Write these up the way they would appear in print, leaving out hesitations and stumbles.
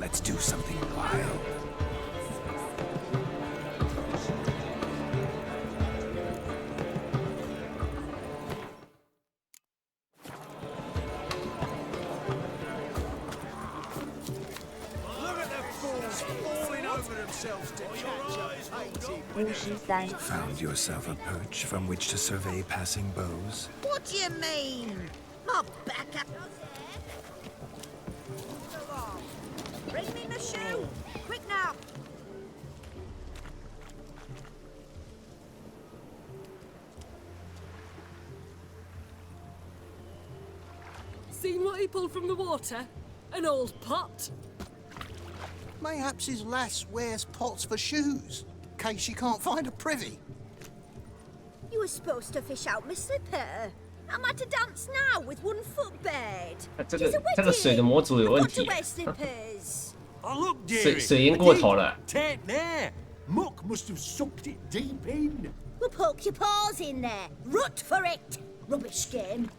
Let's do something wild. Found yourself a perch from which to survey passing bows? What do you mean? My back up. Bring me my shoe! Quick now! Seen what he pulled from the water? An old pot? Mayhaps his lass wears pots for shoes, in case she can't find a privy. You were supposed to fish out my slipper. Am I to dance now with one foot bared? 这个水的模组有问 Got to 题， wear slippers. Oh, look, 水 dearie. 水淹过头了。 Take there. Muck must have sucked it deep in. Well, poke your paws in there. Rut for it. Rubbish game.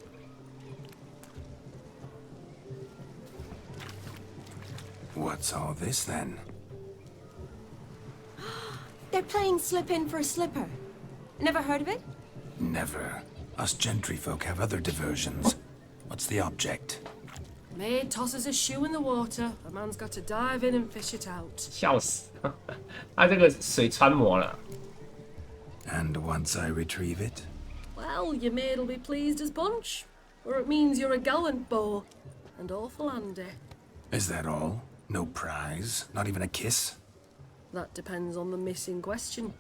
What's all this then? They're playing slip in for a slipper. Never heard of it? Never. Us gentry folk have other diversions. What's the object? Maid tosses a shoe in the water. A man's got to dive in and fish it out. 笑死！他这个水穿模了。 And once I retrieve it? Well, your maid'll be pleased as punch. Or it means you're a gallant beau. And awful handy. Is that all? No prize? Not even a kiss? That depends on the miss in question.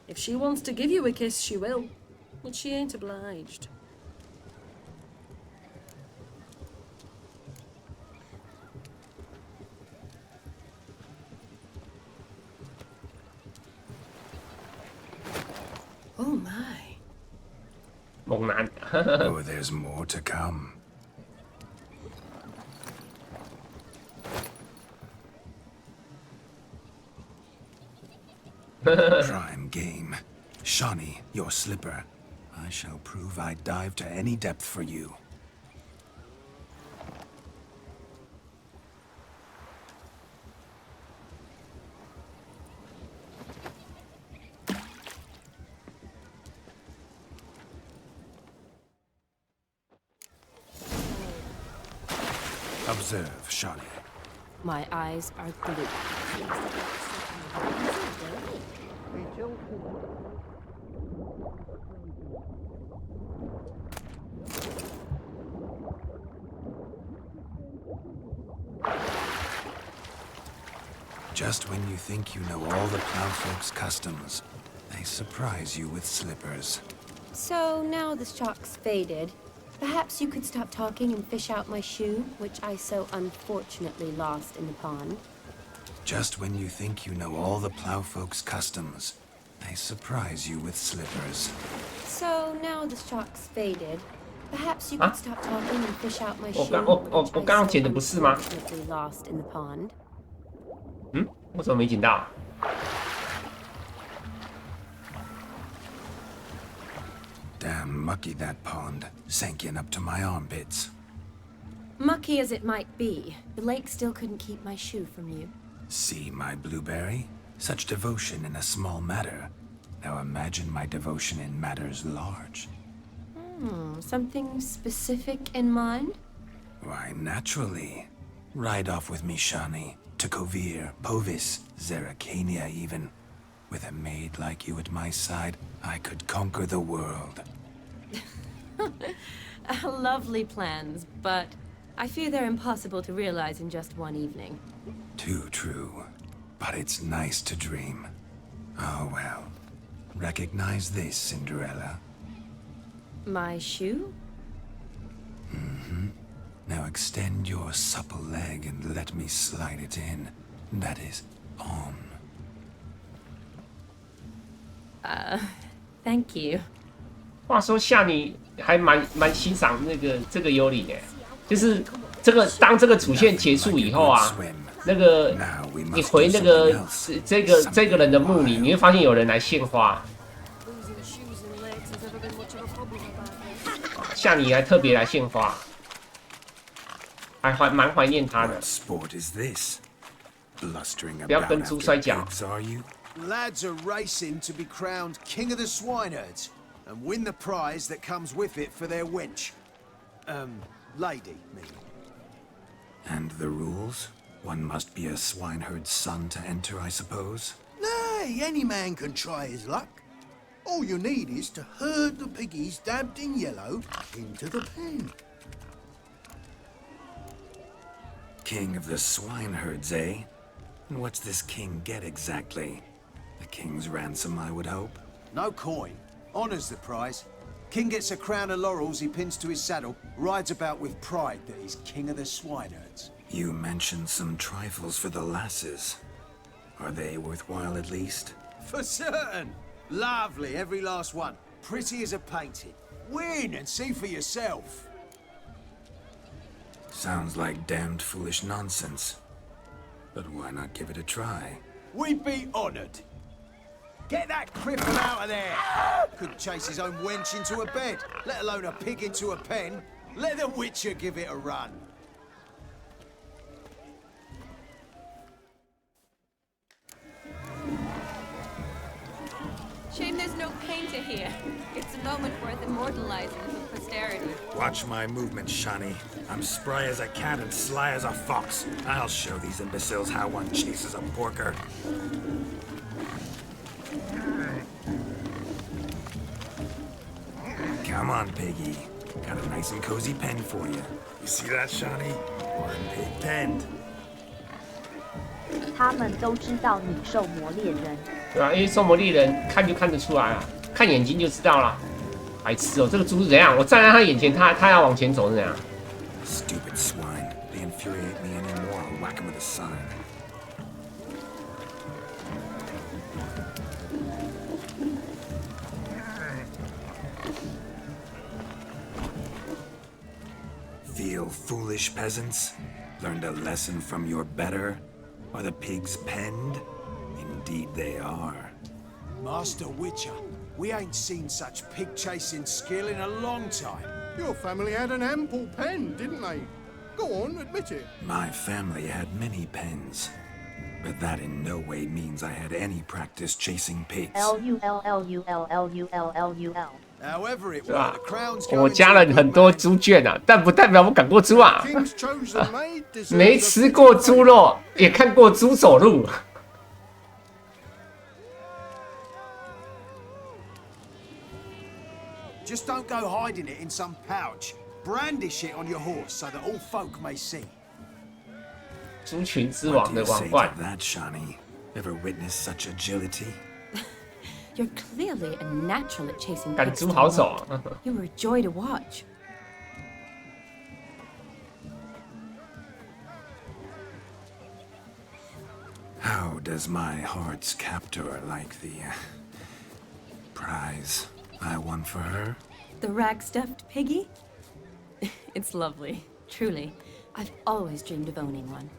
If she wants to give you a kiss, she will. But she ain't obliged. Oh my. 猛男。 Oh, there's more to come. Prime game. Shawnee, your slipper. I shall prove I'd dive to any depth for you. Observe, Shawnee. My eyes are glued. Just when you think you know all the plowfolk's customs, they surprise you with slippers. So now the shock's faded. Perhaps you could stop talking and fish out my shoe, which I so unfortunately lost in the pond. Just when you think you know all the plowfolk's customs, they surprise you with slippers. So now the shock's faded. Perhaps you could stop talking and fish out my shoe, 我刚刚捡的不是吗？ which I so unfortunately lost in the pond. 嗯，为什么没捡到？ Damn mucky that pond, sank in up to my armpits. Mucky as it might be, the lake still couldn't keep my shoe from you. See my blueberry? Such devotion in a small matter. Now imagine my devotion in matters large. Something specific in mind? Why, naturally. Ride off with me, Shawnee. To Kovir, Povis, Zeracania even. With a maid like you at my side, I could conquer the world. Lovely plans, but I fear they're impossible to realize in just one evening. Too true. But it's nice to dream. Oh well. Recognize this, Cinderella. My shoe? Now extend your supple leg and let me slide it in. That is, on. Thank you. 话说夏你还蛮欣赏这个幽灵的，就是当这个主线结束以后啊，那个你回那个这个人的墓里，你会发现有人来献花。夏你还特别来献花，还蛮怀念他的。 What sport is this? blustering 不要 about 跟猪 after 摔跤。 pigs, are you? Lads are racing to be crowned king of the swineherds and win the prize that comes with it for their wench. Lady, meaning. And the rules? One must be a swineherd's son to enter, I suppose? Nay, any man can try his luck. All you need is to herd the piggies dabbed in yellow into the pen. King of the swineherds, eh? And what's this king get exactly? The king's ransom, I would hope. No coin. Honours the prize. King gets a crown of laurels he pins to his saddle, rides about with pride that he's king of the swineherds. You mentioned some trifles for the lasses. Are they worthwhile at least? For certain. Lovely, every last one. Pretty as a painting. Win and see for yourself. Sounds like damned foolish nonsense. But why not give it a try? We'd be honoured. Get that cripple out of there! Couldn't chase his own wench into a bed, let alone a pig into a pen. Let the Witcher give it a run. Shame there's no painter here. It's a moment worth immortalizing for posterity. Watch my movements, Shani. I'm spry as a cat and sly as a fox. I'll show these imbeciles how one chases a porker. Come on, piggy. Got a nice and cozy pen for you. You see that, Shani? One pig penned. 他们都知道你兽魔猎人，对吧？因为兽魔猎人看就看得出来啊，看眼睛就知道了。白痴哦，这个猪是怎样？我站在他眼前，他要往前走是怎样？ Stupid swine. They infuriate me anymore. I'll whack 'em with a sign. Feel foolish, peasants? Learned a lesson from your better? Are the pigs penned? Indeed they are. Master Witcher, we ain't seen such pig-chasing skill in a long time. Your family had an ample pen, didn't they? Go on, admit it. My family had many pens, but that in no way means I had any practice chasing pigs. Lulllull. However it 是 were, 吧 the crown's？我 going 加 to 了 a good 很多 man. 猪圈啊，但不代表我赶过猪啊。 King's chosen maid deserves 没 a 吃过猪肉，也看过猪走路。 Just don't go hiding it in some pouch. Brandish it on your horse so that all folk may see. 猪群之 What 王 do 的 you 王 say 冠 to，that, Shani? Ever witnessed such agility? You're clearly a natural at chasing 赶 pigs. 猪好手啊！ You were a joy to watch. How does my heart's captor like the prize I won for her? The rag-stuffed piggy? It's lovely, truly. I've always dreamed of owning one.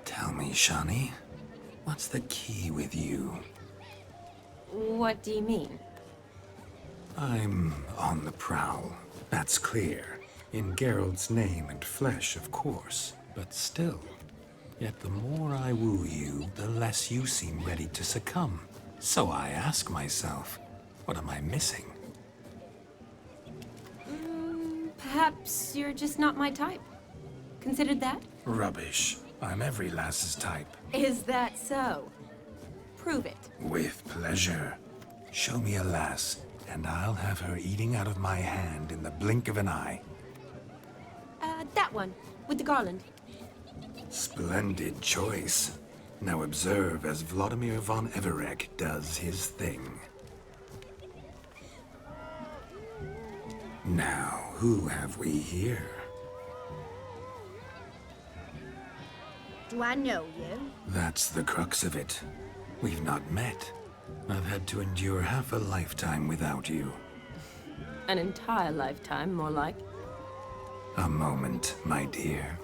Tell me, Shani, what's the key with you? What do you mean? I'm on the prowl, that's clear. In Geralt's name and flesh, of course, but still. Yet the more I woo you, the less you seem ready to succumb. So I ask myself, what am I missing? Perhaps you're just not my type. Considered that? Rubbish. I'm every lass's type. Is that so? Prove it. With pleasure. Show me a lass, and I'll have her eating out of my hand in the blink of an eye. That one, with the garland. Splendid choice. Now observe as Vladimir von Everek does his thing. Now, who have we here? Do I know you? That's the crux of it. We've not met. I've had to endure half a lifetime without you. An entire lifetime, more like. A moment, my dear.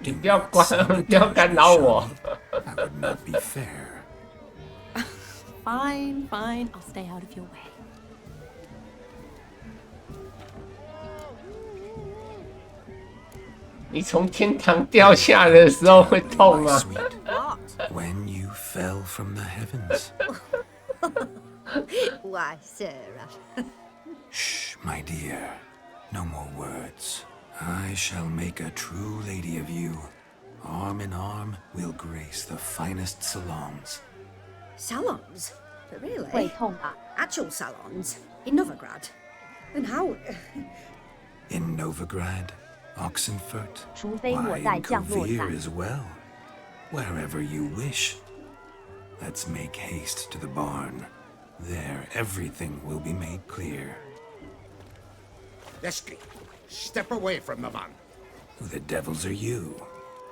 你不要管，不要干扰我。 That would not be fair. Fine, fine. I'll stay out of your way. 你从天堂掉下来的时候会痛吗？ When you fell from the heavens. Why, Sarah. Shh, my dear. No more words. I shall make a true lady of you. Arm in arm, we'll grace the finest salons. Salons? But really? 会痛吧？ Actual salons? In Novigrad? And how? In Novigrad, Oxenfurt, 除非我 why 带 in 降落 Kovir 伞。 as well. Wherever you wish. Let's make haste to the barn. There, everything will be made clear. Lesky, step away from the van. Who the devils are you?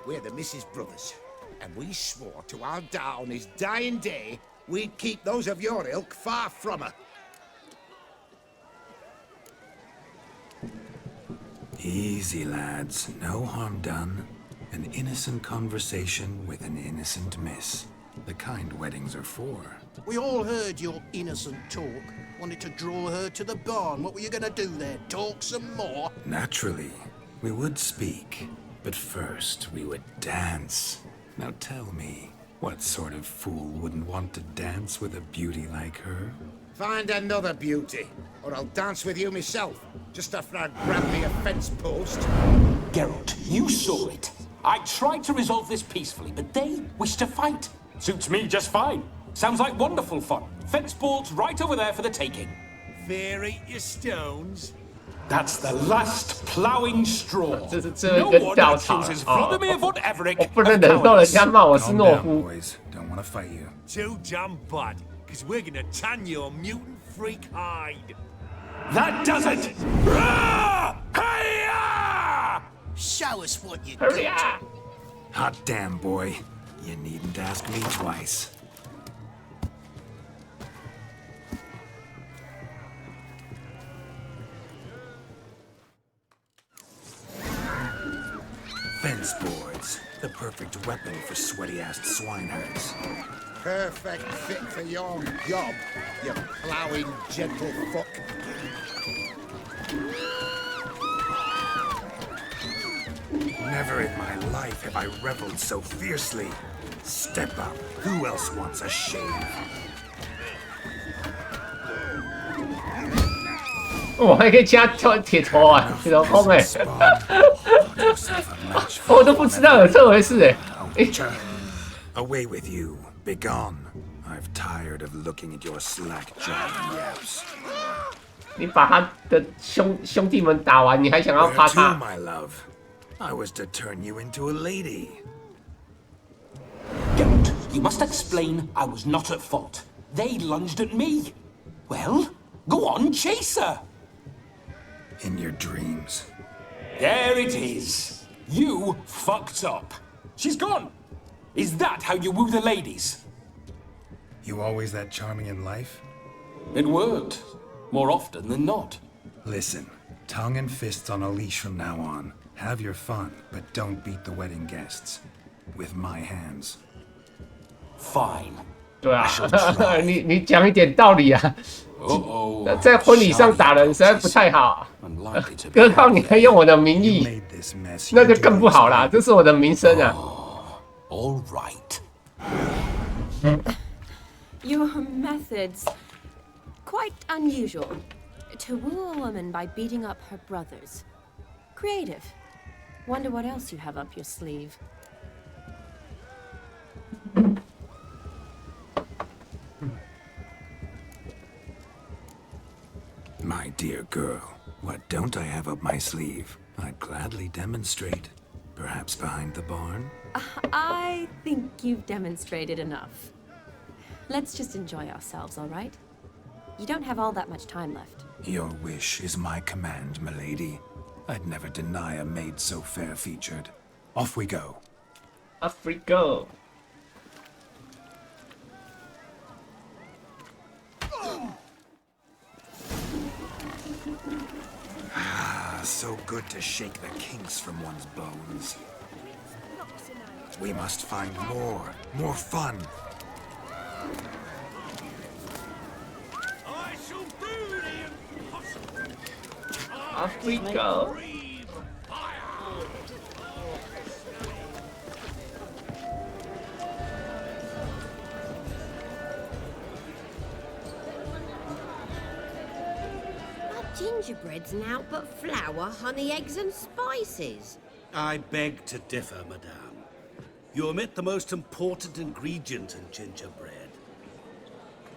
We're the Mrs. Brothers, and we swore to our dad on his dying day we'd keep those of your ilk far from her. Easy, lads. No harm done. An innocent conversation with an innocent miss. The kind weddings are for. We all heard your innocent talk. Wanted to draw her to the barn. What were you gonna do there? Talk some more? Naturally, we would speak. But first, we would dance. Now tell me, what sort of fool wouldn't want to dance with a beauty like her? Find another beauty, or I'll dance with you myself, just after I grab me a fence post. Geralt, you saw it. I tried to resolve this peacefully, but they wish to fight. Suits me just fine. Sounds like wonderful fun. Fence balls right over there for the taking. Fear eat your stones. That's the last ploughing straw. 这是最后一根稻草了。 Vladimir von Everett 我不能忍受人家骂我是 Calm 懦 down, 夫。 boys. Don't want to fight you. Too damn bad, because we're gonna tan your mutant freak hide. That does it! Rah! Hi-ya! Show us what you Hurry got. up! Hot damn, boy. You needn't ask me twice. Fence boards. The perfect weapon for sweaty-assed swineherds. Perfect fit for your job, you ploughing gentlefolk. Never in my life have I reveled so fiercely. Step up. Who else wants a shave? 我还可以加跳铁头啊，铁头功哎，我都不知道有这回事哎。 Away with you. Begone. I've tired of looking at your slack-jawed yaps. 你把他的兄弟们打完，你还想要 Where 怕 to, 他？ my love? I was to turn you into a lady. Geralt, you must explain I was not at fault. They lunged at me. Well, go on, chase her. In your dreams. There it is. You fucked up. She's gone. Is that how you woo the ladies? You always that charming in life? It worked. More often than not. Listen, tongue and fists on a leash from now on. Have your fun, but don't beat the wedding guests. With my hands. Fine. 对啊，你讲一点道理啊。 Uh-oh. 在婚礼上打人实在不太好。何况你还用我的名义，那就更不好啦。这是我的名声啊。 All right. Your methods quite unusual. To woo a woman by beating up her brothers. Creative. Wonder what else you have up your sleeve. My dear girl, what don't I have up my sleeve? I'd gladly demonstrate. Perhaps behind the barn? I think you've demonstrated enough. Let's just enjoy ourselves, all right? You don't have all that much time left. Your wish is my command, milady. I'd never deny a maid so fair-featured. Off we go. Off we go. So good to shake the kinks from one's bones. We must find more fun. I shall do the impossible. Off we go. gingerbread's naught but flour, honey, eggs, and spices. I beg to differ, madame. You omit the most important ingredient in gingerbread.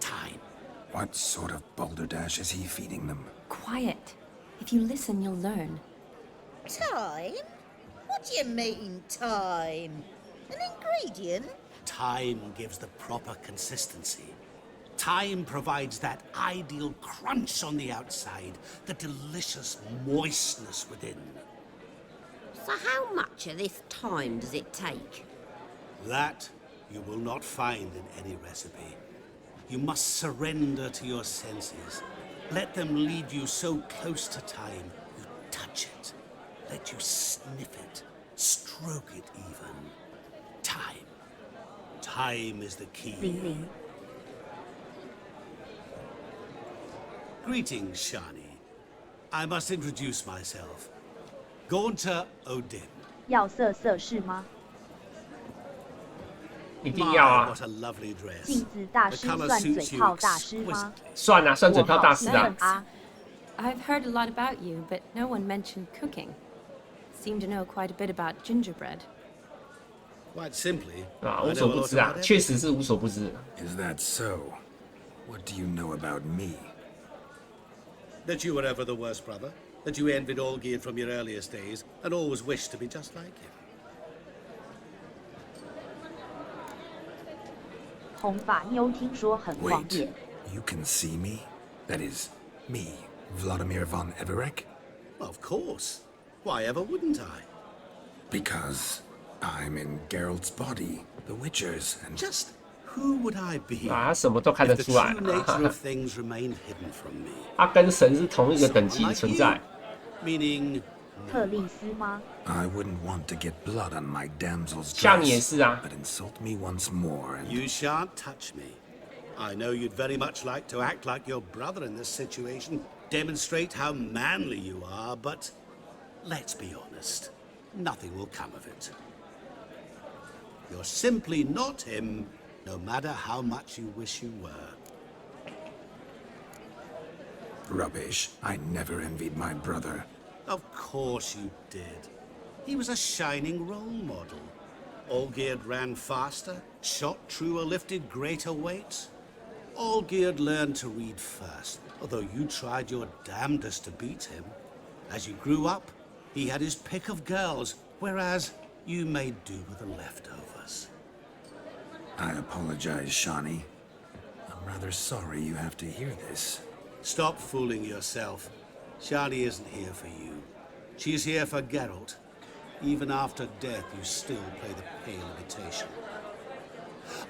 Time. What sort of balderdash is he feeding them? Quiet. If you listen, you'll learn. Time? What do you mean, time? An ingredient? Time gives the proper consistency. Time provides that ideal crunch on the outside, the delicious moistness within. So how much of this time does it take? That you will not find in any recipe. You must surrender to your senses. Let them lead you so close to time, you touch it. Let you sniff it, stroke it even. Time. Time is the key. Greetings, Shani. I must introduce myself. Gaunter Odin. 要色色是吗？一定要啊！ What a lovely dress. 镜子大师算嘴炮大师吗？算啊，算嘴炮大师啊。I've heard a lot about you, but no one mentioned cooking. Seem to know quite a bit about gingerbread. Quite simply, 啊，无所不知啊，确实是无所不知。Is that so? What do you know about me? That you were ever the worst brother, that you envied Olgierd from your earliest days, and always wished to be just like him. 红发妞听说很狂野。 You can see me? That is, me, Vladimir von Everek? Of course. Why ever wouldn't I? Because I'm in Geralt's body, the Witcher's, and... Just who would I be? 啊，他什么都看得出来。 If the true nature of things remained hidden from me. 他跟神是同一个等级的存在。 Meaning. 特丽斯吗？ I wouldn't want to get blood on my damsel's 像你也 dress, 是啊。 but insult me once more and... You shan't touch me. I know you'd very much like to act like your brother in this situation, demonstrate how manly you are, but let's be honest, nothing will come of it. You're simply not him, no matter how much you wish you were. Rubbish. I never envied my brother. Of course you did. He was a shining role model. Olgierd ran faster, shot truer, lifted greater weights. Olgierd learned to read first, although you tried your damnedest to beat him. As you grew up, he had his pick of girls, whereas you made do with the leftovers. I apologize, Shani. I'm rather sorry you have to hear this. Stop fooling yourself. Shani isn't here for you. She's here for Geralt. Even after death, you still play the pale imitation.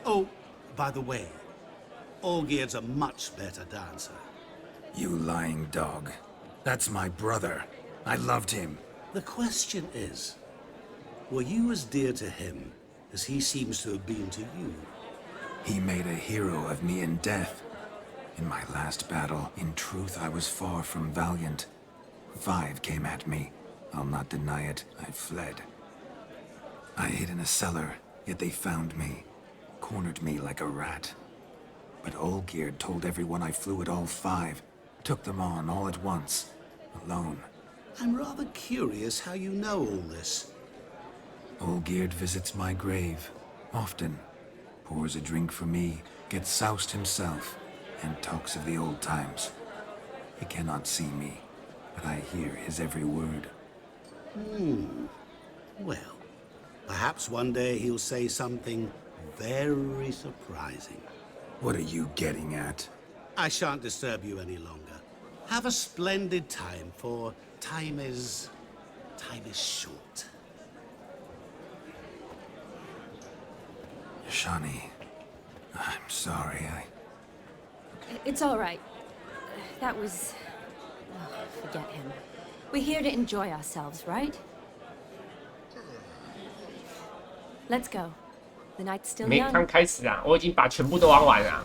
Oh, by the way, Olgierd's a much better dancer. You lying dog. That's my brother. I loved him. The question is, were you as dear to him as he seems to have been to you? He made a hero of me in death. In my last battle, in truth, I was far from valiant. 5 came at me. I'll not deny it. I fled. I hid in a cellar, yet they found me. Cornered me like a rat. But Olgierd told everyone I flew at all 5. Took them on all at once. Alone. I'm rather curious how you know all this. Olgierd visits my grave. Often. Pours a drink for me. Gets soused himself. And talks of the old times. He cannot see me, but I hear his every word. Well, perhaps one day he'll say something very surprising. What are you getting at? I shan't disturb you any longer. Have a splendid time, for time is short. Shani, I'm sorry, It's all right. That was... Oh, forget him. We're here to enjoy ourselves, right? Let's go. The night's still 没 young. 刚开始啊，我已经把全部都玩完了。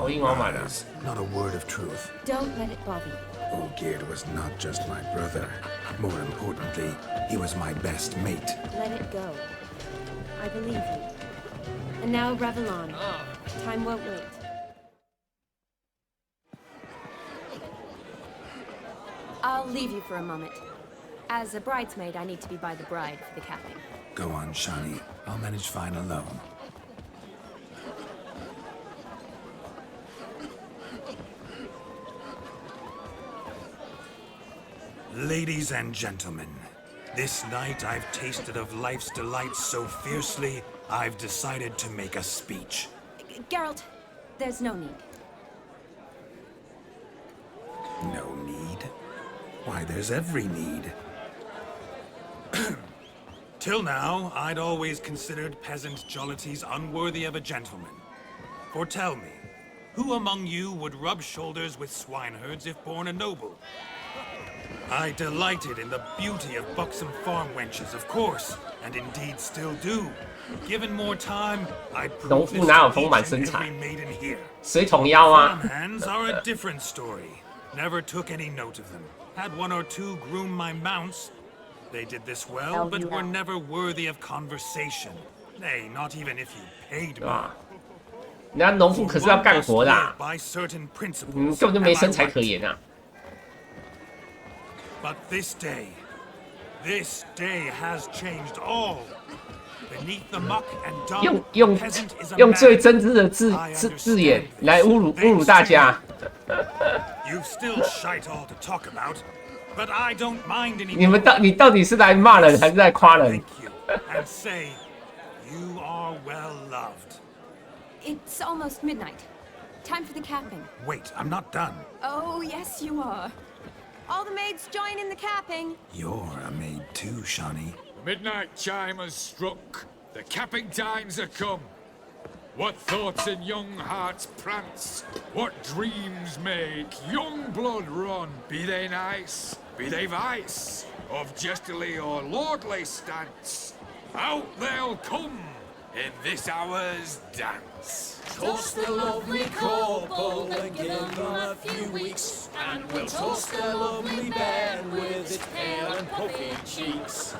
我已经玩完了。 Not a word of truth. Don't let it bother you. Olgierd was not just my brother. More importantly, he was my best mate. Let it go. I believe you. And now revel on. Time won't wait. I'll leave you for a moment. As a bridesmaid, I need to be by the bride for the capping. Go on, Shani. I'll manage fine alone. Ladies and gentlemen, this night I've tasted of life's delights so fiercely, I've decided to make a speech. Geralt, there's no need. No need? Why, there's every need. Till now, I'd always considered peasant jollities unworthy of a gentleman. For tell me, who among you would rub shoulders with swineherds if born a noble? I delighted in the beauty of buxom farm wenches, of course, and indeed still do. Given more time, I'd prove this to each and every maiden here. 水桶腰啊 Farm hands are a different story. Never took any note of them. Had one or two groom my mounts. They did this well, but were never worthy of conversation. Nay, not even if you paid me. 人家农妇可是要干活的、啊， By certain 根 principles. 本就没生财可言啊。 But this day has changed all. Beneath the muck and dung, peasant is a man. 用最真挚的字眼来侮辱大家。You've still shite all to talk about, but I don't mind anymore. 你到底是来骂人还是在夸人？ And say you are well loved. It's almost midnight. Time for the capping. Wait, I'm not done. Oh, yes, you are. All the maids join in the capping. You're a maid too, Shani. Midnight chime has struck. The capping times are come. What thoughts in young hearts prance? What dreams make young blood run? Be they nice, be they vice, of jestily or lordly stance, out they'll come in this hour's dance. Toast the lovely couple and give them a few weeks, and we'll toast the lovely bed with its pale and puffy cheeks.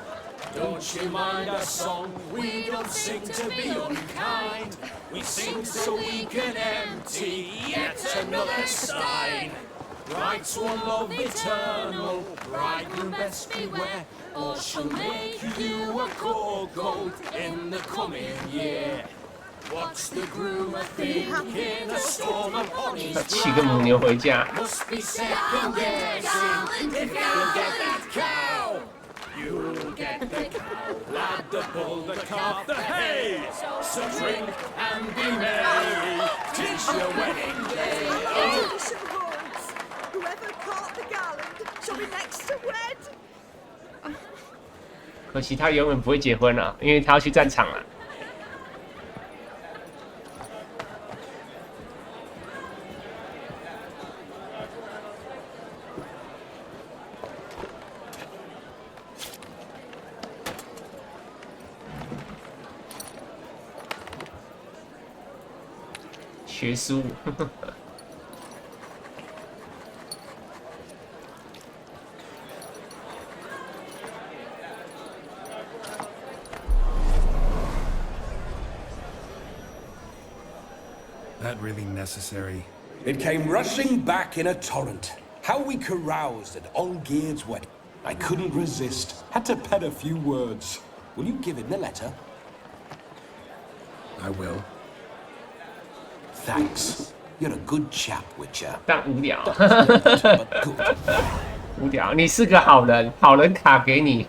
Don't you mind our song? We don't sing to be unkind. We sing so we can empty yet another stein. Bride's one love eternal, bridegroom best beware, or she'll make you a cold goat in the coming year. What's the groom a thinking? A storm upon his brow. Must be second guessing if you'll get that cow. You'll get the cow, lad, the bull, the calf, the hay. So drink and be merry, 'tis your wedding day. Oh. Whoever caught the garland shall be next to wed. 可惜他永远不会结婚了，因为他要去战场了。学书。That really necessary? It came rushing back in a torrent. How we caroused at Olgierd's wedding. I couldn't resist. Had to pen a few words. Will you give him the letter? I will. Thanks. You're a good chap, Witcher. 但无聊。无聊，你是个好人，好人卡给你。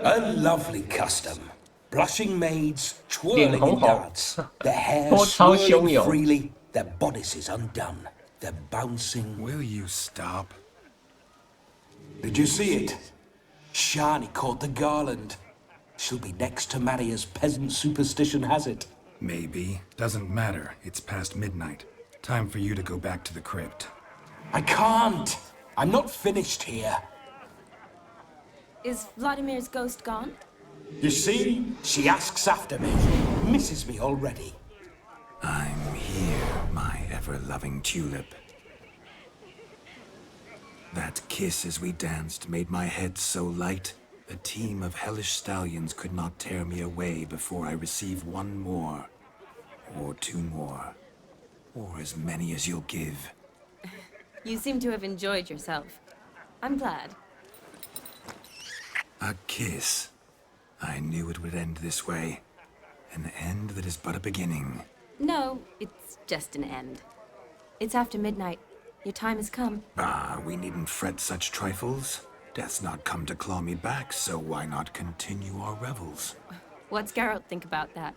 A lovely custom. Blushing maids twirling in dance. Their hair swirling freely, their bodices undone. They're bouncing. Will you stop? Did you see it? Shani caught the garland. She'll be next to marry as peasant superstition has it. Maybe. Doesn't matter. It's past midnight. Time for you to go back to the crypt. I can't. I'm not finished here. Is Vladimir's ghost gone? You see? She asks after me. Misses me already. I'm here, my ever-loving tulip. That kiss as we danced made my head so light. A team of hellish stallions could not tear me away before I receive one more, or two more, or as many as you'll give. You seem to have enjoyed yourself. I'm glad. A kiss. I knew it would end this way. An end that is but a beginning. No, it's just an end. It's after midnight. Your time has come. Ah, we needn't fret such trifles. Death's not come to claw me back, so why not continue our revels? What's Geralt think about that?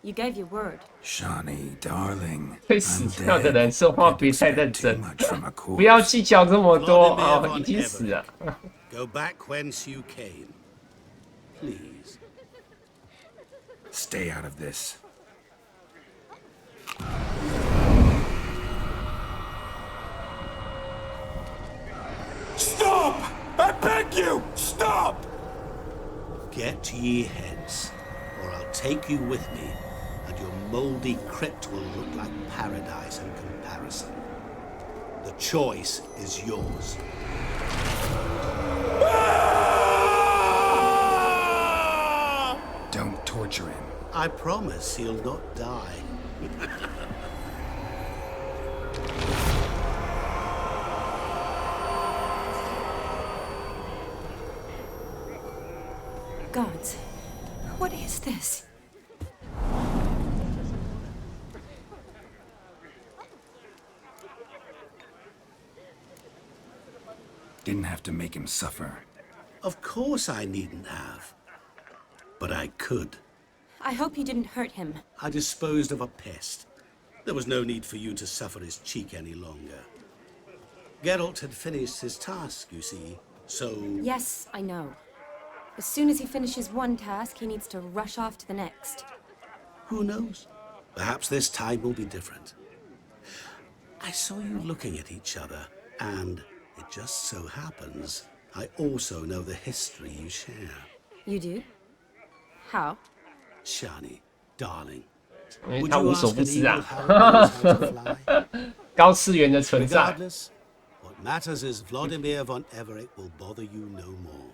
You gave your word. Shawnee, darling, 会 I'm 死掉的 dead. 人说话 Can't 别太 expect 认 too 真， much from a 不要 corpse. 计较这么多 Vladimir 啊， von 已经死了。 Go back whence you came. Please. Stay out of this. Stop! I beg you! Stop! Get ye hence, or I'll take you with me, and your mouldy crypt will look like paradise in comparison. The choice is yours. Don't torture him. I promise he'll not die. Gods, what is this? Didn't have to make him suffer. Of course I needn't have. But I could. I hope you didn't hurt him. I disposed of a pest. There was no need for you to suffer his cheek any longer. Geralt had finished his task, you see, so... Yes, I know. As soon as he finishes one task, he needs to rush off to the next. Who knows? Perhaps this time will be different. I saw you looking at each other, and it just so happens I also know the history you share. You do? How? Shani, darling. 因为 Would 他 you 无所 ask 不 an 知 evil 啊， how knows how to fly? 高次元的存在。 Regardless, what matters is Vladimir von Everett will bother you no more.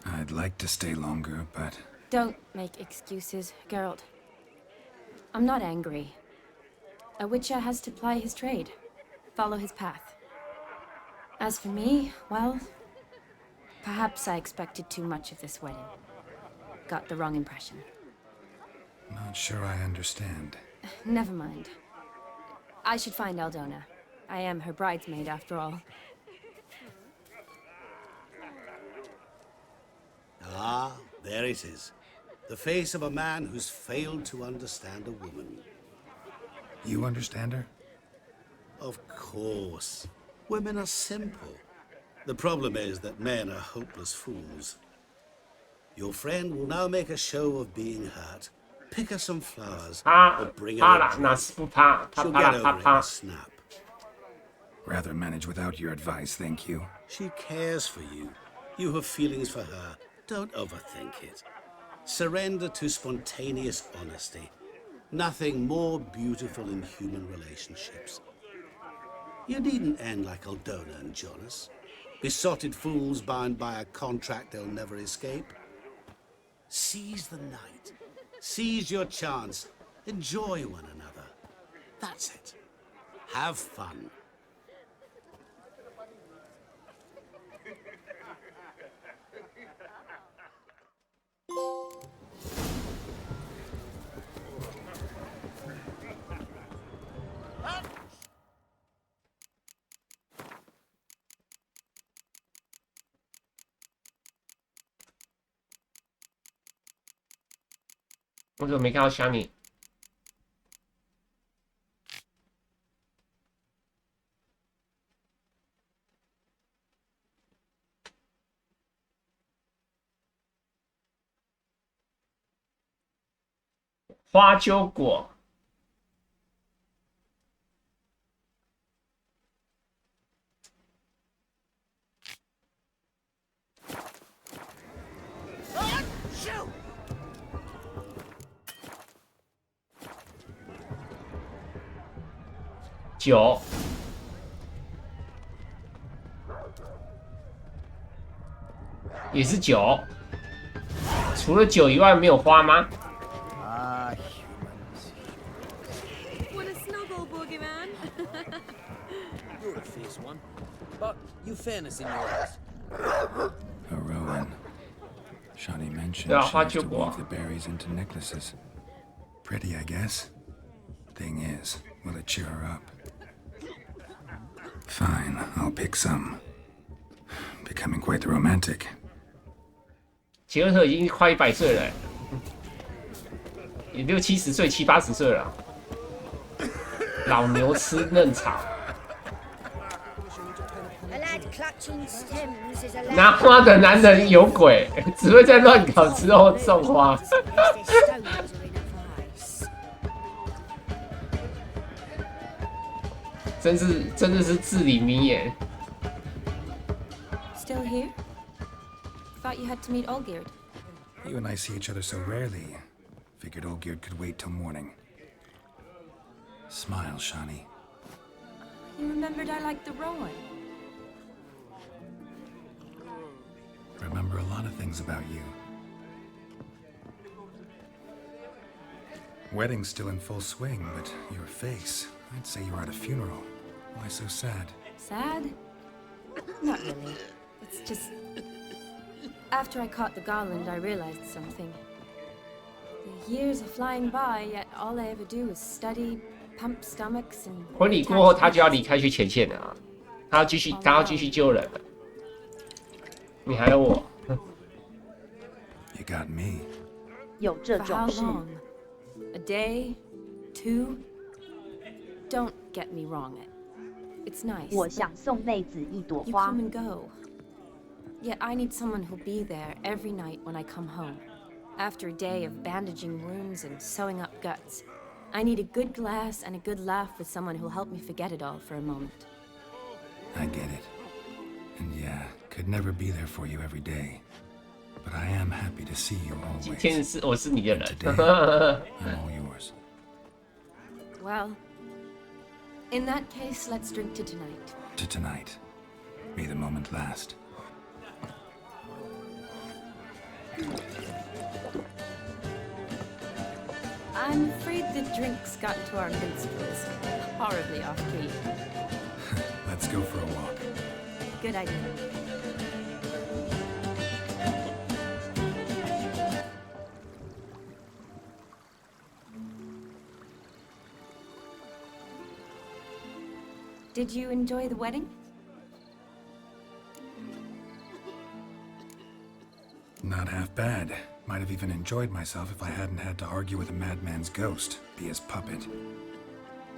I'd like to stay longer, but Don't make excuses, Geralt. I'm not angry. A witcher has to ply his trade, follow his path. As for me, well, perhaps I expected too much of this wedding. Got the wrong impression. not sure I understand. Never mind. I should find Aldona. I am her bridesmaid, after all. Ah, there it is. The face of a man who's failed to understand a woman. You understand her? Of course. Women are simple. The problem is that men are hopeless fools. Your friend will now make a show of being hurt. Pick her some flowers, 他 or bring 怕 her 啦， a 哪 drink. 是不怕？他 She'll 怕 get 啦，他 over it in 怕 a。snap. Rather manage without your advice, thank you. She cares for you. You have feelings for her. Don't overthink it. Surrender to spontaneous honesty. Nothing more beautiful in human relationships. You needn't end like Aldona and Jonas. Besotted fools bound by a contract they'll never escape. Seize the night. Seize your chance. Enjoy one another. That's it. Have fun. .我怎么没看到虾米？花鸠果。酒，也是酒。除了酒以外，没有花吗？ What a snuggle, boogeyman. You're a fierce one, but you've fairness in your eyes. A Rowan. Shawnee mentioned Yeah, she used to Hachiko. weave the berries into necklaces. Pretty, I guess. Thing is, will it cheer her up? Fine, I'll pick some. Becoming quite the romantic. 杰克特已经快100岁了，也60、70岁、70、80岁了。老牛吃嫩草。 A lad clutching stems is a lad. 拿花的男人有鬼，只会在乱搞之后种花。真的是至理名言。 Still here? Thought you had to meet Olgierd. You and I see each other so rarely. Figured Olgierd could wait till morning. Smile, Shawnee. You remembered I liked the Rowan. Remember a lot of things about you. Wedding's still in full swing, but your face, I'd say you're at a funeral. Why so sad? Sad? Not really. It's just... After I caught the garland, I realized something. The years are flying by, yet all I ever do is study, pump stomachs, and... 婚礼过后，他就要离开去前线了啊！他要继续救人了。你还有我。You got me. 有这 For 种 how 事？ long? A day? 2? Don't get me wrong. It's nice. 我想送妹子一朵 You 花。 come and go. Yet I need someone who'll be there every night when I come home. After a day of bandaging wounds and sewing up guts, I need a good glass and a good laugh with someone who'll help me forget it all for a moment. I get it. And yeah, could never be there for you every day. But I am happy to see you 今 always. 天是我是你的人。 Today, I'm all yours. Well, in that case, let's drink to tonight. To tonight. May the moment last. I'm afraid the drinks got into our minstrels. Horribly off key. Let's go for a walk. Good idea. Did you enjoy the wedding? Not half bad. Might have even enjoyed myself if I hadn't had to argue with a madman's ghost, be his puppet.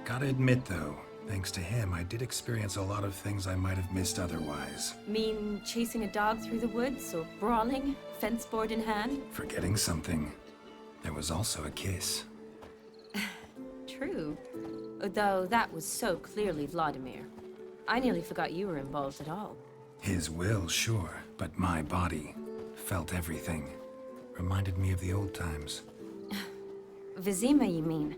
Gotta admit, though, thanks to him, I did experience a lot of things I might have missed otherwise. Mean chasing a dog through the woods or brawling, fence board in hand? Forgetting something. There was also a kiss. True. Though that was so clearly Vladimir. I nearly forgot you were involved at all. His will, sure, but my body felt everything. Reminded me of the old times. Vizima, you mean?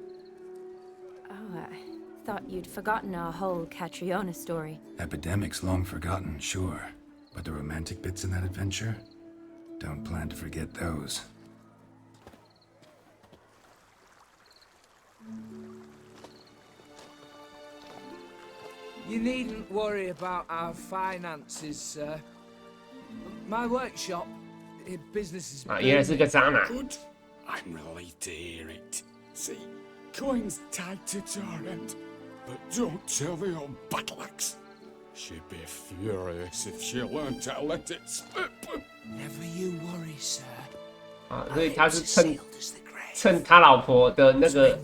Oh, I thought you'd forgotten our whole Catriona story. Epidemics long forgotten, sure. But the romantic bits in that adventure? Don't plan to forget those. You needn't worry about our finances, sir. My workshop, business is 啊，原来是个渣男。 Good. I'm relieved to hear it. See, coin's tied to torrent, but don't tell the old battle axe. She'd be furious if she learned to let it slip. Never you worry, sir. 啊，所以他是趁他老婆的那个，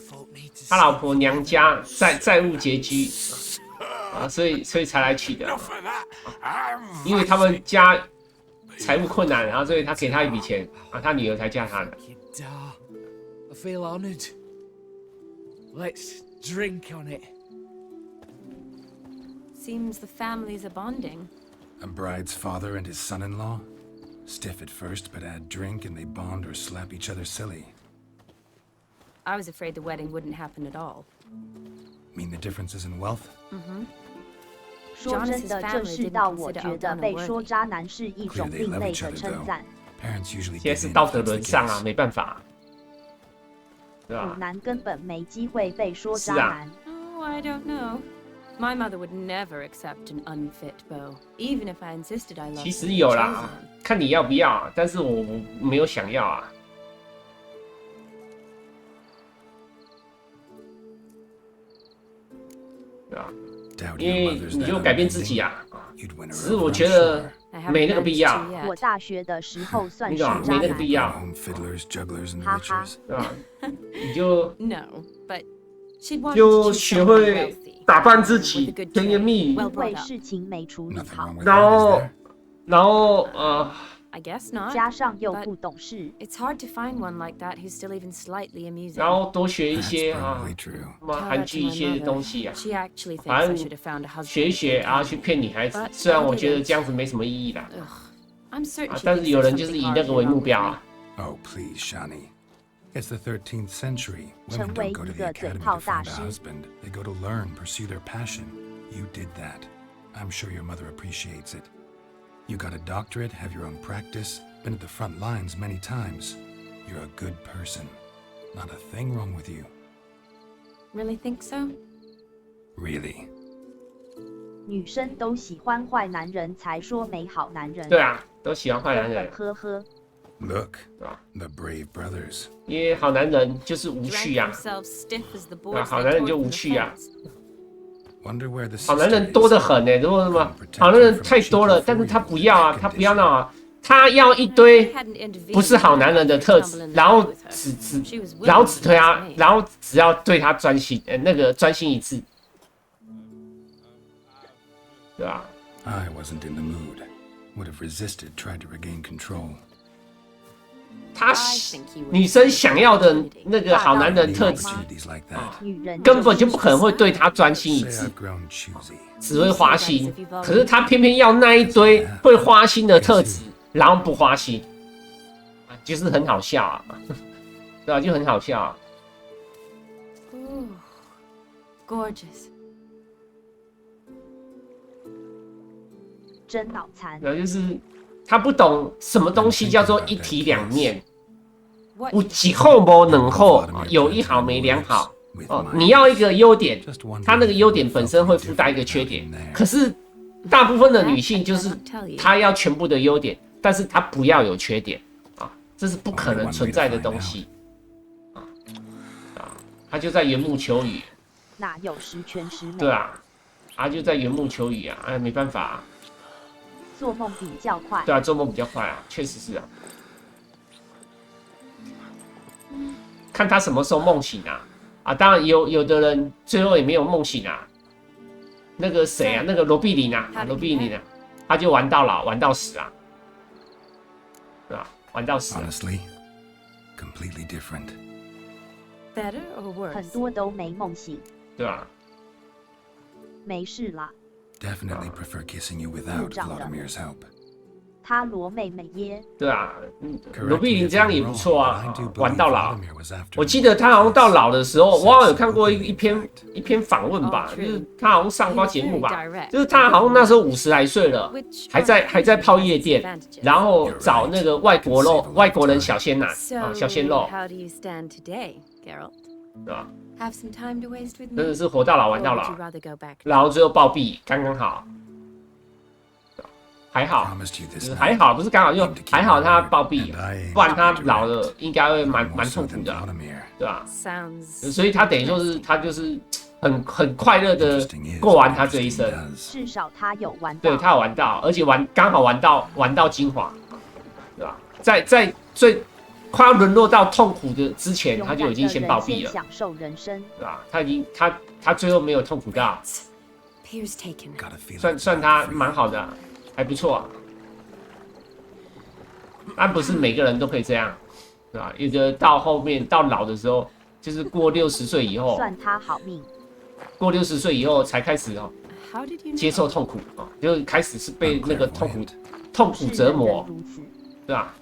他老婆娘家债务拮据啊，所以才来娶的。因为他们家财务困难，然后所以他给他一笔钱啊，他女儿才嫁他的。 I feel honored. Let's drink on it. Seems the families are bonding. A bride's father and his son-in-law? Stiff at first, but add drink and they bond or slap each other silly. I was afraid the wedding wouldn't happen at all. Mean the differences in wealth? 说真的，这世道我觉得被说渣男是一种另类的称赞。现在是道德沦丧啊，没办法，对吧？苦男根本没机会被说渣男。Oh, I don't know. My mother would never accept an unfit beau, even if I insisted I loved. 其实有啦，看你要不要，但是我没有想要啊。对吧？因为你就改变自己啊。只是我觉得没那个必要。我大学的时候算是渣男，没那个必要。哈哈，对吧？你就 No, but she'd want 就学会打扮自己，甜言蜜语，为事情没处理好，然后I guess not. 加上又不懂事。It's hard to find one like that who's still even slightly amusing. 然后多学一些什么韩剧一些东西啊，反正学一学啊，去骗女孩子。虽然我觉得这样子没什么意义啦，但是有人就是以那个为目标啊。Oh, please, Shani. It's the 13th century. Women don't go to the academy to find a husband. They go to learn, pursue their passion. You did that. I'm sure your mother appreciates it. You got a doctorate, have your own practice, been at the front lines many times. You're a good person. Not a thing wrong with you. Really think so? Really? 女生都喜欢坏男人才说没好男人。对啊，都喜欢坏男人。呵呵。Look, the brave brothers. 因为好男人就是无趣啊，好男人就无趣啊。好男人多得很呢，如果什么好男人太多了，但是他不要啊，他不要那啊，他要一堆不是好男人的特质，然后只对他，然后只要对他专心，那个专心一致，对吧 I wasn't in the mood. Would have resisted, tried to regain control. 他女生想要的那个好男人特质，根本就不可能会对他专心一致，只会花心。可是他偏偏要那一堆会花心的特质，然后不花心，就是很好笑啊，对吧？就很好笑啊。Gorgeous. 真脑残。然后就是他不懂什么东西叫做一体两面，有一好没两好，有一好没两好。哦，你要一个优点，他那个优点本身会附带一个缺点。可是大部分的女性就是她要全部的优点，但是她不要有缺点啊，这是不可能存在的东西啊！她就在缘木求鱼。哪有十全十美？对啊，她就在缘木求鱼啊！哎，没办法啊。做梦比较快。对啊，做梦比较快啊，确实是啊。看他什么时候梦醒啊！啊，当然有的人最后也没有梦醒啊。那个谁啊，那个罗碧琳啊，罗碧琳啊，他就玩到老，玩到死啊，对吧？玩到死。Honestly, completely different. Better or worse? 很多都没梦醒。对吧？没事啦。Definitely prefer kissing you without Vladimir's help. 他罗妹妹耶。对啊，罗碧琳这样也不错啊，玩到老。我记得他好像到老的时候，我好像有看过一篇访问吧，就是他好像上过节目吧，就是他好像那时候50来岁了，还在泡夜店，然后找那个外国人小鲜男啊，小鲜肉，对吧？真的是活到老玩到老，然后最后暴毙，刚刚好。还好，还好，不是刚好，就还好他暴毙，不然他老了应该会蛮痛苦的，对吧？所以他等于说是他就是很快乐的过完他这一生。至少他有玩到，对他有玩到，而且刚好玩到精华，对吧？在最快要沦落到痛苦的之前，他就已经先暴毙了，享受人生，对吧？他最后没有痛苦到，算他蛮好的啊。还不错啊，但不是每个人都可以这样，对吧？有的到后面到老的时候，就是过60岁以后，算他好命。过60岁以后才开始接受痛苦啊，就开始是被那个痛苦折磨，对吧？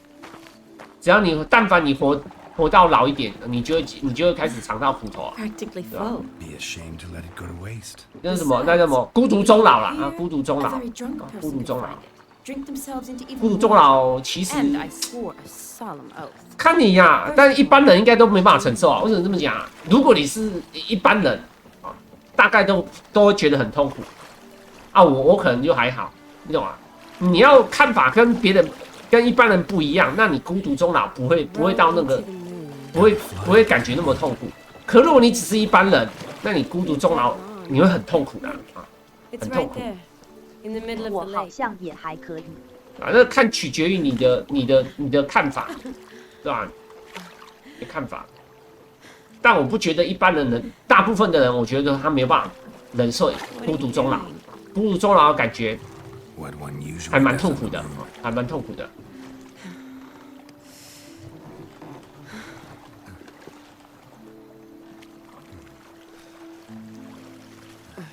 只要但凡你活活到老一点，你就会开始尝到苦头啊。Practically full. Be ashamed to let it go to waste. 那是什么？那叫什么？孤独终老啦啊！孤独终老，孤独终老。孤独终老其实看你呀，但一般人应该都没办法承受啊。为什么这么讲啊？如果你是一般人啊，大概都会觉得很痛苦啊。我可能就还好，你懂吗？你要看法跟别人跟一般人不一样，那你孤独终老不会到那个不会感觉那么痛苦。可如果你只是一般人，那你孤独终老你会很痛苦的啊，很痛苦。我好像也还可以。啊，那看取决于你的看法，对吧？你的看法。但我不觉得一般人，大部分的人，我觉得他没有办法忍受孤独终老。孤独终老的感觉还蛮痛苦的，还蛮痛苦的。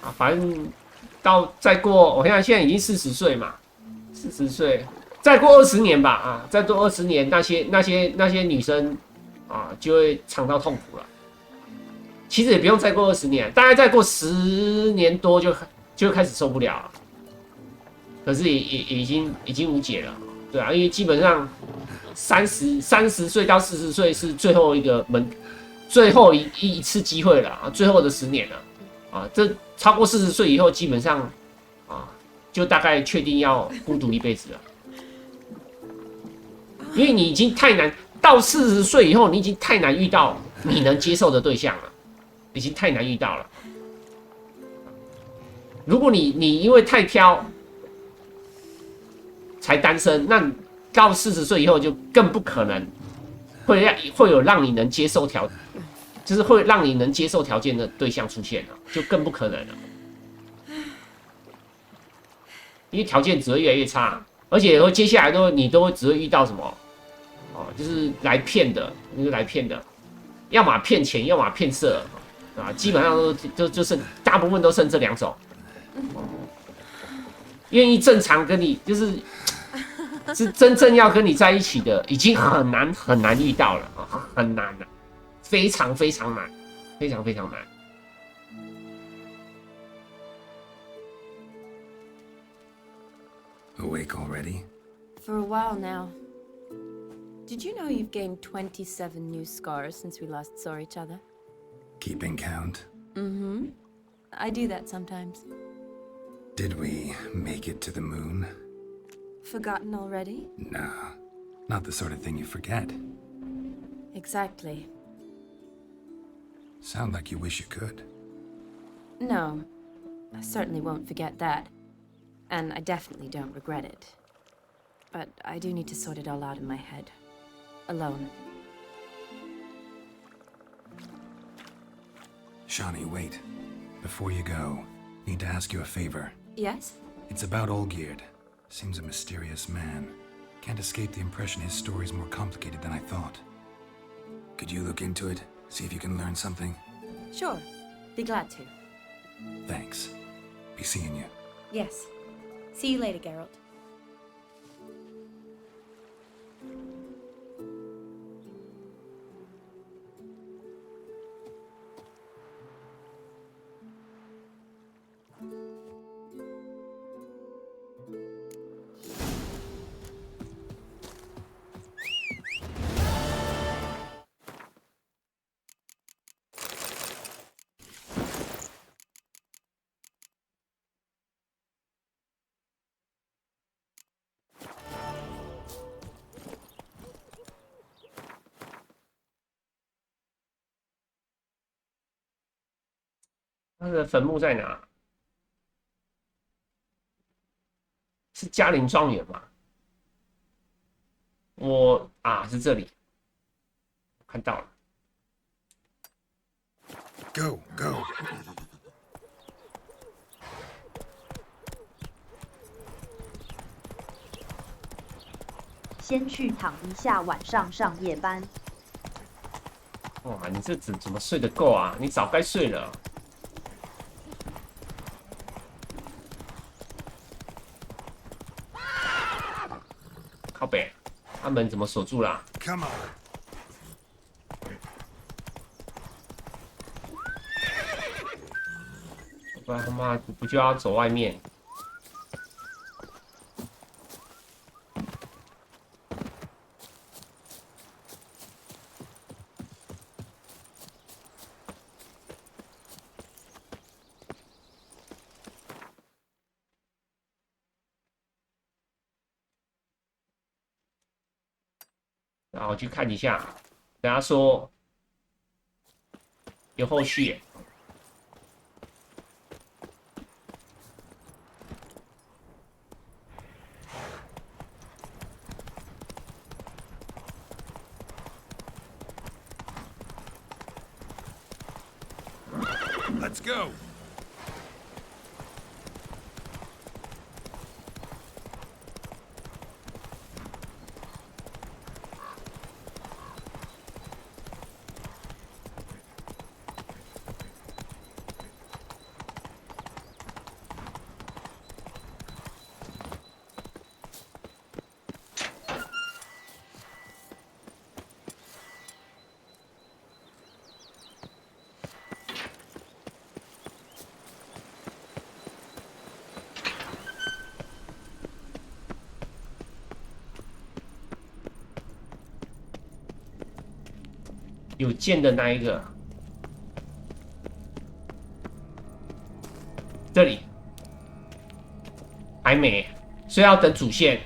啊，反正再过，我看现在已经40岁嘛，40岁，再过20年吧，啊，再过20年，那些女生啊，就会尝到痛苦了。其实也不用再过20年，大概再过10年多就开始受不了了。可是也已经无解了，对啊，因为基本上30岁到40岁是最后一次机会了啊，最后的10年了啊，这超过40岁以后，基本上啊，就大概确定要孤独一辈子了，因为你已经太难到40岁以后，你已经太难遇到你能接受的对象了，已经太难遇到了。如果你因为太挑才单身，那到40岁以后就更不可能会有让你能接受就是会让你能接受条件的对象出现了，就更不可能了。因为条件只会越来越差，而且接下来你都会只会遇到什么？哦，就是来骗的，就是来骗的，要么骗钱，要么骗色，啊，基本上就剩大部分都剩这2种。愿意正常跟你是真正要跟你在一起的，已经很难遇到了，很难了，非常非常难，非常非常难。Awake already? For a while now. Did you know you've gained 27 new scars since we last saw each other? Keeping count? Mm-hmm. I do that sometimes. Did we make it to the moon? Forgotten already? Nah, not the sort of thing you forget. Exactly. Sound like you wish you could. No, I certainly won't forget that. And I definitely don't regret it. But I do need to sort it all out in my head. Alone. Shawnee, wait. Before you go, need to ask you a favor. Yes? It's about Olgierd. Seems a mysterious man. Can't escape the impression his story's more complicated than I thought. Could you look into it? See if you can learn something? Sure. Be glad to. Thanks. Be seeing you. Yes. See you later, Geralt. 他的坟墓在哪？是嘉陵庄园吗？是这里，看到了。Go, go. 先去躺一下，晚上上夜班。哇，你这怎么睡得够啊？你早该睡了。靠北，他门怎么锁住了？ Come on. 不然他妈不就要走外面？然后去看一下，等下说有后续。Let's go.有剑的那一个，这里还没，所以要等主线，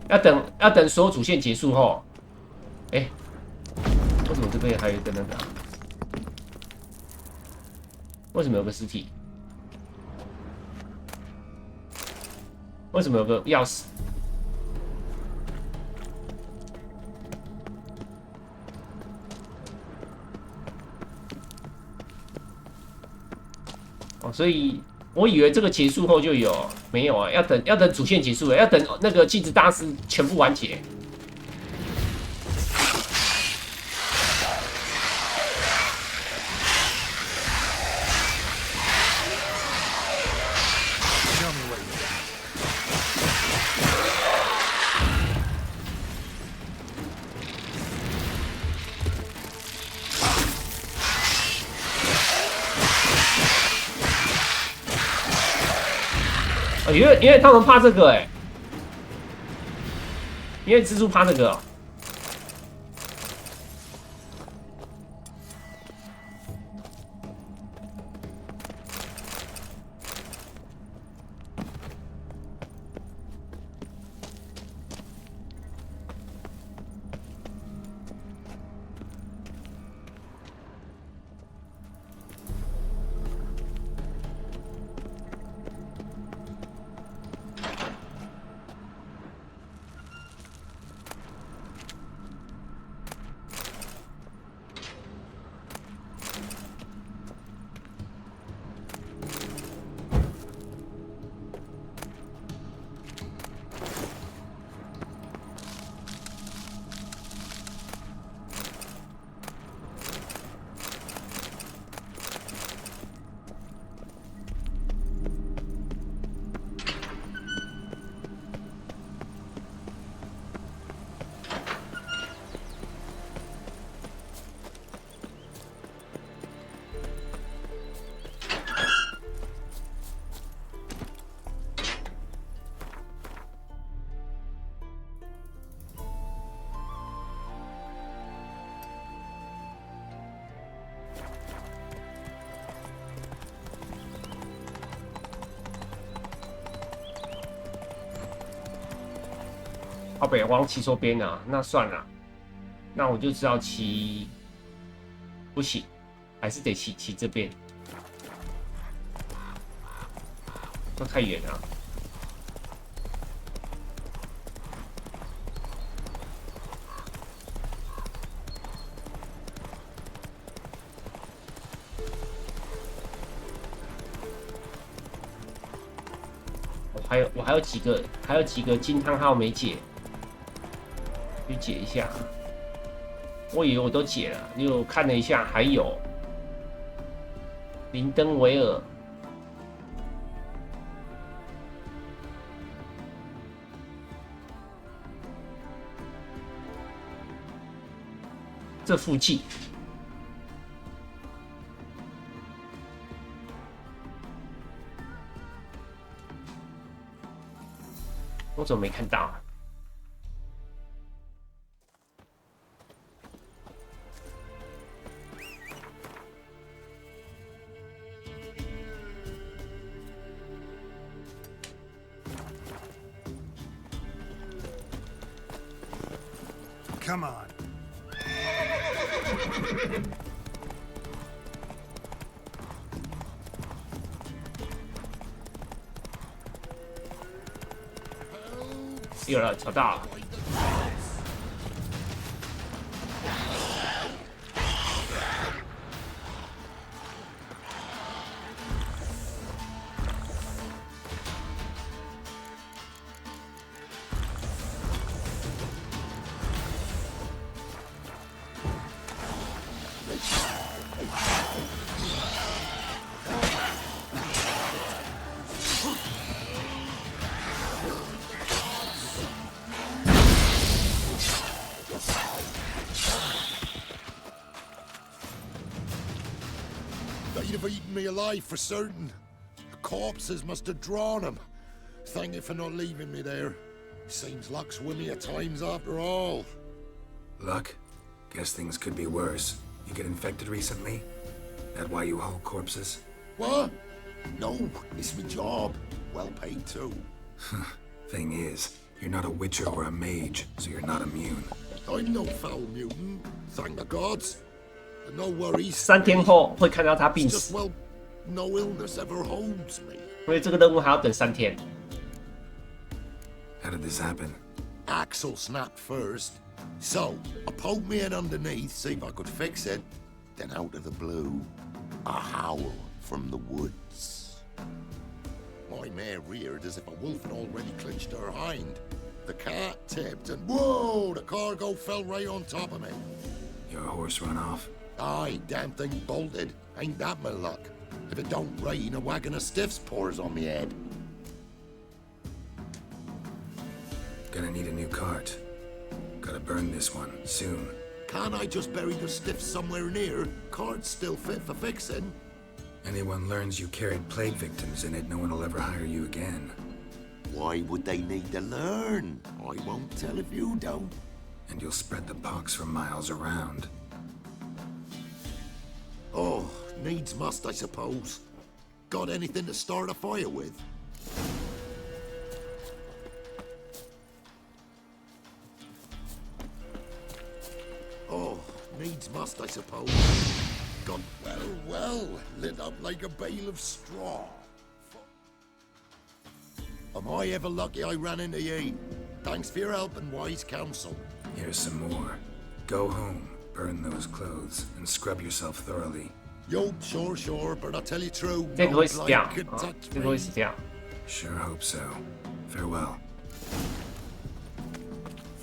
要等所有主线结束后，哎，为什么这边还有一个那个？为什么有个尸体？为什么有个钥匙？所以我以为这个结束后就有，没有啊？要等主线结束了，要等那个镜子大师全部完结。因为他们怕这个因为蜘蛛怕这个靠北，我骑错边了，那算了，那我就只好骑，不行，还是得骑这边，那太远了。我还有几个金汤号没解。去解一下，我以为我都解了，因为我看了一下，还有林登维尔，这附近怎么没看到？ Come on. Help! 有了，找到了。They'd have eaten me alive for certain. The corpses must have drawn him. Thank you for not leaving me there. Seems luck's with me at times after all. Luck? Guess things could be worse. You get infected recently? That why you haul corpses? What? No, it's my job. Well paid too. Thing is, you're not a witcher or a mage, so you're not immune. I'm no foul mutant, thank the gods. No worries. 3天后会看到他病 It's just, 死， well, no illness ever holds me. 因为这个任务还要等3天。 How did this happen? Axle snapped first. So, I poked me in underneath, see if I could fix it. Then out of the blue, a howl from the woods. My mare reared as if a wolf had already clinched her hind. The cart tipped and whoa, the cargo fell right on top of me. Your horse run off? Aye, damn thing bolted. Ain't that my luck? If it don't rain, a wagon of stiffs pours on me head. Gonna need a new cart. Gotta burn this one, soon. Can't I just bury the stiffs somewhere near? Cart's still fit for fixing. Anyone learns you carried plague victims in it, no one will ever hire you again. Why would they need to learn? I won't tell if you don't. And you'll spread the pox for miles around. Oh, needs must, I suppose. Got anything to start a fire with? Oh, needs must, I suppose. Got well, lit up like a bale of straw. Am I ever lucky I ran into ye? Thanks for your help and wise counsel. Here's some more. Go home, burn those clothes, and scrub yourself thoroughly. Yo, sure, but I tell you true, 这个 no 会死掉 blight could 啊， touch 这个会 me. 死掉。 Sure hope so. Farewell.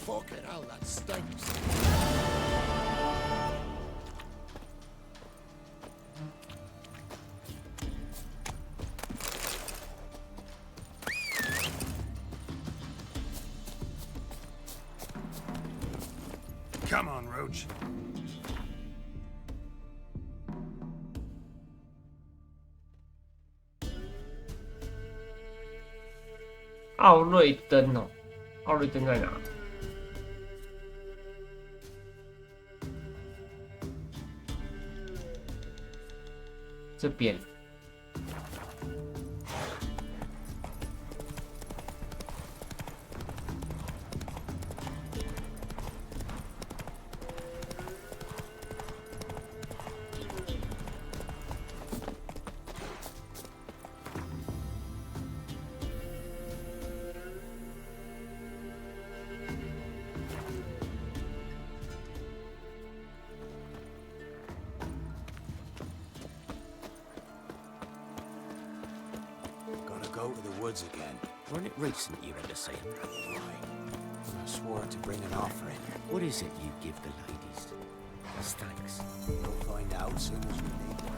Fucking hell, that stinks. Come on, Roach. 奥瑞登哦，奥瑞登在哪？这边。Go to the woods again. Weren't it recent you went to see him? I swore to bring an offering. What is it you give the ladies as thanks? You'll find out soon as you need them.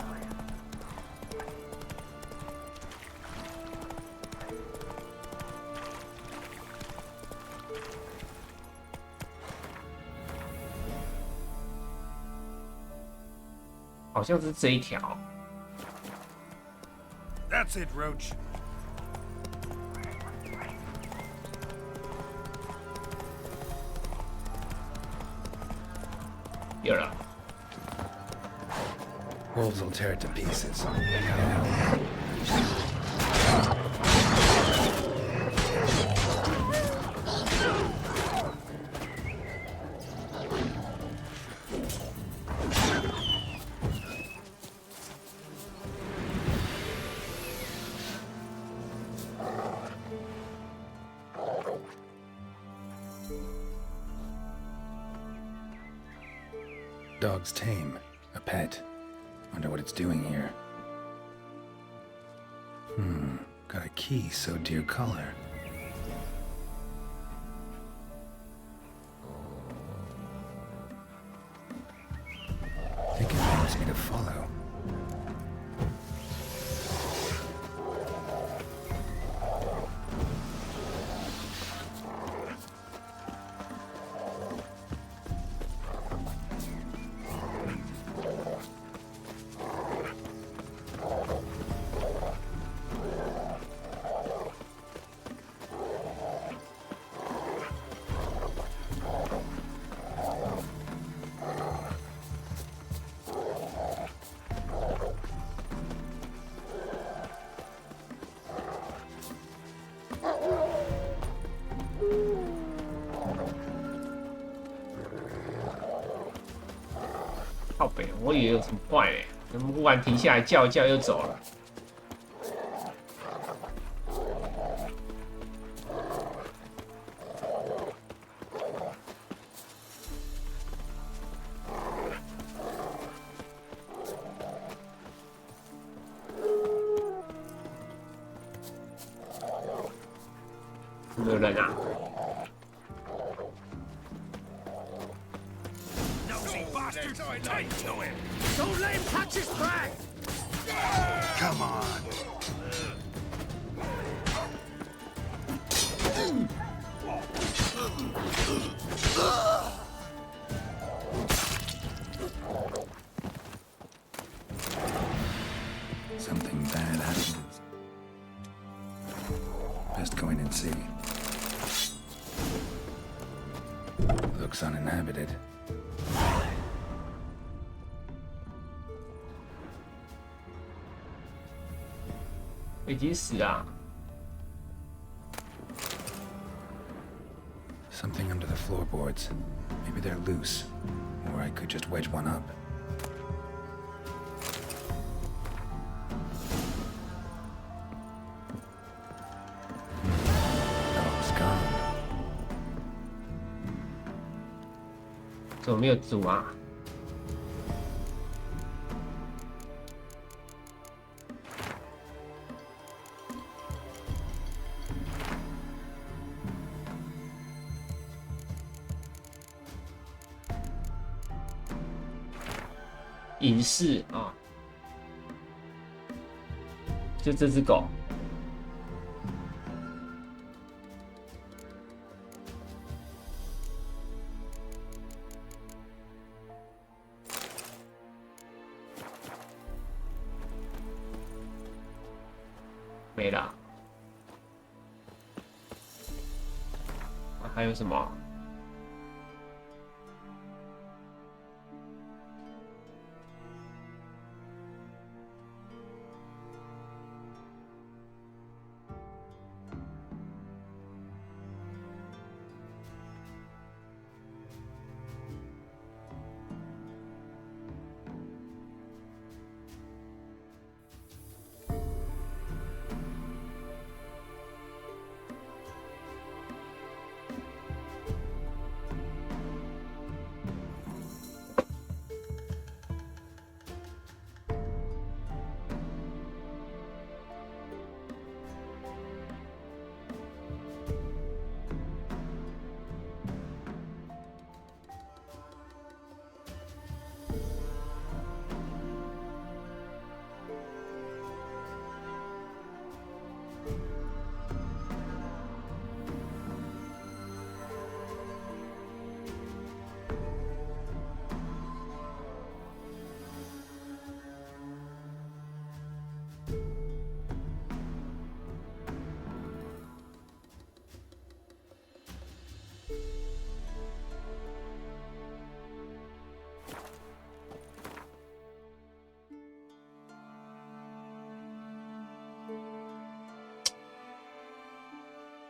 "好像是这一条。 That's it, Roach. 有了。 Wolves will tear it to pieces. Dog's tame. A pet. Wonder what it's doing here. Got a key so dear color. I think it wants me to follow.靠北，我以为有什么怪嘞，怎么忽然停下来叫一叫又走了？有没有人啊？ Take to him! Don't let him touch his prey! Come on. Something bad happens. Best go in and see. Looks uninhabited. 已经死啊！ Something under the floorboards. Maybe they're loose. Or I could just wedge one up. Dog's gone. 怎么没有煮啊？ 隐士啊，就这只狗。没了。还有什么？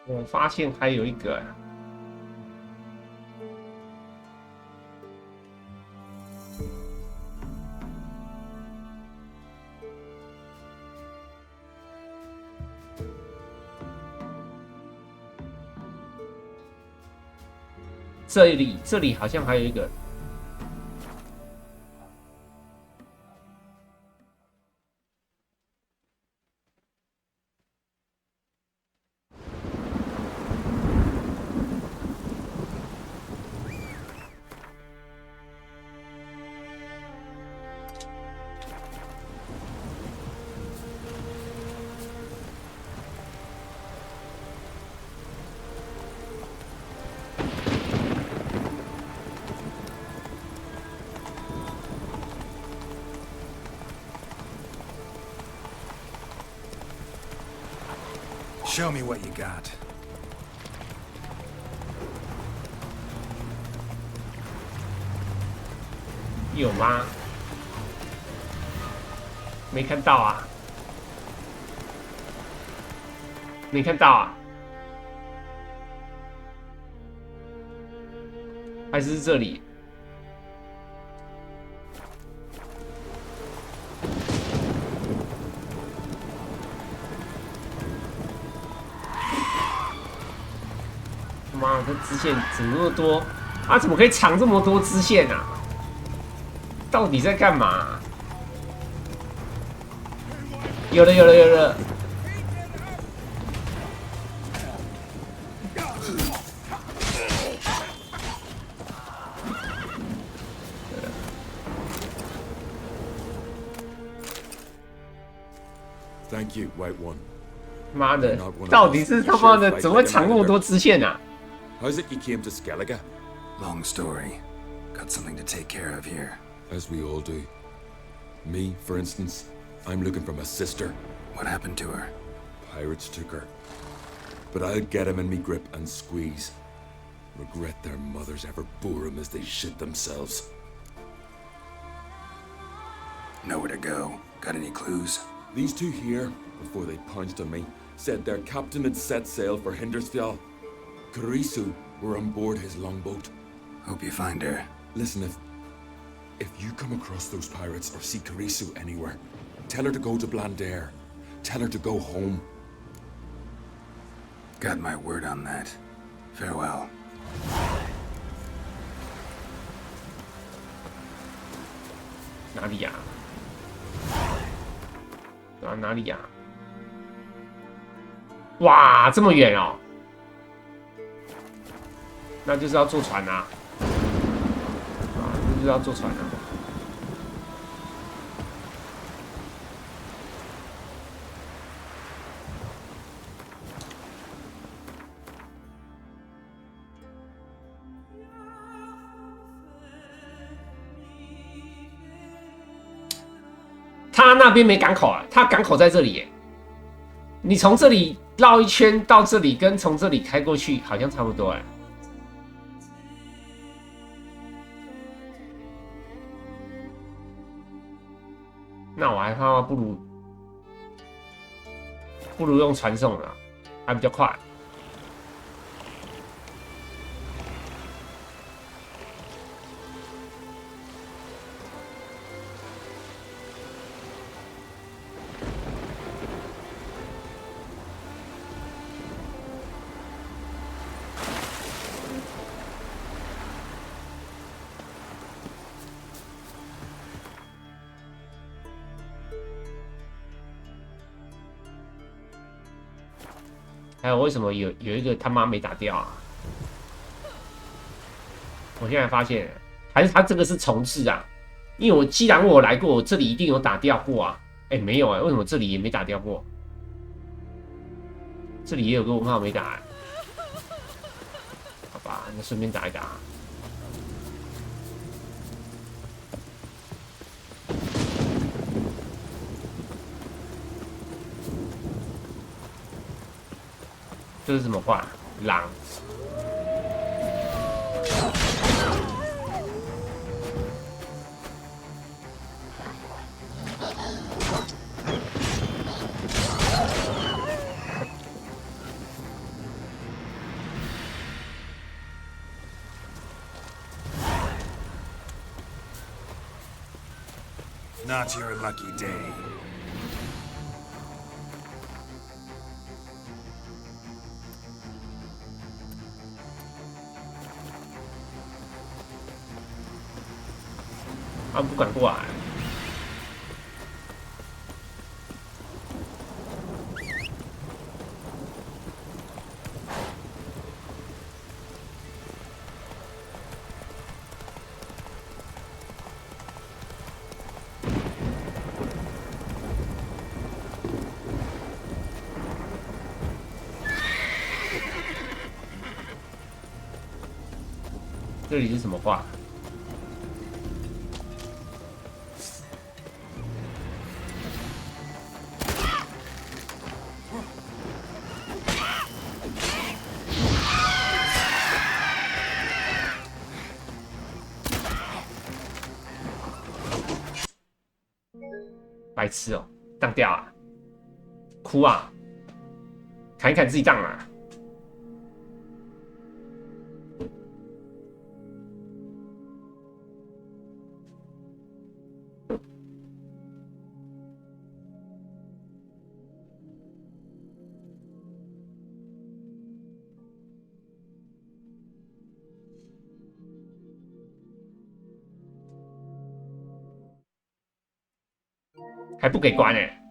我发现还有一个。这里好像还有一个。Show me what you got. 有吗？没看到啊，没看到啊，还是这里？妈，这支线怎么那么多啊？怎么可以藏这么多支线啊？到底在干嘛？有了，有了，有了！ Thank you, White One. 妈的，到底是他妈的怎么会藏那么多支线啊？ How's it you came to Skellige? Long story. Got something to take care of here. As we all do. Me, for instance, I'm looking for my sister. What happened to her? Pirates took her. But I'll get him in me grip and squeeze. Regret their mothers ever bore him as they shit themselves. Nowhere to go. Got any clues? These two here, before they pounced on me, said their captain had set sail for Hindersfjall. Karisu were on board his longboat. Hope you find her. Listen, if you come across those pirates or see Karisu anywhere, tell her to go to Blandair. Tell her to go home. Got my word on that. Farewell. 哪里呀？啊，哪里呀？哇，这么远哦！那就是要坐船啊！啊，那就是要坐船啊！他那边没港口啊，他港口在这里耶。你从这里绕一圈到这里，跟从这里开过去好像差不多哎。那我还他妈不如用传送的，还比较快。还有为什么有一个他妈没打掉啊？我现在发现，还是他这个是重置啊？因为既然我来过，我这里一定有打掉过啊。哎，没有哎，为什么这里也没打掉过？这里也有个问号没打。好吧，那顺便打一打。这是什么话？狼。Not your lucky day. Ah, 不敢过来。这里是什么话？白痴哦，当掉啊，哭啊，砍一砍自己当啊。还不给关哎、欸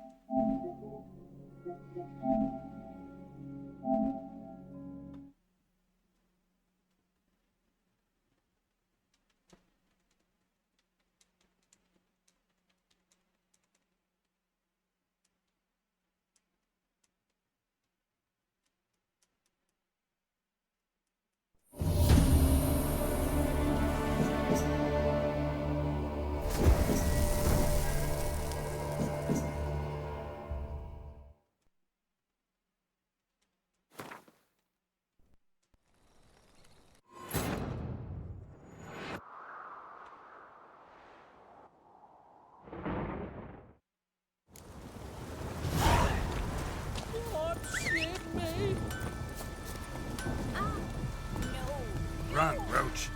！Run, Roach.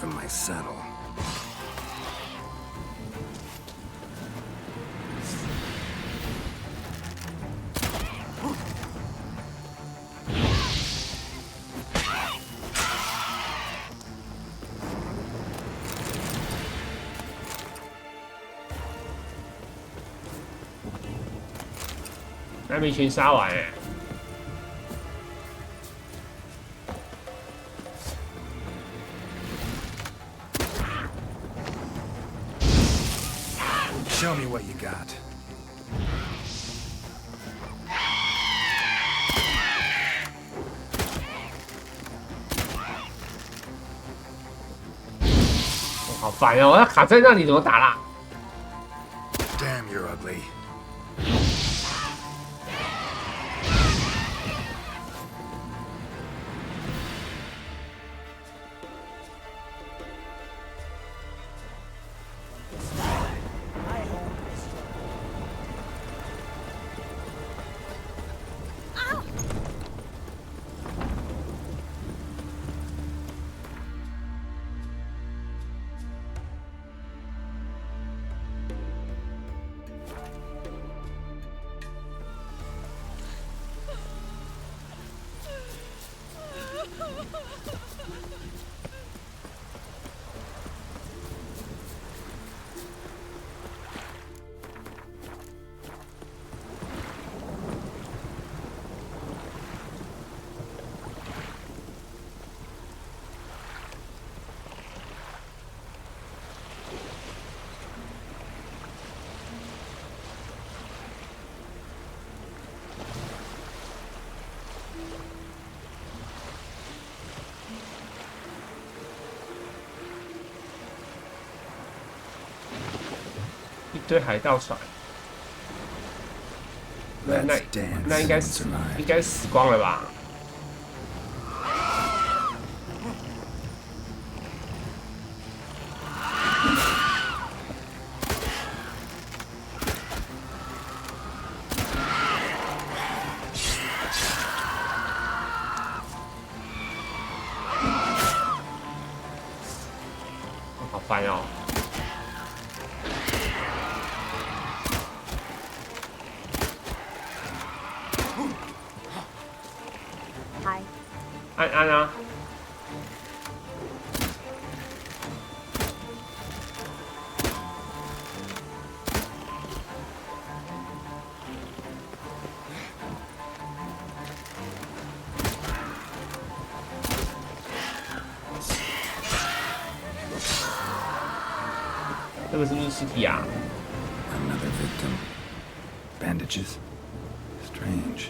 From my saddle. "还没全杀完哎、欸！" Show me what you got. Oh, 好烦哦！我要卡在那里怎么打啦 Damn, you're ugly. 对海盗船，那应该死光了吧？好烦哦！嗨，安啊！这个是不是尸体啊 Another victim. Bandages. Strange.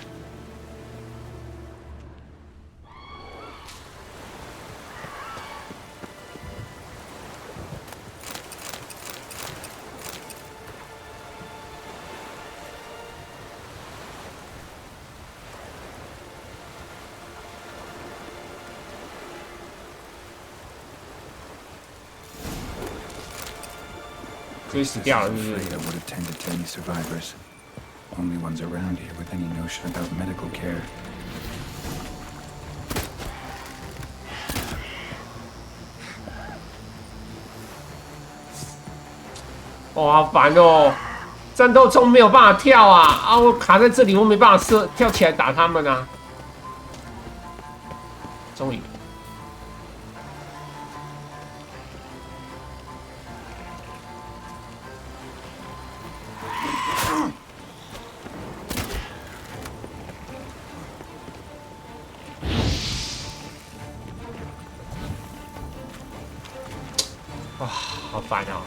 I'm afraid I would have tended to any survivors. Only ones around here with any notion about medical care. 哦，好烦哦！战斗中没有办法跳啊！我卡在这里，我没办法跳起来打他们啊！终于。哇，好烦哦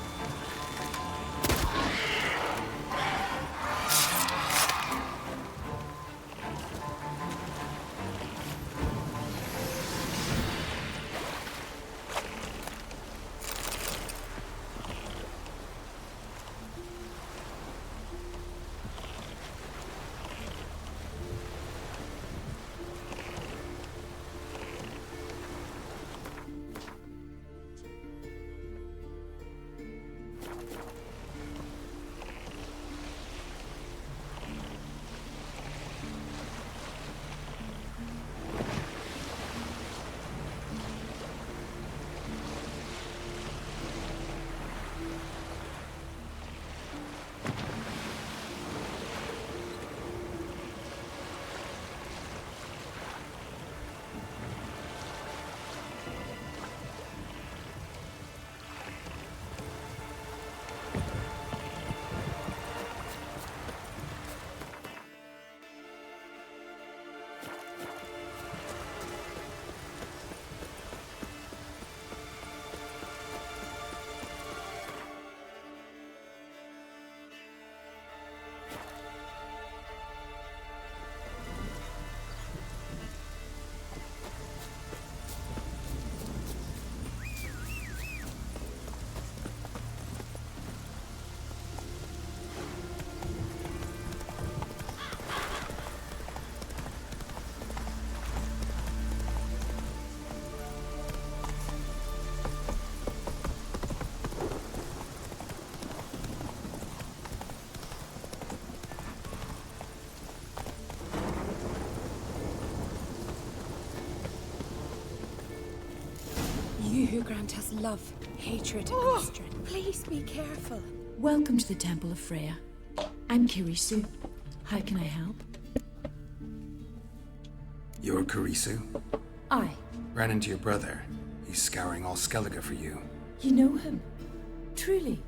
！You who grant us love, hatred, and strength. Please be careful. Welcome to the Temple of Freya. I'm Kirisu. How can I help? You're Karisu? I. Ran into your brother. He's scouring all Skellige for you. You know him? Truly?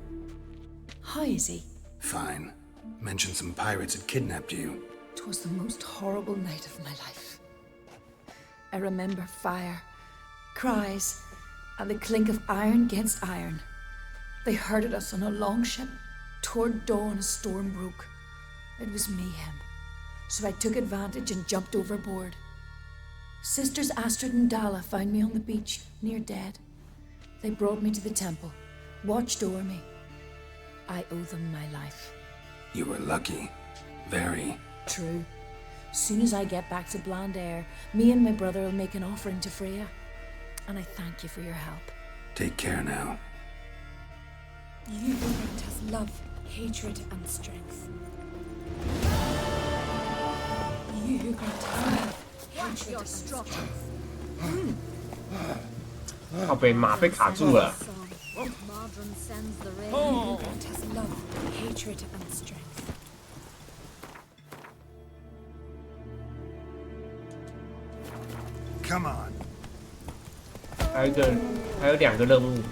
How is he? Fine. Mentioned some pirates had kidnapped you. 'Twas the most horrible night of my life. I remember fire, cries, and the clink of iron against iron. They herded us on a longship. Toward dawn, a storm broke. It was mayhem, so I took advantage and jumped overboard. Sisters Astrid and Dala found me on the beach, near dead. They brought me to the temple, watched over me. I owe them my life. You were lucky. Very. True. Soon as I get back to Bland Air, me and my brother will make an offering to Freya. And I thank you for your help. Take care now. You who grant us love, hatred, and strength. You who grant us love, hatred, and strength. 靠北马被卡住了。 Mardrun sends the rain. You who grant us love, hatred, and strength. Come on. 还有2个任务。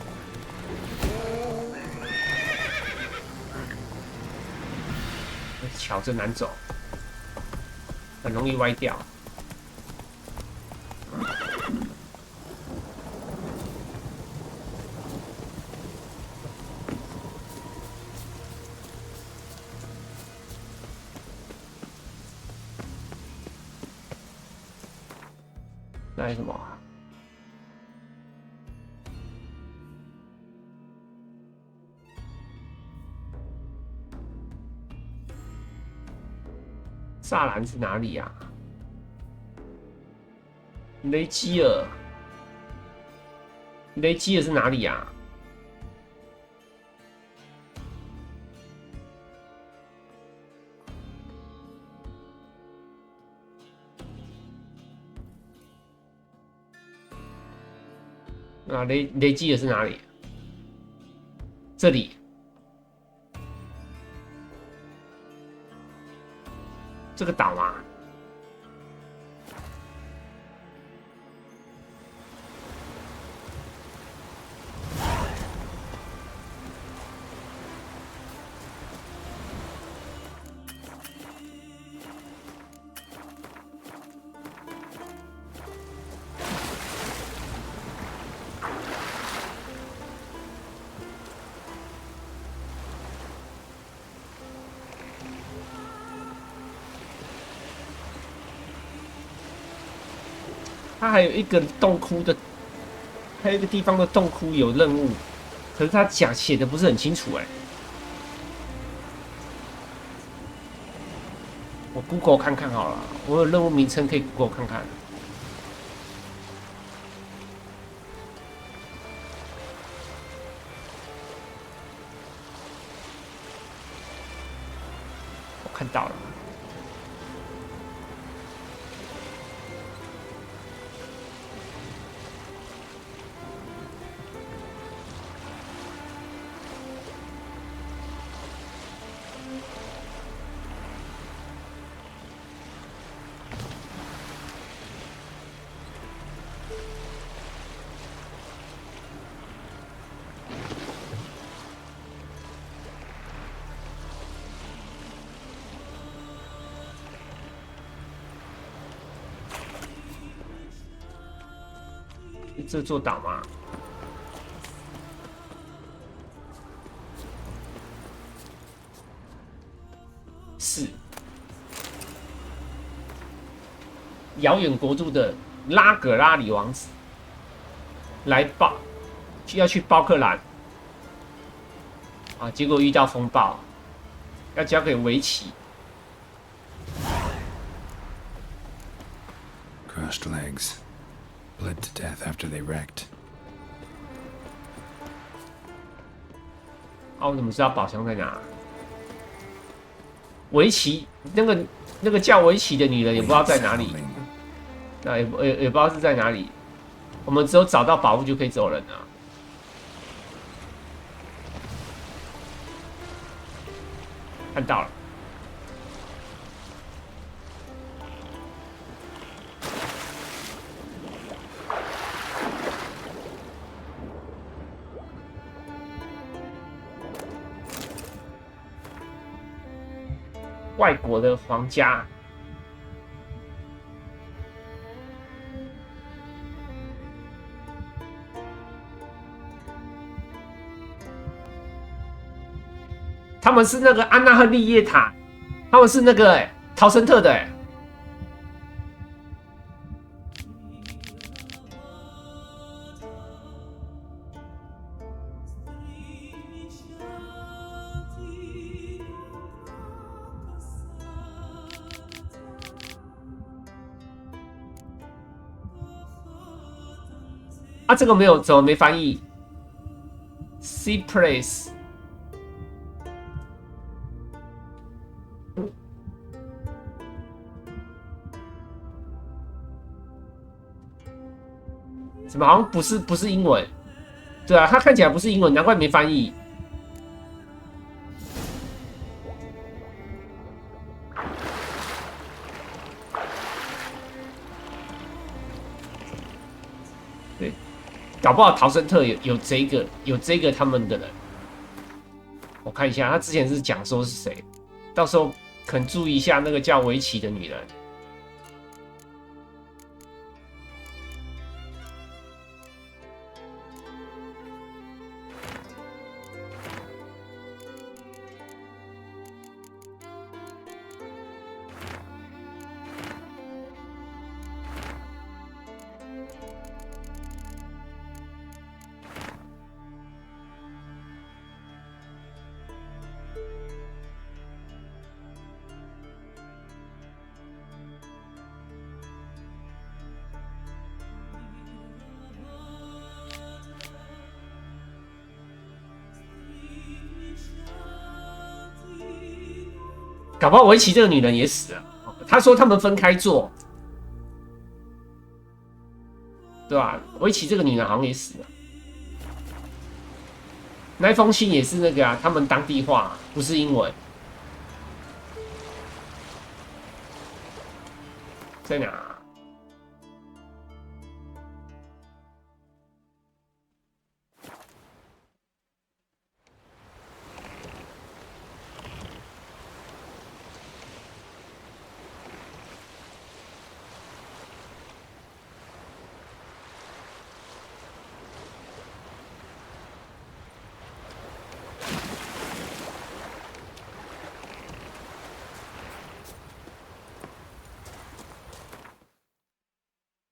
桥真难走，很容易歪掉。那是什么？萨兰是哪里呀？雷基尔，雷基尔是哪里呀？啊，雷基尔是哪里？这里。 这个岛吗？它还有一个洞窟的，还有一个地方的洞窟有任务，可是它写的不是很清楚哎。我 Google 看看好了，我有任务名称可以 Google 看看。我看到了。 这座岛吗？是。遥远国度的拉格拉里王子要去包克兰啊，结果遇到风暴，要交给维奇。 Crushed legs. Bled to death after they wrecked. 啊，我怎么知道宝箱在哪？围棋那个叫围棋的女人也不知道在哪里，那也不知道是在哪里。我们只有找到宝物就可以走人了。看到了。 外国的皇家，他们是那个安娜亨利叶塔，他们是那个陶森特的啊，这个没有，怎么没翻译 ？Cypress。怎么好像不是英文？对啊，它看起来不是英文，难怪没翻译。对，搞不好逃生特有这个他们的人。我看一下，他之前是讲说是谁，到时候可能注意一下那个叫围棋的女人。搞不好围棋这个女人也死了。她说他们分开做，对吧？围棋这个女人好像也死了。那封信也是那个啊，他们当地话，不是英文。在哪？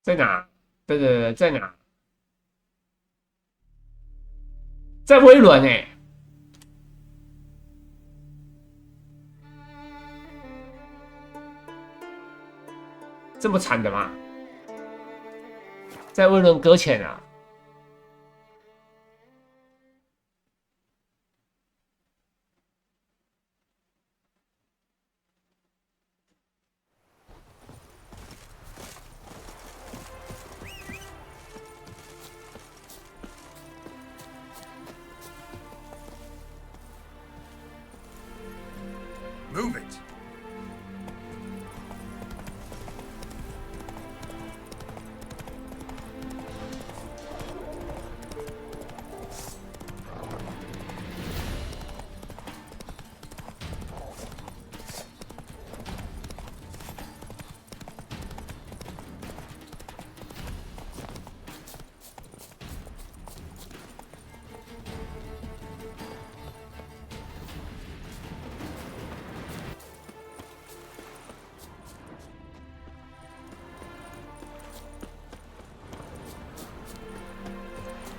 在哪？对，在哪？在威伦欸。这么惨的吗？在威伦搁浅啊！Move it.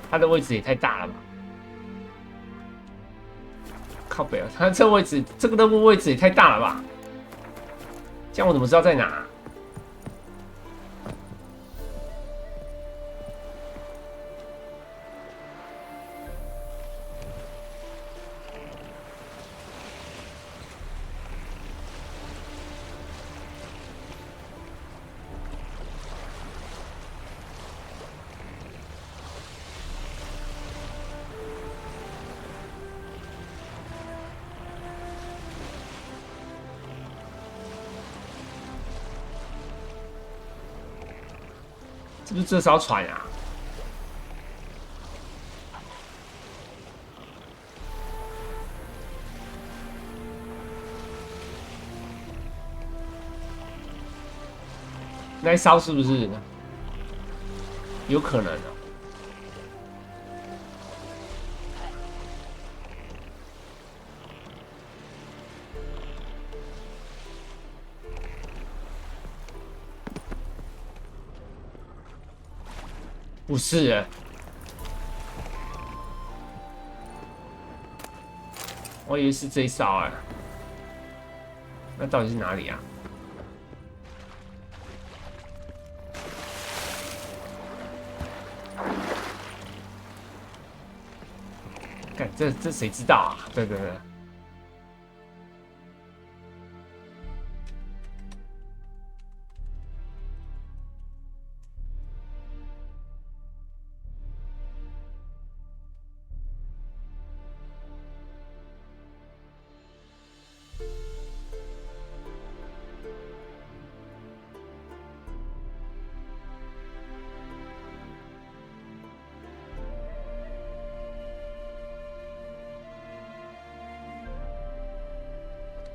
他的位置也太大了吧！靠北啊，他这位置，这个任务位置也太大了吧！这样我怎么知道在哪？是不是这艘船啊？那一艘是不是？有可能啊。不是欸，我以为是这一艘哎，那到底是哪里啊？哎，这谁知道啊？对对对。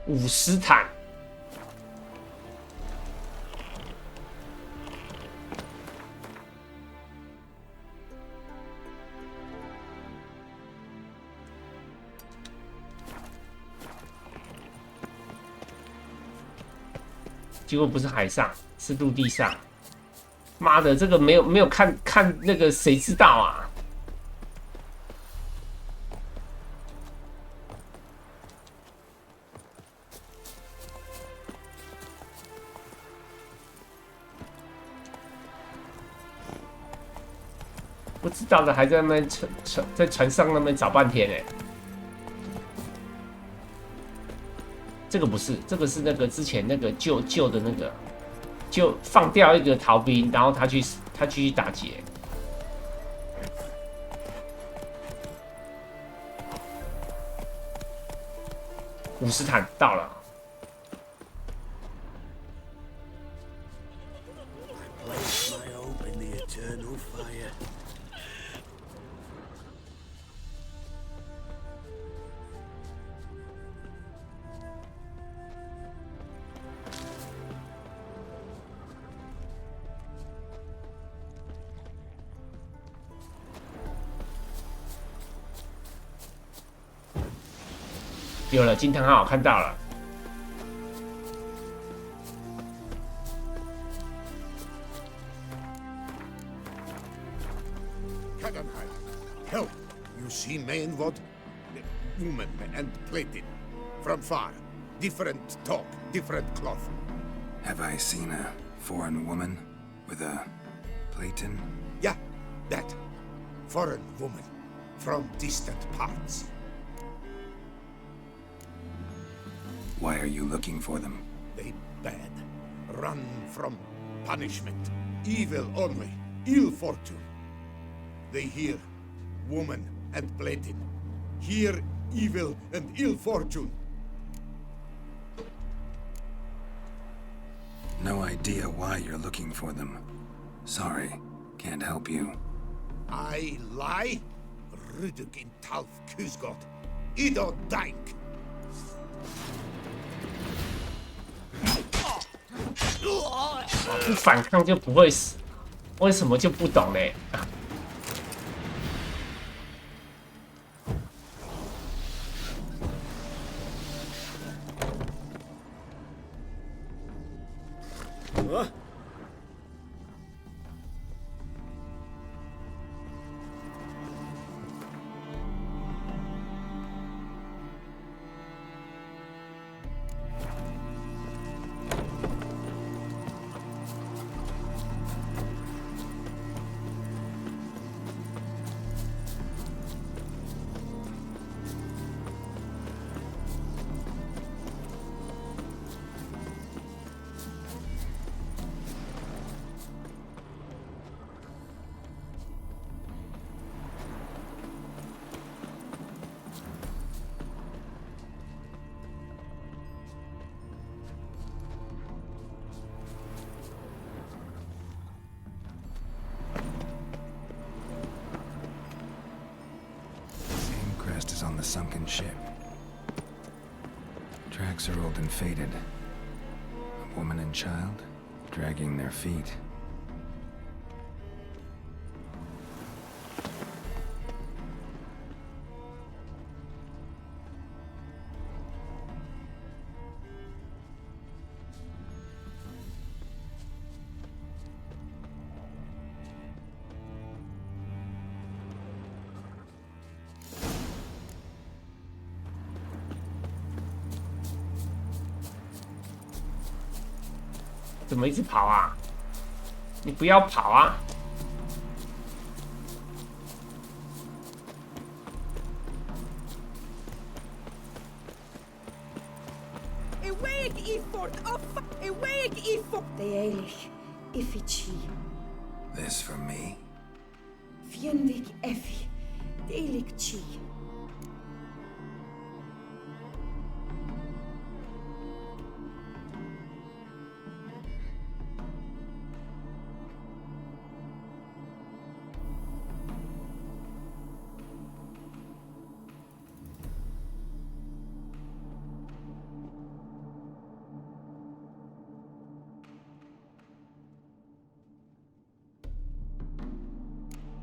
伍斯坦，结果不是海上，是陆地上。妈的，这个没有看那个，谁知道啊？不知道的还在那边在船上那边找半天哎。这个不是，这个是那个之前那个旧的那个，就放掉一个逃兵，然后他继续打劫。伍斯坦到了。有了惊叹号，看到了。Help! You see mainward? Woman and plated. From far. Different talk, different cloth. Have I seen a foreign woman with a platen? Yeah, that. Foreign woman. From distant parts. Why are you looking for them? They bad. Run from punishment. Evil only. Ill fortune. They hear woman and plated. Hear evil and ill fortune. No idea why you're looking for them. Sorry, can't help you. I lie? Ruduk in Talf Kuzgot. Ido Dank. 不反抗就不会死，为什么就不懂嘞？On the sunken ship. Tracks are old and faded. A woman and child dragging their feet.怎么一直跑啊？你不要跑啊！ This for me?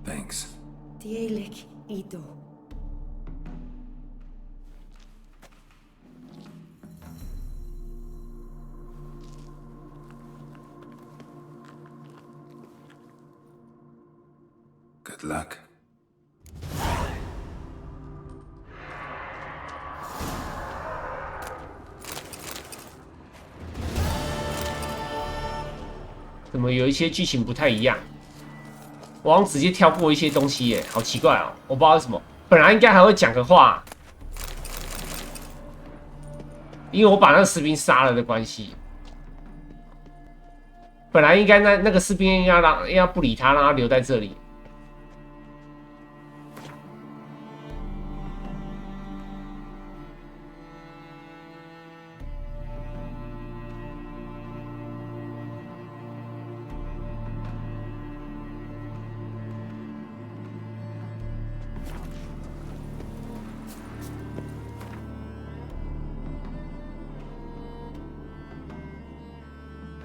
Thanks. Dielek Ido. Good luck. 怎么有一些剧情不太一样？我好像直接跳过一些东西耶，好奇怪哦！我不知道为什么，本来应该还会讲个话，因为我把那个士兵杀了的关系。本来应该那个士兵要不理他，让他留在这里。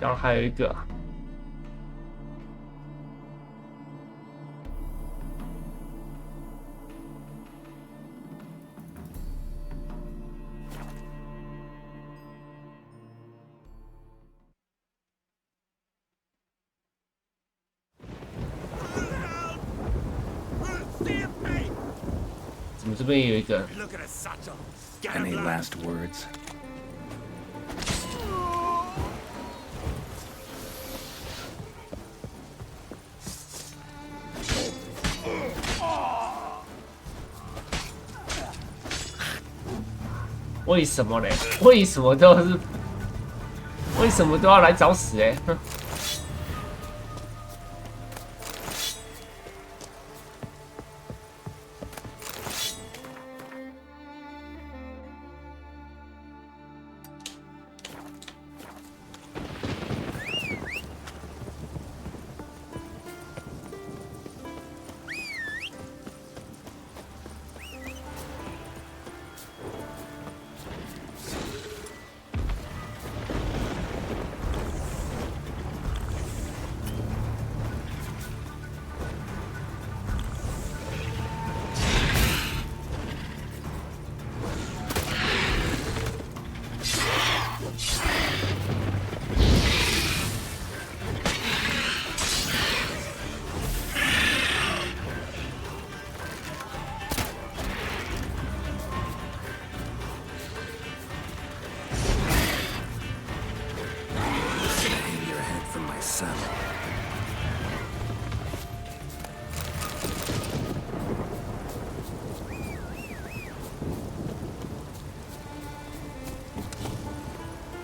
然后还有一个。 怎么这边有一个 Any last words? “为什么嘞？为什么都是？为什么都要来找死？哎，哼！”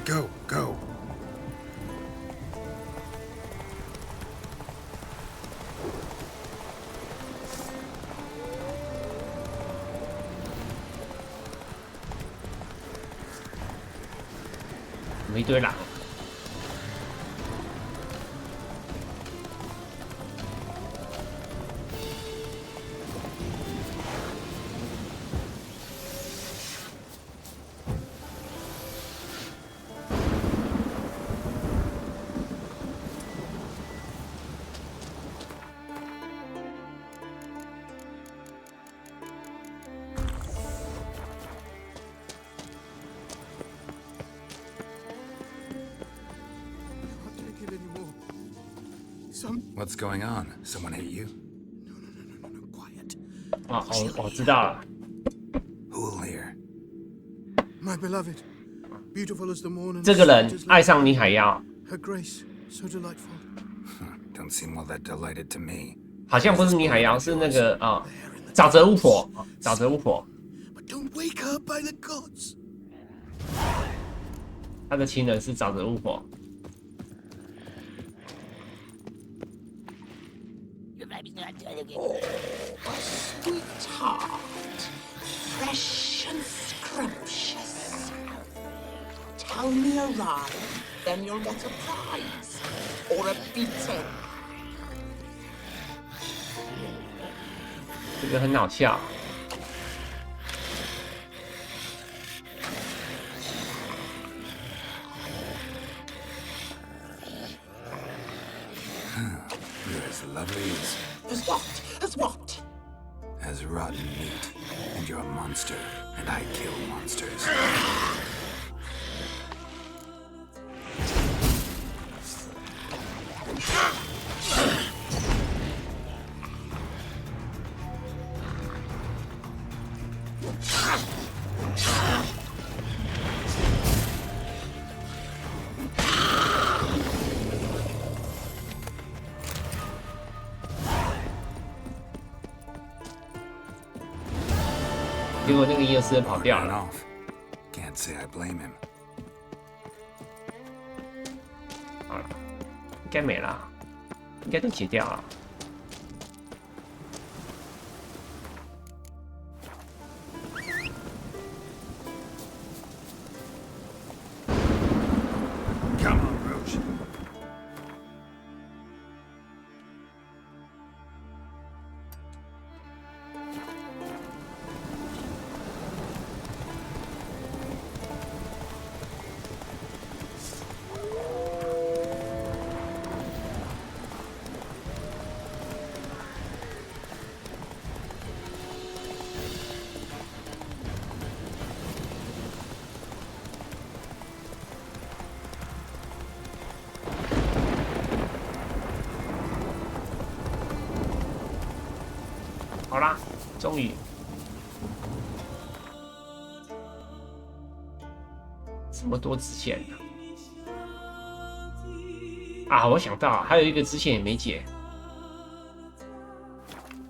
Go, go. 怎么一堆狼？ What's going on? Someone hit you? Quiet. 啊，我知道了。 Who'll hear? My beloved, beautiful as the morning. 这个人爱上倪海妖。 Her grace, so delightful. Don't seem all that delighted to me. 好像不是倪海妖，是那个啊，沼泽巫婆。沼泽巫婆。 But don't wake her by the gods. 他的情人是沼泽巫婆。Sweetheart, fresh and scrumptious. Tell me a rhyme, then you'll get a prize or a beating. 这个很好笑。You're as lovely As what? As what? as rotten meat, and you're a monster, and I kill monsters.结果那个婴儿师跑掉了。 Can't say I blame him. 好了，应该没了，应该都解掉了。 Come on, Roach.好啦，终于这么多支线了啊！我想到还有一个支线也没解，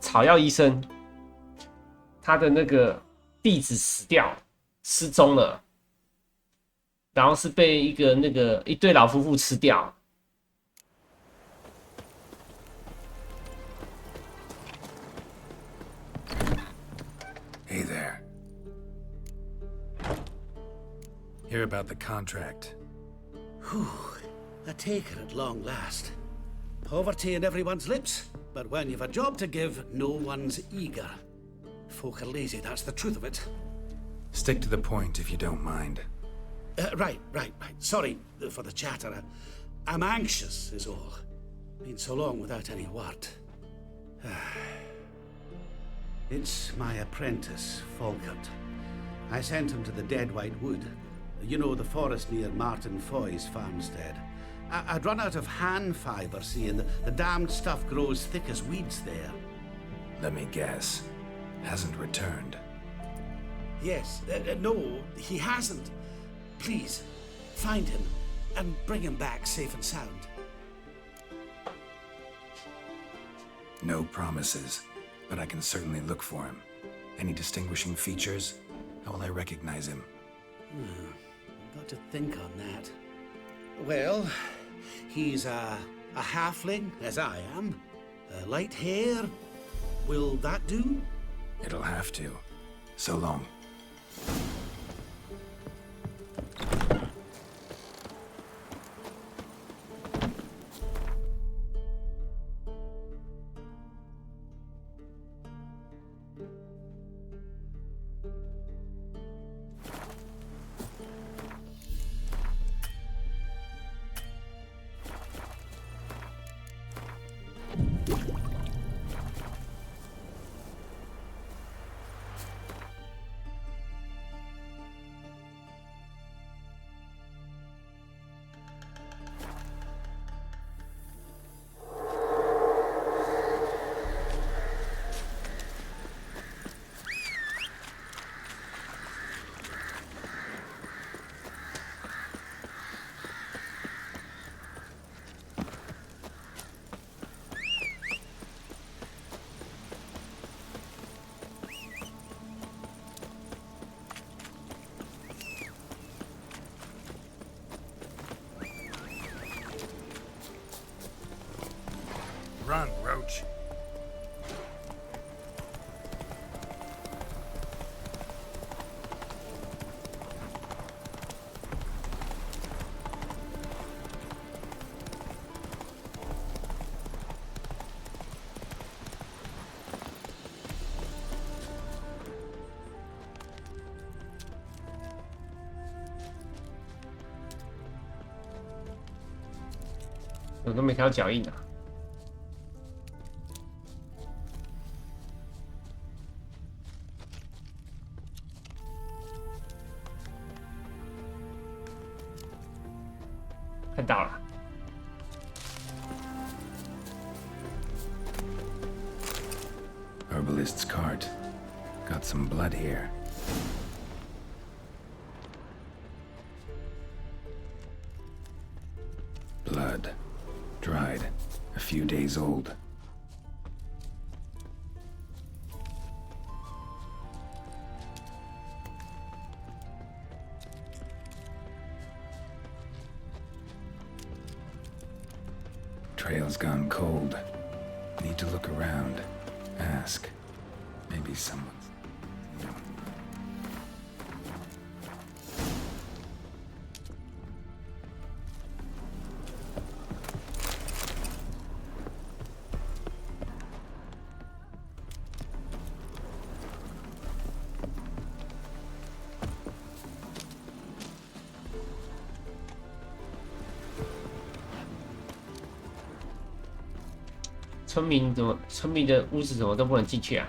草药医生他的那个弟子死掉失踪了，然后是被一对老夫妇吃掉。 Hey there. Hear about the contract. Whew, a taker at long last. Poverty in everyone's lips, but when you've a job to give, no one's eager. Folk are lazy, that's the truth of it. Stick to the point if you don't mind. Right. Sorry for the chatter. I'm anxious, is all. Been so long without any word. It's my apprentice, Falkert. I sent him to the Dead White Wood. You know, the forest near Martin Foy's farmstead. I'd run out of hand fibre, see, and the damned stuff grows thick as weeds there. Let me guess. Hasn't returned. Yes, no, he hasn't. Please, find him and bring him back safe and sound. No promises, but I can certainly look for him. Any distinguishing features? How will I recognize him? Got to think on that. Well, he's a halfling, as I am. Light hair. Will that do? It'll have to. So long. run, Roach.我都没看到脚印啊。看到了。Herbalist's cart. Got some blood here. Blood. Dried. A few days old. Trail's gone cold. Need to look around. Ask. Maybe someone's...村民怎么？村民的屋子怎么都不能进去啊？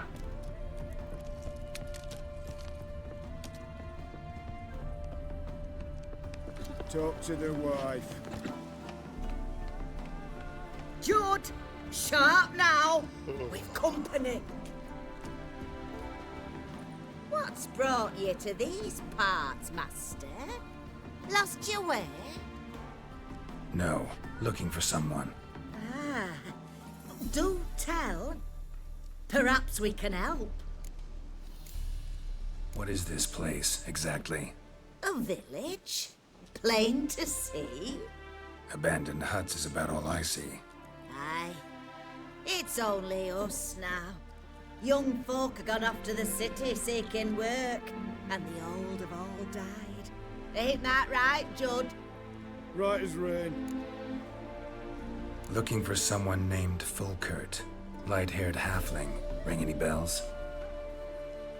Talk to the wife. Judd, sharp now. We've company. What's brought you to these parts, master? Lost your way? No. Looking for someone. Ah, do tell. Perhaps we can help. What is this place, exactly? A village? Plain to see? Abandoned huts is about all I see. Aye. It's only us now. Young folk have gone off to the city seeking work, and the old have all died. Ain't that right, Judd? Right as rain. Looking for someone named Fulkert. Light-haired halfling. Ring any bells?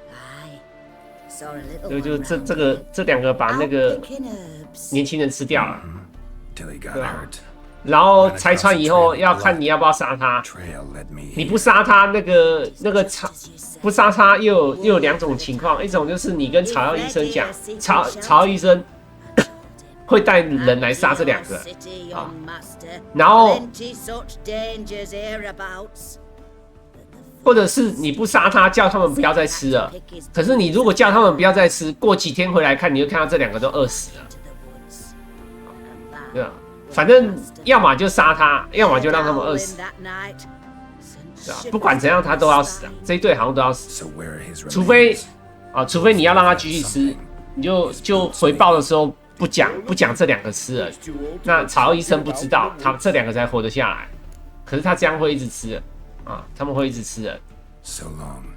Aye. Saw a little 就 one round 这两个把那个 picking herbs. 年轻人吃掉了， Till he got 对吧？ hurt. 然后拆穿以后要看你要不要杀他。 Trail led me 你不杀他，不杀他又有两种情况，一种就是你跟草药医生讲，草药医生会带人来杀这两个啊，然后或者是你不杀他，叫他们不要再吃了。可是你如果叫他们不要再吃，过几天回来看，你就看到这两个都饿死了，对吧？反正要么就杀他，要么就让他们饿死，对吧？不管怎样，他都要死啊！这一队好像都要死，除非你要让他继续吃，你就回报的时候不讲这两个吃了，那草药医生不知道，他这两个才活得下来。可是他这样会一直吃的啊，他们会一直吃的。So long.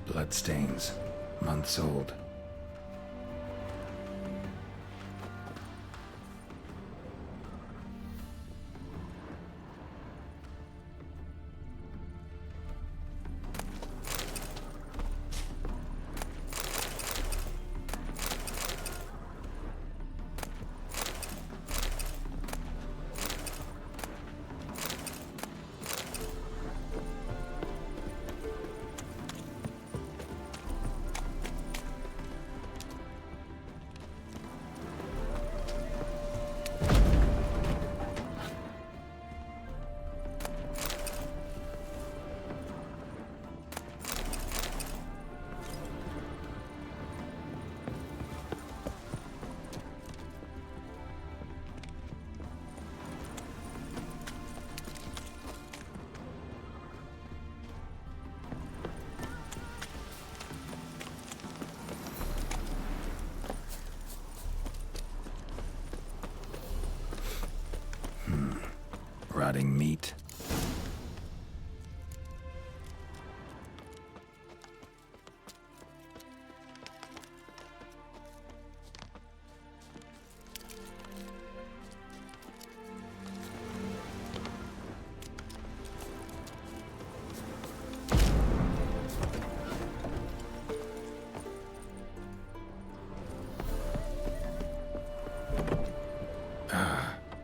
Bloodstains, months old. rotting meat.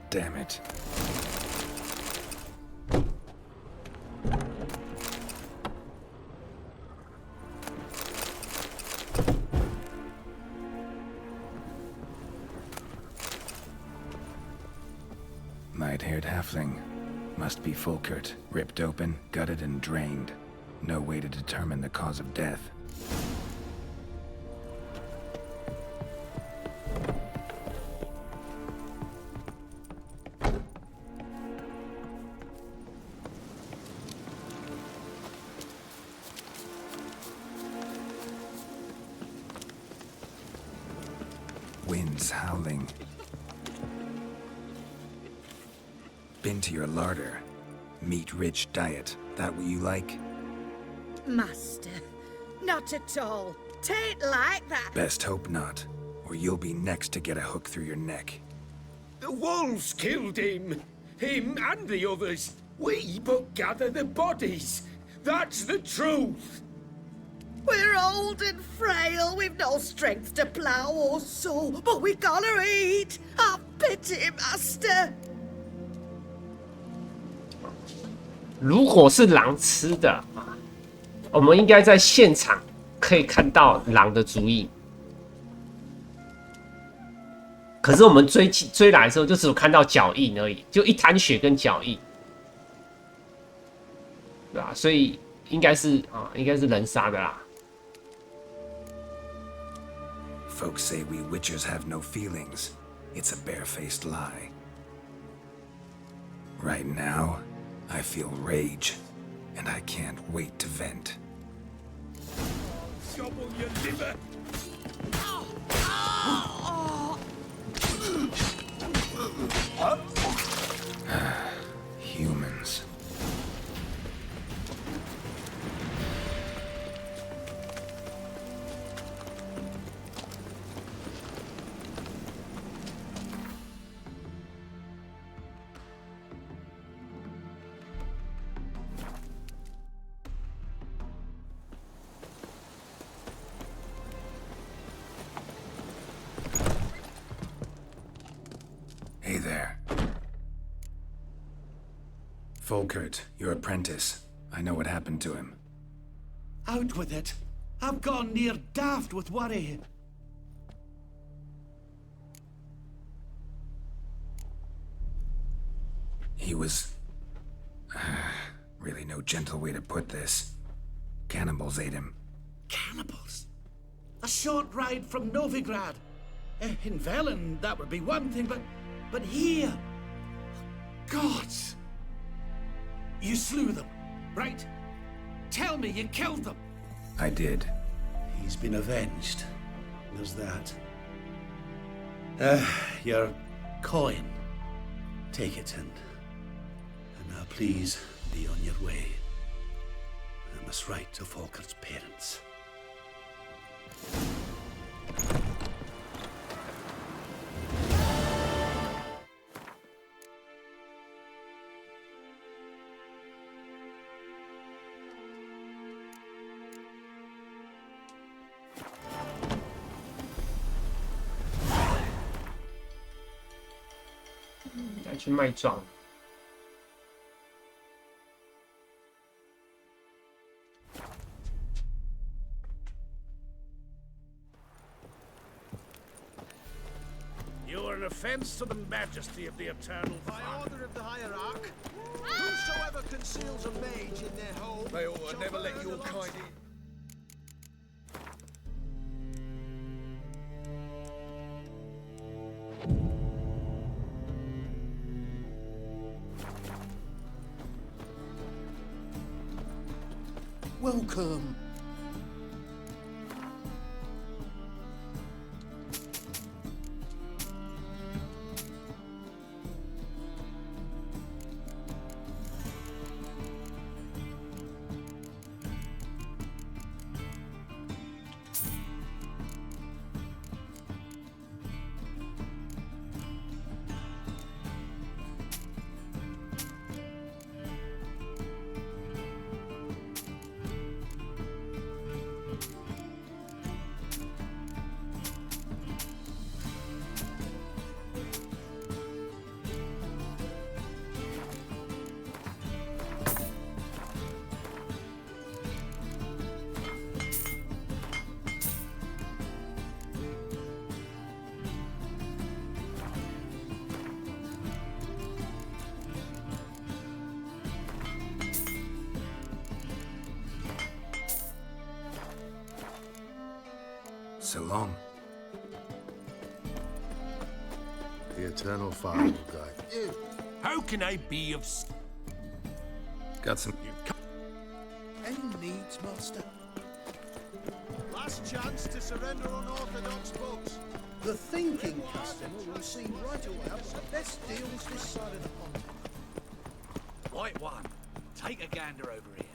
Damn it. Light-haired halfling. Must be Fulkert. Ripped open, gutted, and drained. No way to determine the cause of death. Winds howling. Been to your larder. Meat-rich diet. That what you like? Master, not at all. Tain't like that. Best hope not, or you'll be next to get a hook through your neck. The wolves killed him. Him and the others. We but gather the bodies. That's the truth. We're old and frail, we've no strength to plough or sow, but we gotta eat. Have pity, master. 如果是狼吃的啊，我们应该在现场可以看到狼的足印。可是我们追来的时候，就只有看到脚印而已，就一滩血跟脚印，对吧？所以应该是人杀的啦。Folks say we witchers have no feelings. It's a barefaced lie. Right now, I feel rage, and I can't wait to vent. Gobble your liver. Humans. Hey there. Fulkert, your apprentice. I know what happened to him. Out with it. I've gone near daft with worry. He was... really no gentle way to put this. Cannibals ate him. Cannibals? A short ride from Novigrad. In Velen, that would be one thing, but here... Gods! You slew them, right? Tell me you killed them. I did. He's been avenged. There's that. Your coin. Take it and now please be on your way. I must write to Falker's parents. Lại 去卖壮。You are an offense to the majesty of the eternal By order of the hierarch, whosoever conceals a mage in their home, they ought to never let your kind in. Welcome. so long. The Eternal Fire will guide you. How can I be of... Got some... Any needs, Master? Last chance to surrender unorthodox books. The thinking customer will see right away up the best deals this side of the pond. White one, take a gander over here.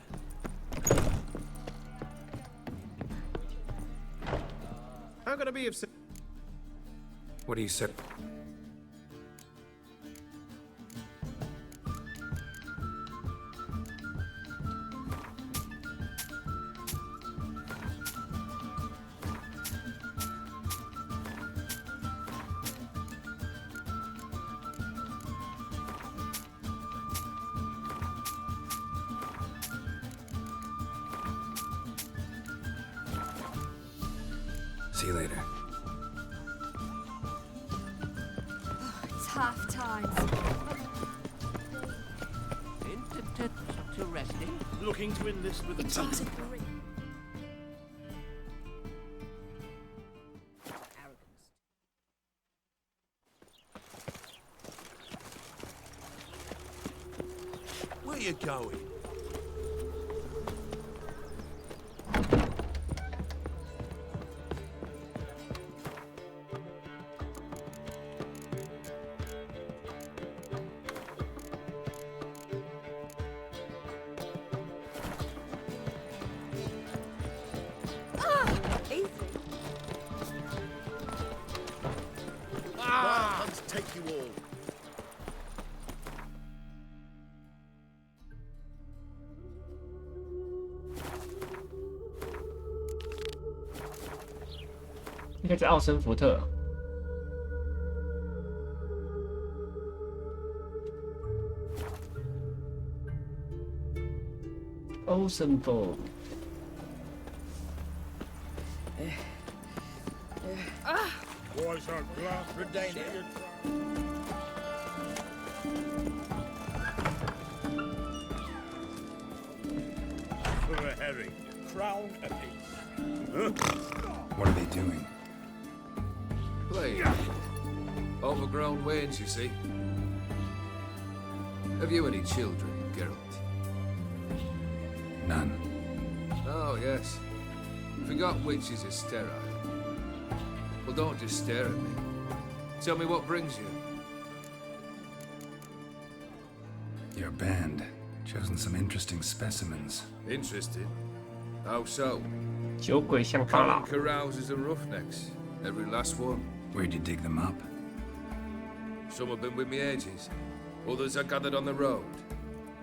How can I be of... What do you say? See you later. It's half time. To resting? Looking to enlist with It a takes a great... Where you going? Let's take you all.应该在奥森福特。Osenburg。Was our glass Redania. for a herring, crown apiece. What are they doing? Playing. Overgrown wains, you see. Have you any children, Geralt? None. Oh, yes. Forgot witches are sterile. Well, don't just stare at me. Tell me what brings you. Your band. Chosen some interesting specimens. Interested? How so? 酒鬼像大佬。 Common carousers and roughnecks. Every last one. Where'd you dig them up? Some have been with me ages. Others I gathered on the road.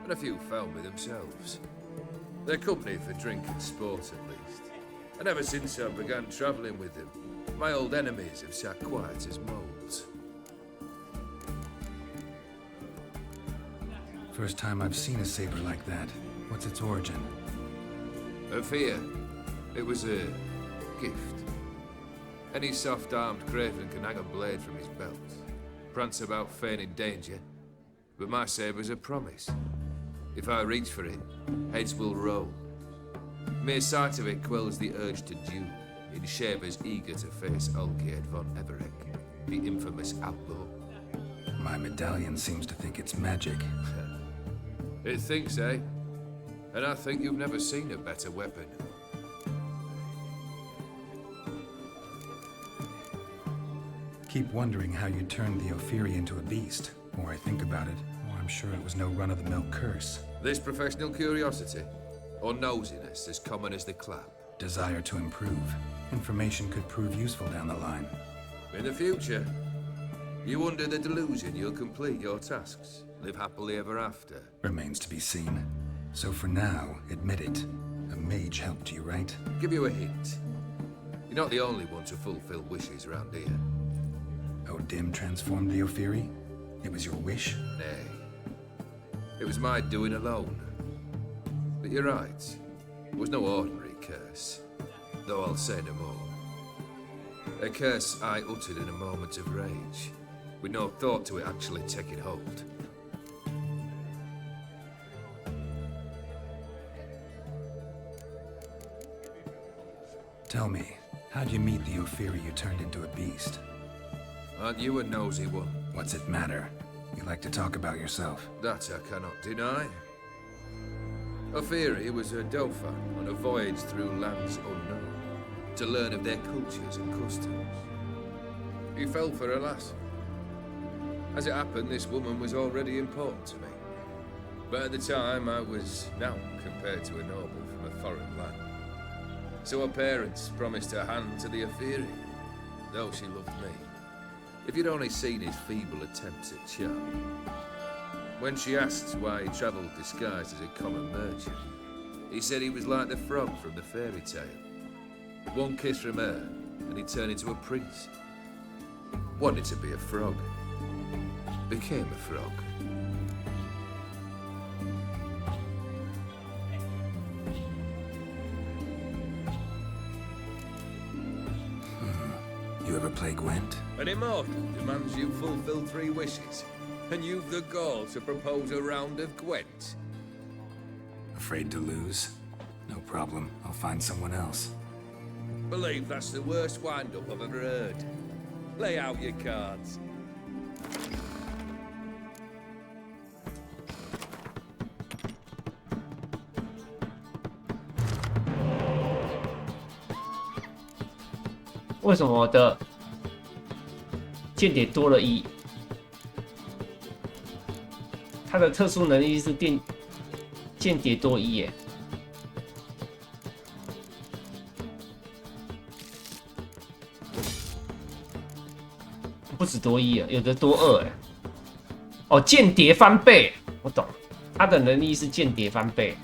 And a few found me themselves. They're company for drink and sport, at least. And ever since I began travelling with them, my old enemies have sat quiet as moles. First time I've seen a saber like that. What's its origin? A fear. It was a gift. Any soft-armed craven can hang a blade from his belt. Prance about feigning danger. But my saber's a promise. If I reach for it, heads will roll. Mere sight of it quells the urge to duel, in shavers eager to face Olgierd von Everec, the infamous outlaw. My medallion seems to think it's magic. It thinks, eh? And I think you've never seen a better weapon. Keep wondering how you turned the Ophiri into a beast. The more I think about it, the more I'm sure it was no run-of-the-mill curse. This professional curiosity, or nosiness as common as the clap. Desire to improve. Information could prove useful down the line. In the future, you under the delusion you'll complete your tasks, live happily ever after. Remains to be seen. So for now, admit it. A mage helped you, right? Give you a hint. You're not the only one to fulfill wishes around here. Odim transformed the Ophiri? It was your wish? Nay. It was my doing alone. But you're right. It was no ordinary curse. Though I'll say no more. A curse I uttered in a moment of rage, with no thought to it actually taking hold. Tell me, How'd you meet the Ophiri you turned into a beast? Aren't you a nosy one? What's it matter? You like to talk about yourself. That I cannot deny. Ophiri was a dauphin on a voyage through lands unknown, to learn of their cultures and customs. He fell for a lass. As it happened, this woman was already important to me. But at the time, I was now compared to a noble from a foreign land. So her parents promised her hand to the Ophiri, though she loved me. If you'd only seen his feeble attempts at charm. When she asked why he travelled disguised as a common merchant, he said he was like the frog from the fairy tale. One kiss from her, and he turned into a prince. Wanted to be a frog. Became a frog. You ever play Gwent? An immortal demands you fulfill 3 wishes, and you've the gall to propose a round of Gwent. Afraid to lose? No problem. I'll find someone else. Believe that's the worst wind-up I've ever heard. Lay out your cards.为什么我的间谍多了1？他的特殊能力是间谍多1耶，不止多1啊，有的多2哎。哦，间谍翻倍，我懂，他的能力是间谍翻倍。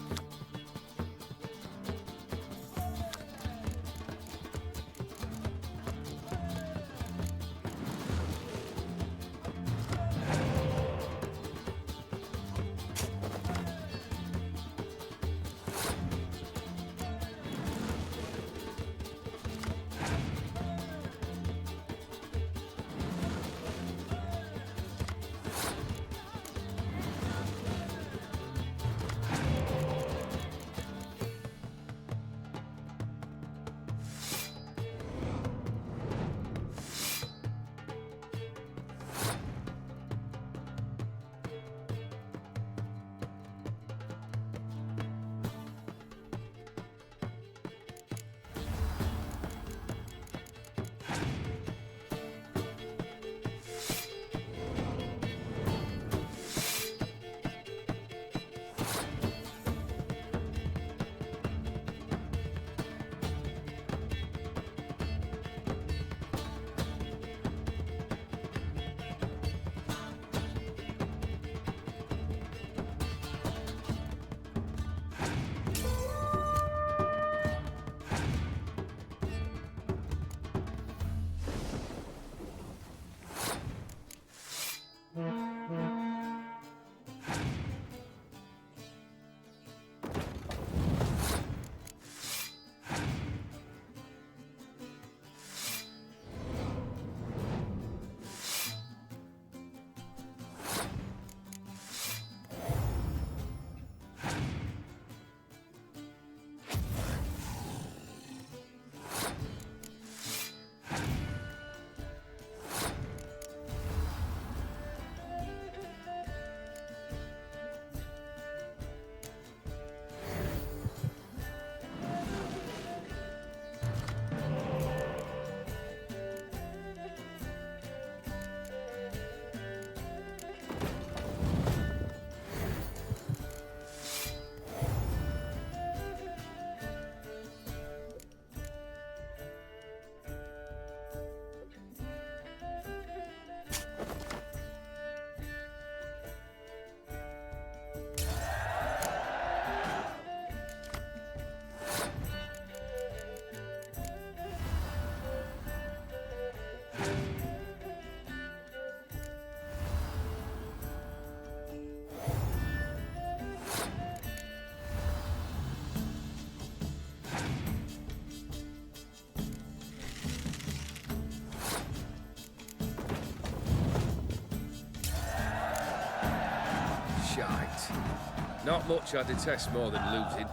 Not much I detest more than losing.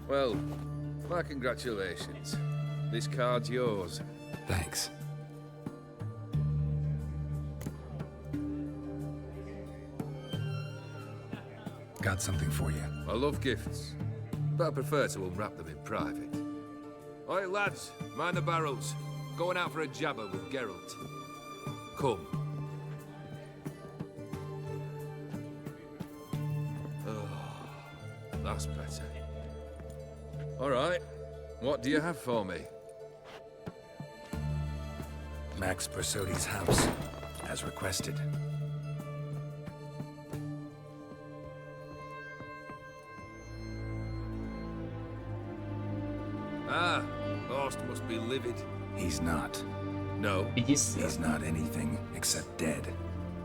Well, my congratulations. This card's yours. Thanks. Got something for you. I love gifts, but I prefer to unwrap them in private. Oi, lads, mind the barrels. Going out for a jabber with Geralt. Come. Oh, that's better. All right, what do you have for me? Max Persodi's house, as requested. Ah, Horst must be livid. He's not. No? He's not anything except dead.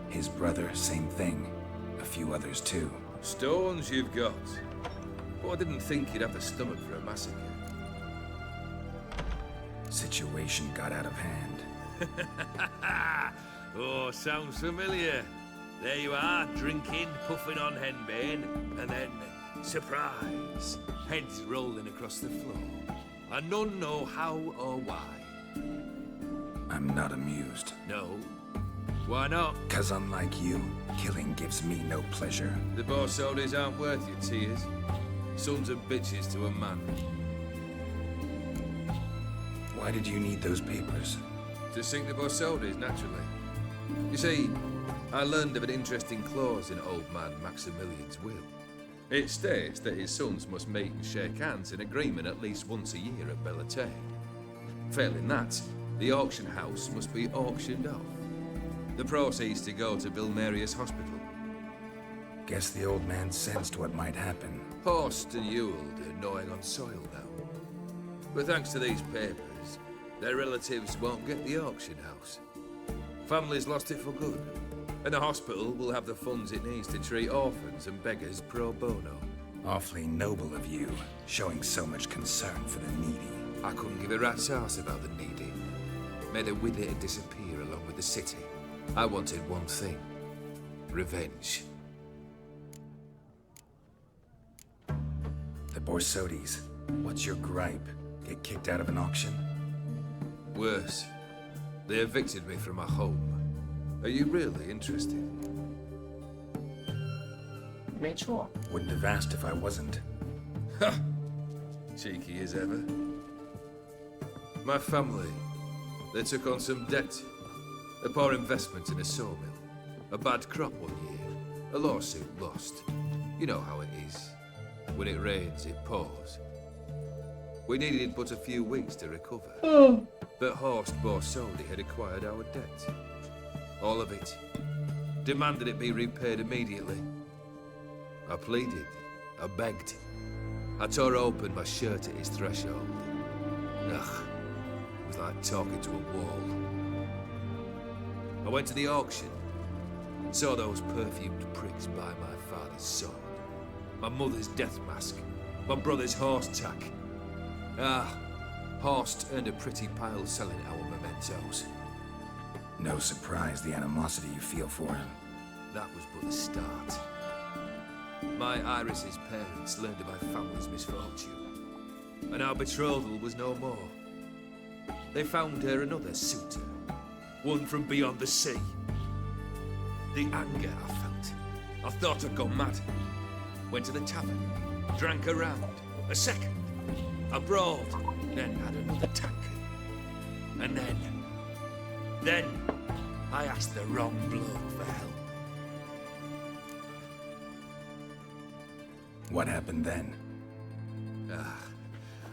His brother, same thing. A few others too. Stones you've got. But I didn't think you'd have the stomach for a massacre. Situation got out of hand. Oh, sounds familiar. There you are, drinking, puffing on henbane, and then, surprise, heads rolling across the floor. And none know how or why. I'm not amused. No? Why not? 'Cause unlike you, killing gives me no pleasure. The Borsodis aren't worth your tears. Sons of bitches to a man. Why did you need those papers? To sink the Borsodis, naturally. You see, I learned of an interesting clause in old man Maximilian's will. It states that his sons must meet and shake hands in agreement at least once a year at Bellatane. Failing that, the auction house must be auctioned off. The proceeds to go to Vilmerius Hospital. Guess the old man sensed what might happen. Horst and Ewald are gnawing on soil now. But thanks to these papers, their relatives won't get the auction house. Families lost it for good. And the hospital will have the funds it needs to treat orphans and beggars pro bono. Awfully noble of you, showing so much concern for the needy. I couldn't give a rat's ass about the needy. May the withered disappear along with the city. I wanted one thing. Revenge. The Borsodis, what's your gripe? Get kicked out of an auction? Worse. They evicted me from my home. Are you really interested? 没错。 Wouldn't have asked if I wasn't. Ha! Cheeky as ever. My family, they took on some debt. A poor investment in a sawmill. A bad crop one year. A lawsuit lost. You know how it is. When it rains, it pours. We needed but a few weeks to recover. But Horst Borsodi had acquired our debt. All of it. Demanded it be repaid immediately. I pleaded. I begged. I tore open my shirt at his threshold. Ugh. It was like talking to a wall. I went to the auction. Saw those perfumed pricks buy my father's sword. My mother's death mask. My brother's horse tack. Ah, Horst earned a pretty pile selling our mementos. No surprise the animosity you feel for him. That was but the start. My Iris's parents learned of my family's misfortune, and our betrothal was no more. They found her another suitor, one from beyond the sea. The anger I felt, I thought I'd gone mad. Went to the tavern, drank a round, a second, I brawled, then had another tankard. And then I asked the wrong bloke for help. What happened then?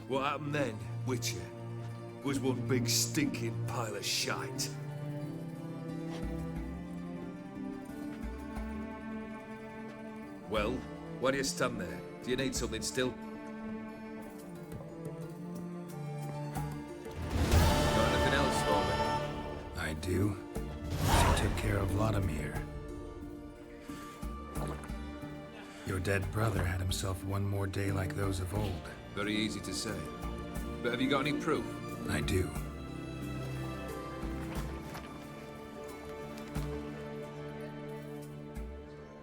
What happened then, Witcher, was one big stinking pile of shite. Well, why do you stand there? Do you need something still? Got anything else for me? I do. She took care of Vladimir. Your dead brother had himself one more day like those of old. Very easy to say. But have you got any proof? I do.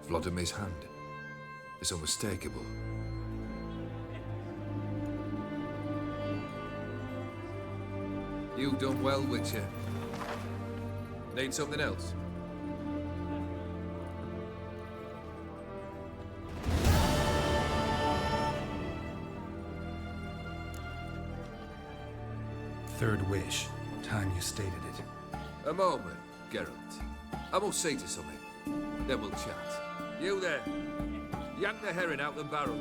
Vladimir's hand. It's unmistakable. You've done well, Witcher. Need something else? Third wish. Time you stated it. A moment, Geralt. I must see to something. Then we'll chat. You there. Yank the herring out the barrel.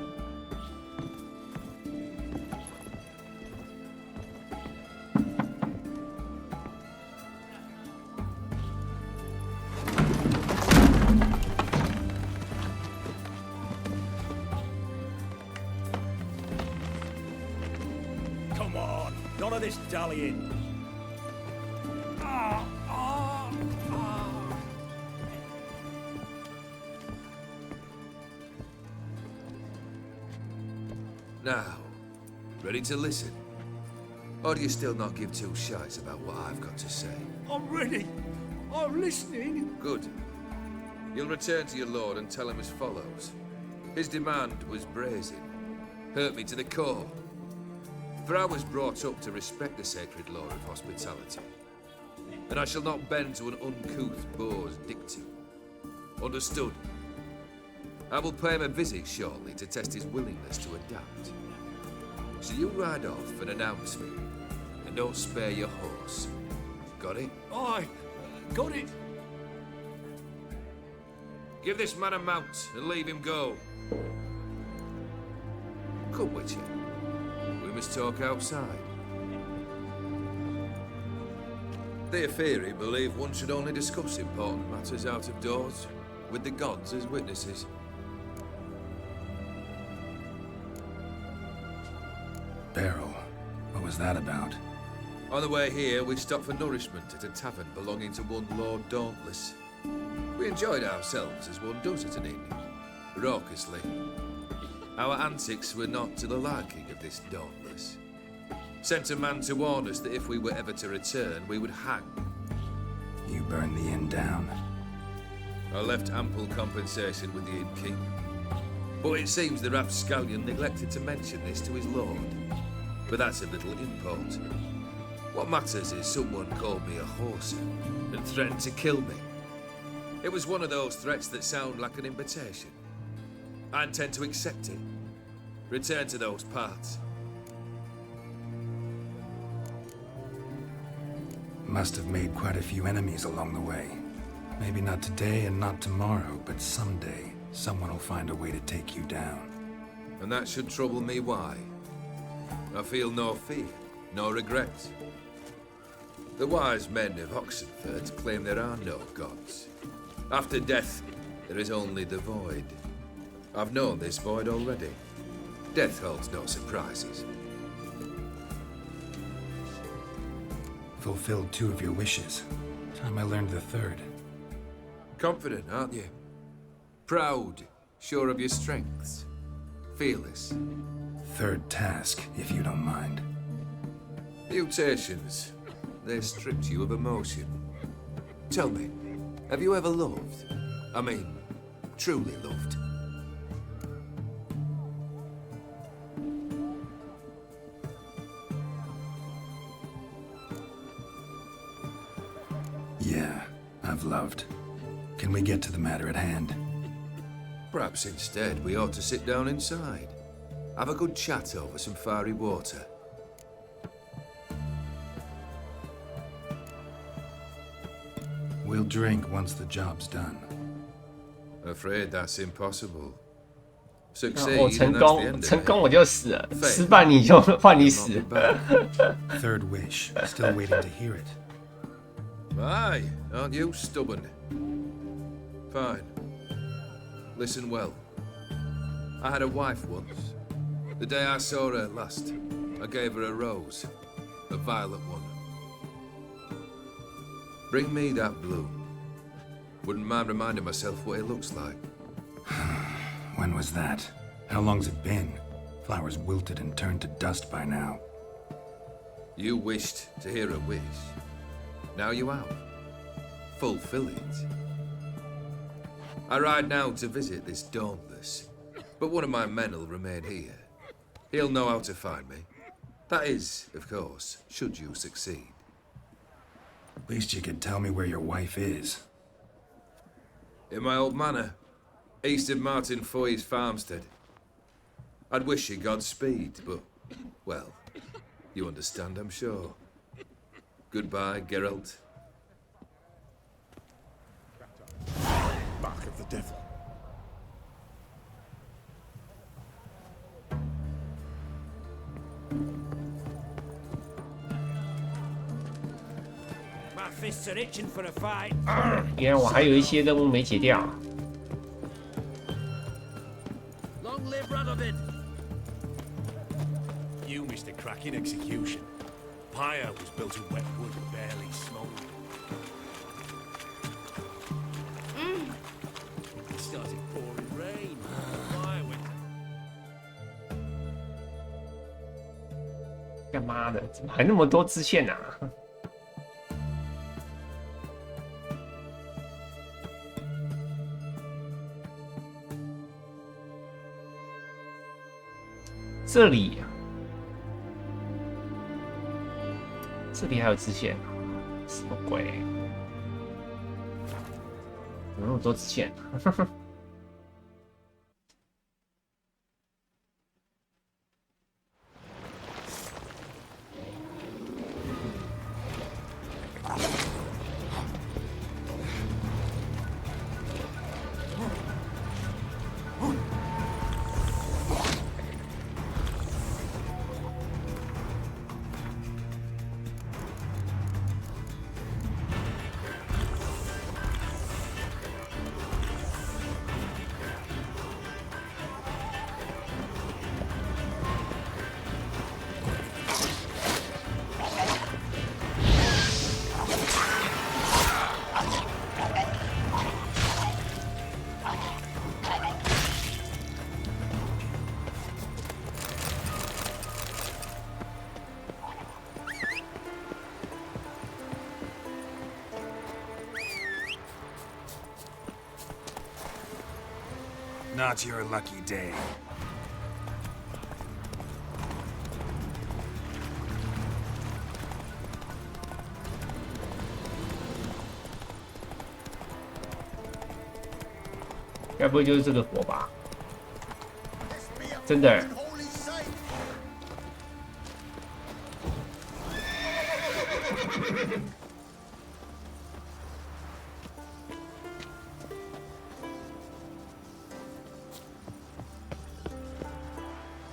Come on, none of this dallying. Now, ready to listen? Or do you still not give two shites about what I've got to say? I'm ready. I'm listening. Good. You'll return to your lord and tell him as follows. His demand was brazen. Hurt me to the core. For I was brought up to respect the sacred law of hospitality. And I shall not bend to an uncouth boor's dictum. Understood? I will pay him a visit shortly to test his willingness to adapt. So you ride off and announce me, and don't spare your horse. Got it? Aye, got it. Give this man a mount and leave him go. Come, Witcher. We must talk outside. Theophary believe one should only discuss important matters out of doors, with the gods as witnesses. Beryl, what was that about? On the way here, we stopped for nourishment at a tavern belonging to one Lord Dauntless. We enjoyed ourselves as one does at an inn, raucously. Our antics were not to the liking of this Dauntless. Sent a man to warn us that if we were ever to return, we would hang. You burned the inn down. I left ample compensation with the innkeep. But it seems the rapscallion neglected to mention this to his lord. But that's of little import. What matters is someone called me a horser and threatened to kill me. It was one of those threats that sound like an invitation. I intend to accept it. Return to those parts. Must have made quite a few enemies along the way. Maybe not today and not tomorrow, but someday someone will find a way to take you down. And that should trouble me why? I feel no fear, no regret. The wise men of Oxenford claim there are no gods. After death, there is only the void. I've known this void already. Death holds no surprises. Fulfilled 2 of your wishes. Time I learned the 3rd. Confident, aren't you? Proud, sure of your strengths. Fearless. 3rd task, if you don't mind. Mutations. They stripped you of emotion. Tell me, have you ever loved? I mean, truly loved? Yeah, I've loved. Can we get to the matter at hand? Perhaps instead we ought to sit down inside. Have a good chat over some fiery water. We'll drink once the job's done. Afraid that's impossible. Succeed, 我成 and that's the 功， end of 成 it. 功我就死了，失败你就换你死。 3rd wish. Still waiting to hear it. Aye, aren't you stubborn? Fine. Listen well. I had a wife once. The day I saw her last, I gave her a rose. A violet one. Bring me that bloom. Wouldn't mind reminding myself what it looks like. When was that? How long's it been? Flowers wilted and turned to dust by now. You wished to hear a wish. Now you have. Fulfill it. I ride now to visit this Dauntless, but one of my men will remain here. He'll know how to find me. That is, of course, should you succeed. At least you could tell me where your wife is. In my old manor, east of Martin Foy's farmstead. I'd wish you Godspeed, but, well, you understand, I'm sure. Goodbye, Geralt. Mark of the devil. My fists are itching for a fight. 原来我还有一些任务没解掉。Long live Radovid! You missed a cracking execution. Pyre was built of wet wood and barely smoked. It started pouring rain. Fire went. 干妈的，怎么还那么多支线啊？这里，这里还有支线，什么鬼？怎么那么多支线？Not your lucky day. "该不会就是这个火吧？真的。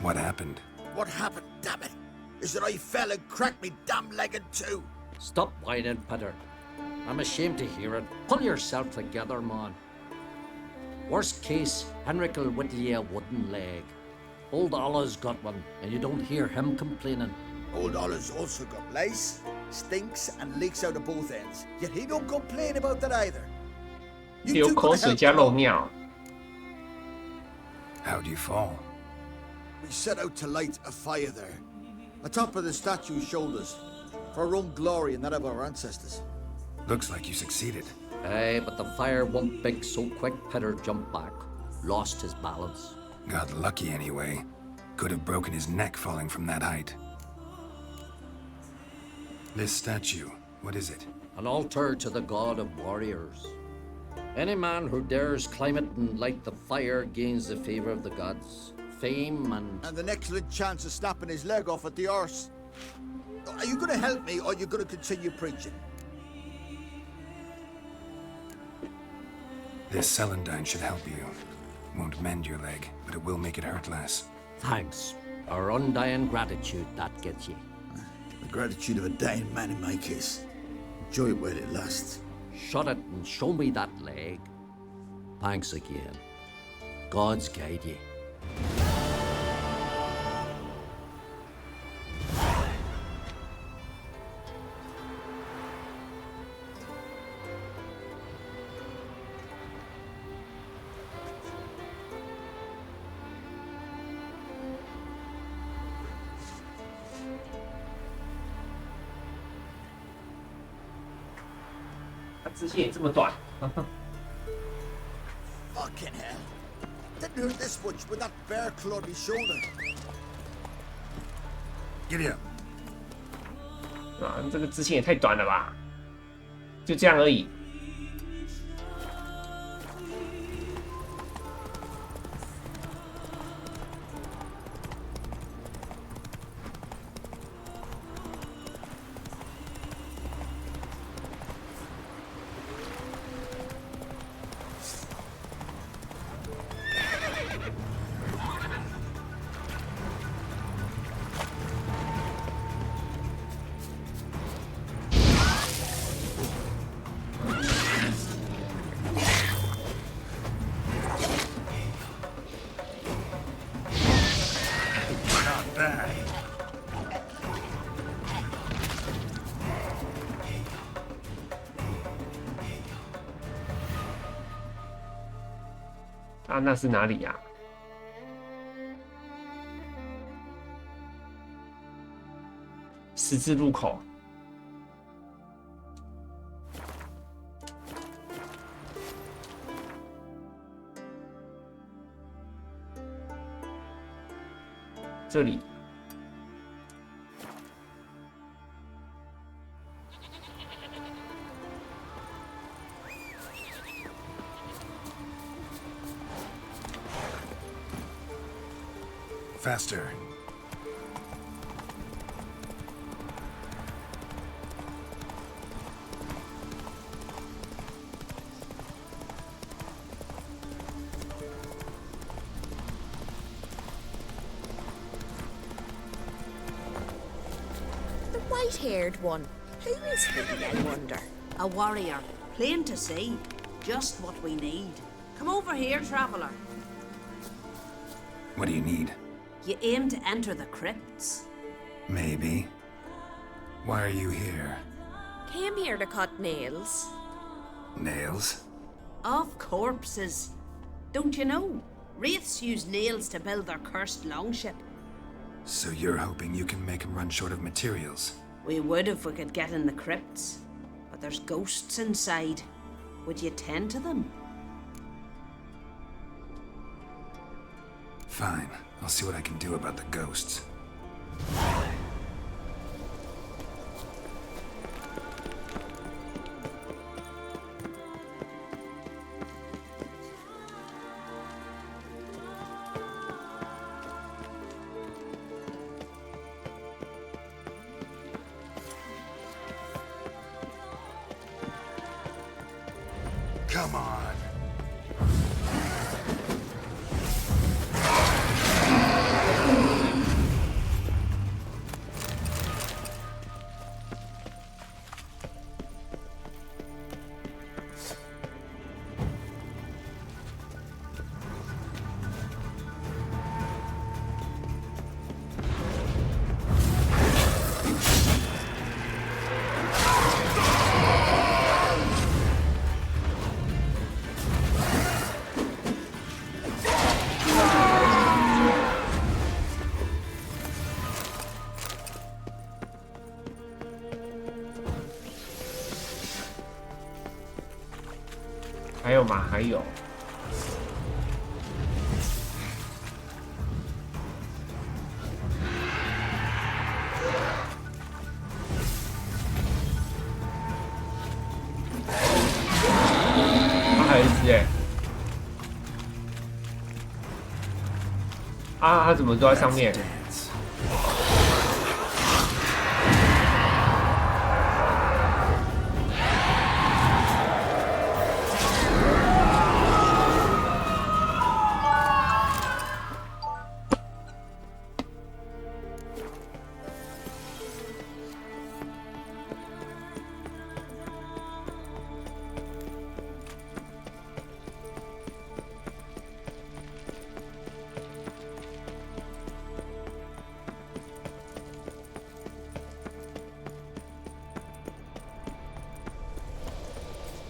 What happened? What happened, damn it? Is that I fell and cracked me damn leg in two. Stop whining, Peter. I'm ashamed to hear it. Pull yourself together, man. Worst case, Henrik'll whittle you a wooden leg. Old Ollah's got one, and you don't hear him complaining. Old Ollah's also got lice, stinks, and leaks out of both ends. Yet he don't complain about that either. 流口水加漏尿。How'd you fall? We set out to light a fire there, atop of the statue's shoulders, for our own glory and that of our ancestors. Looks like you succeeded. Aye, but the fire went big so quick Peter jumped back, lost his balance. Got lucky anyway. Could have broken his neck falling from that height. This statue, what is it? An altar to the god of warriors. Any man who dares climb it and light the fire gains the favor of the gods, fame and an excellent chance of snapping his leg off at the arse. Are you going to help me, or are you going to continue preaching? This celandine should help you. Won't mend your leg, but it will make it hurt less. Thanks. Our undying gratitude, that gets you. The gratitude of a dying man in my case. Enjoy it while it lasts. Shut it and show me that leg. Thanks again. God's guide you. "支线也这么短。Fucking hell. Didn't hurt this much with that bear clawed me shoulder. Giddy up. 啊，这个支线也太短了吧！就这样而已。啊，那是哪里呀？十字路口。这里。Faster. The white-haired one. Who is he, I wonder? A warrior, plain to see. Just what we need. Come over here, traveller. What do you need? You aim to enter the crypts? Maybe. Why are you here? Came here to cut nails. Nails? Of corpses. Don't you know? Wraiths use nails to build their cursed longship. So you're hoping you can make them run short of materials? We would if we could get in the crypts. But there's ghosts inside. Would you tend to them? Fine. I'll see what I can do about the ghosts. Come on.还有吗？还有。还有一只哎。啊，他怎么都在上面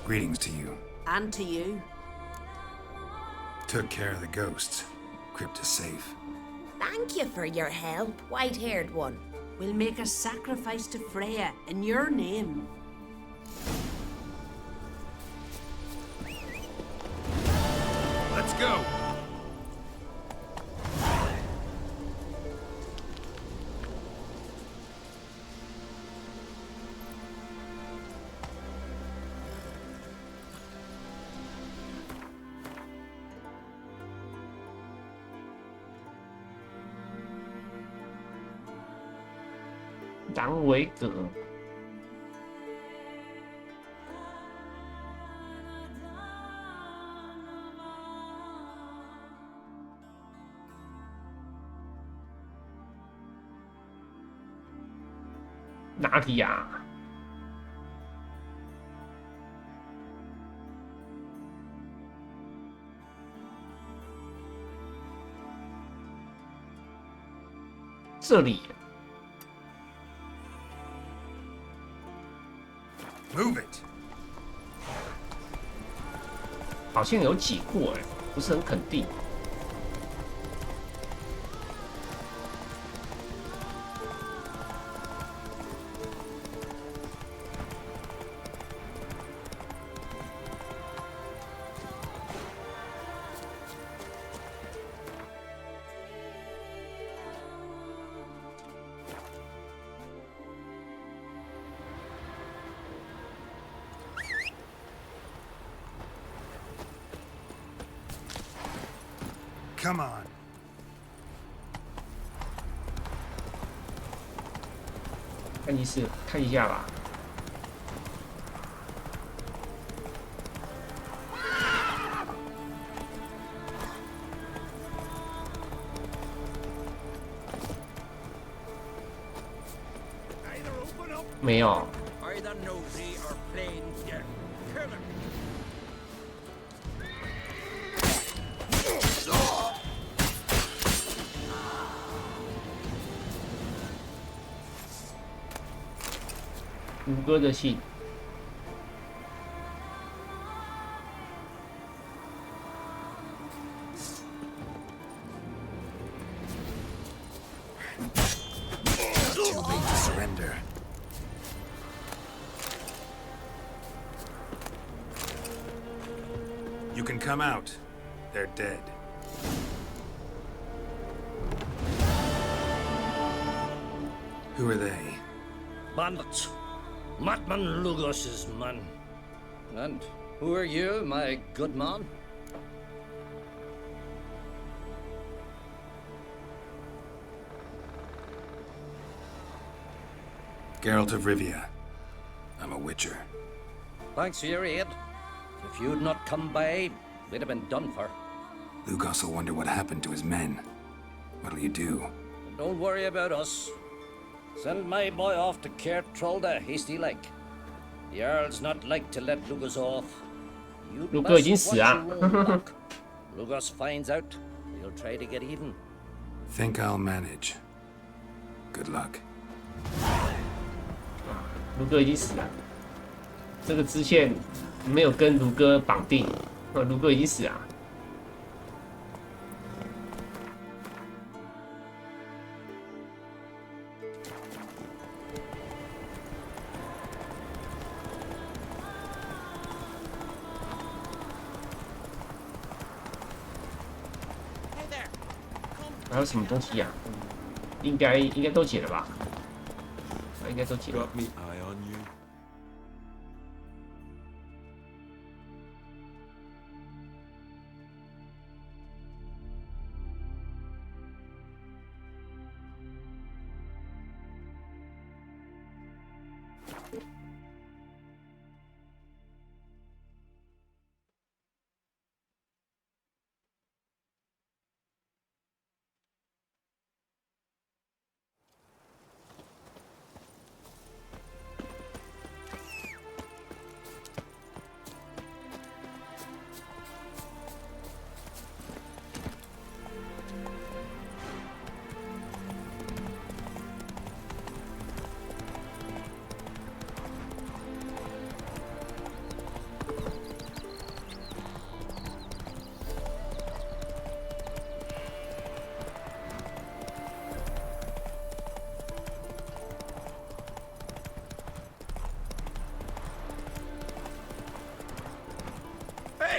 ？Greetings to you. And to you. Took care of the ghosts. Crypt is safe. Thank you for your help, white-haired one. We'll make a sacrifice to Freya in your name. Let's go. đáng维格。哪里呀？这里。Move it. 好像有解过不是很肯定。Come on. 看一下吧。没有。Either nosy or plain dead. Kill him. 吴哥的信。Too late to surrender. You can come out. They're dead. Who are they? Bandits. Matman Lugos's men. And who are you, my good man? Geralt of Rivia. I'm a witcher. Thanks for your aid. If you'd not come by, we'd have been done for. Lugos will wonder what happened to his men. What'll you do? Don't worry about us. Send my boy off to Cair Trolda hasty like. The Earl's not like to let Lugos off. Lugo 已经死啊。Lugos finds out, he'll try to get even. Think I'll manage. Good luck. 卢哥已经死了，这个支线没有跟卢哥绑定，卢哥已经死了。还有什么东西呀？应该都解了吧？应该都解了。 Got me eye on you.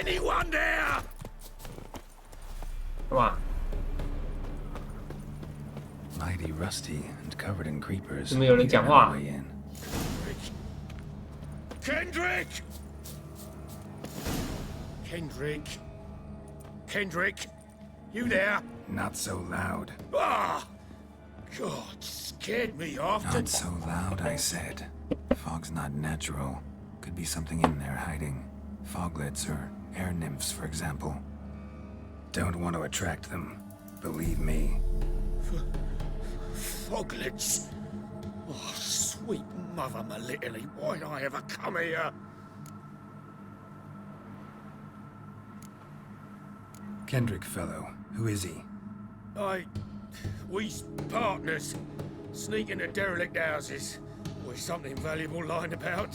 Anyone there? 干嘛？ Mighty rusty and covered in creepers. 怎么有人讲话？ Kendrick! Kendrick! Kendrick! You there? Not so loud. Ah! God, scared me after. Not so loud, I said. Fog's not natural. Could be something in there hiding. Foglets or air nymphs, for example. Don't want to attract them. Believe me. Foglets? Oh, sweet mother, my little, why'd I ever come here? Kendrick fellow. Who is he? We's partners. Sneak into derelict houses. With something valuable lying about.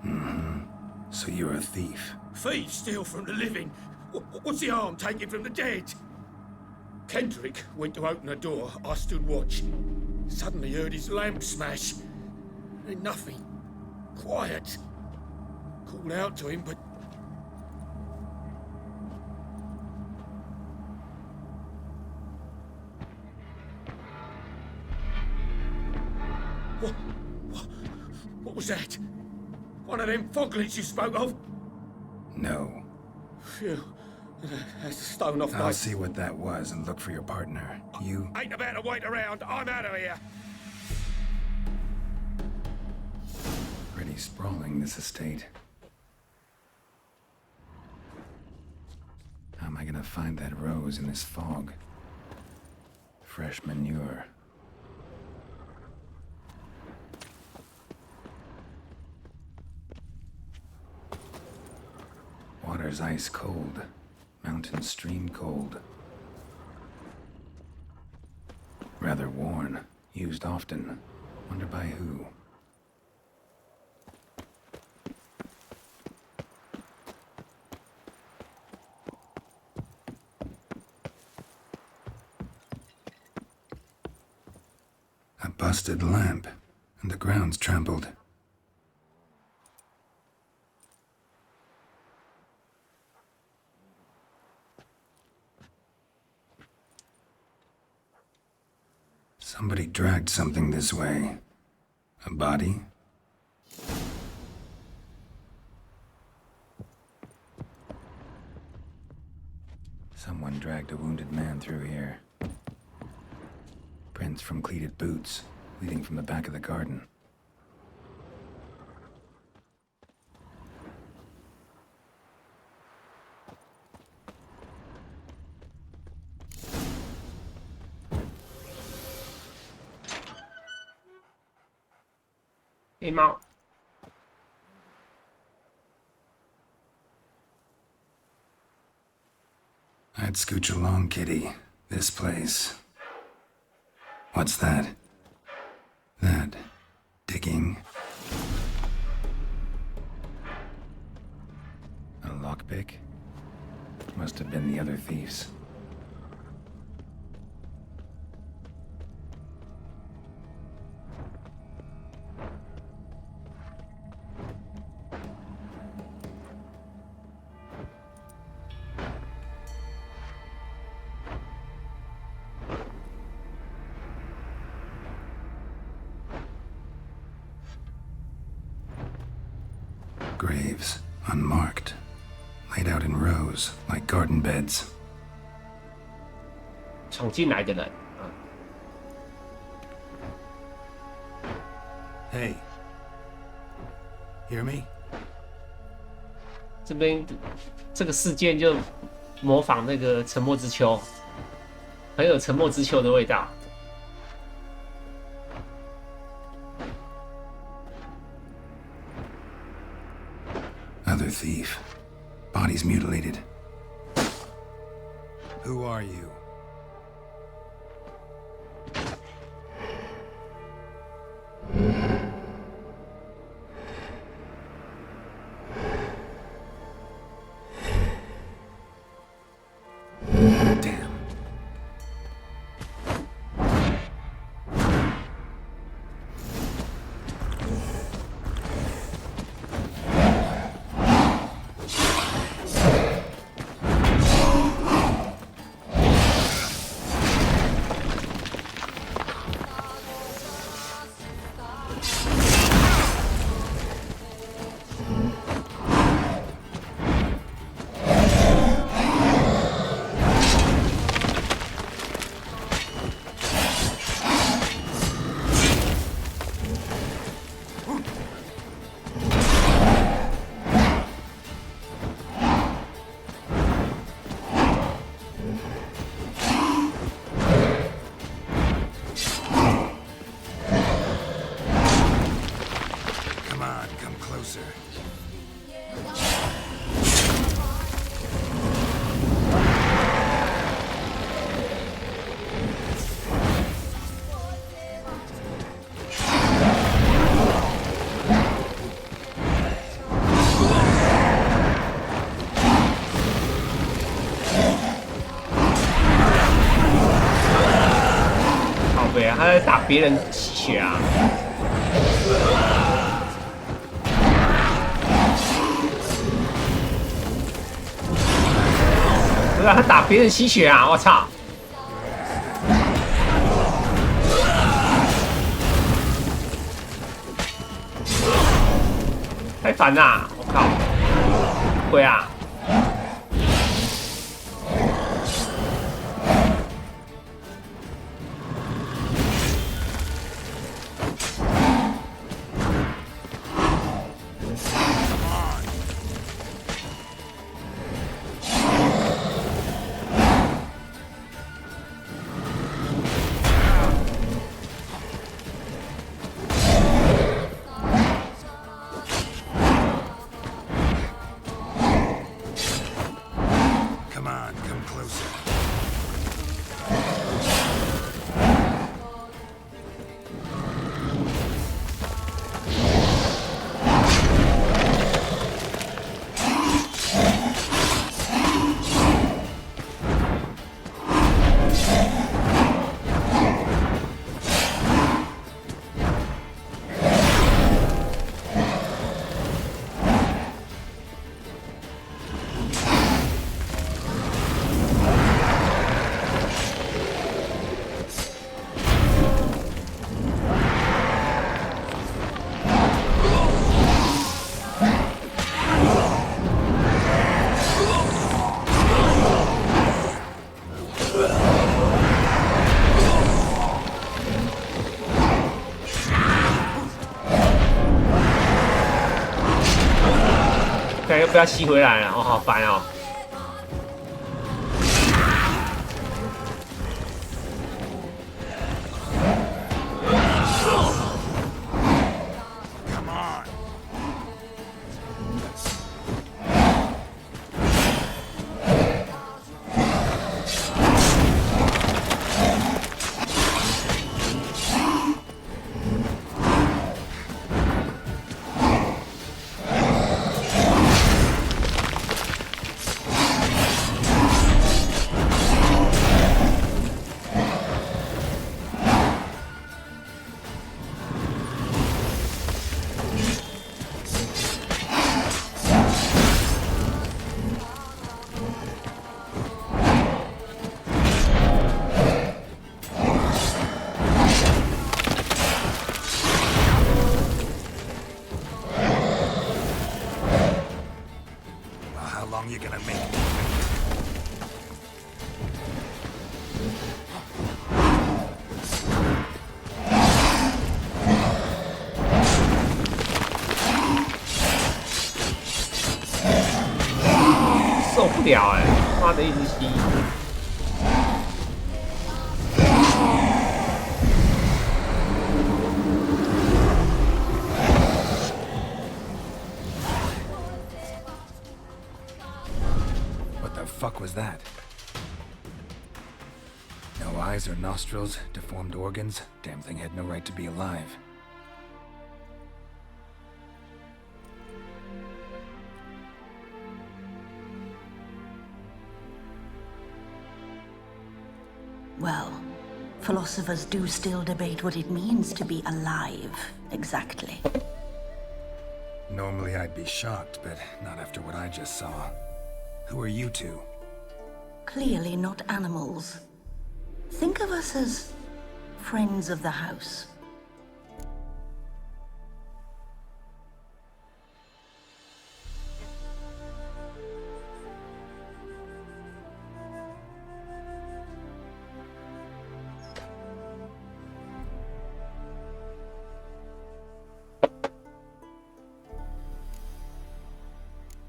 Mm-hmm. So you're a thief. Thieves steal from the living. What's the harm taking from the dead? Kendrick went to open the door. I stood watch. Suddenly heard his lamp smash. Then nothing. Quiet. Called out to him, but... What was that? One of them foglets you spoke of? No. Phew. That's a stone off my... I'll see what that was and look for your partner. You... Ain't about to wait around. I'm out of here. Pretty sprawling, this estate. How am I gonna find that rose in this fog? Fresh manure. Water's ice cold. Mountain stream cold. Rather worn. Used often. Wonder by who? A busted lamp. And the ground's trampled. Somebody dragged something this way. A body? Someone dragged a wounded man through here. Prints from cleated boots, leading from the back of the garden. Hey, Mao. I'd scooch along, kitty. This place. What's that? That... digging? A lockpick? Must have been the other thieves. Graves, unmarked, laid out in rows like garden beds. 闯进来的人。 Hey, hear me? 这边这个事件就模仿那个《沉默之丘》，很有《沉默之丘》的味道。 Other thief. Bodies mutilated. Who are you? Damn. Come on, come closer. 他在打别人吸血啊！不是、啊，他打别人吸血啊！我操！太烦啦！我靠！鬼啊！ 又不要吸回来了，哦，好烦哦！受不了哎、欸，妈的一直吸。What the fuck was that? No eyes or nostrils, deformed organs. Damn thing had no right to be alive. Well, philosophers do still debate what it means to be alive, exactly. Normally I'd be shocked, but not after what I just saw. Who are you two? Clearly not animals. Think of us as friends of the house.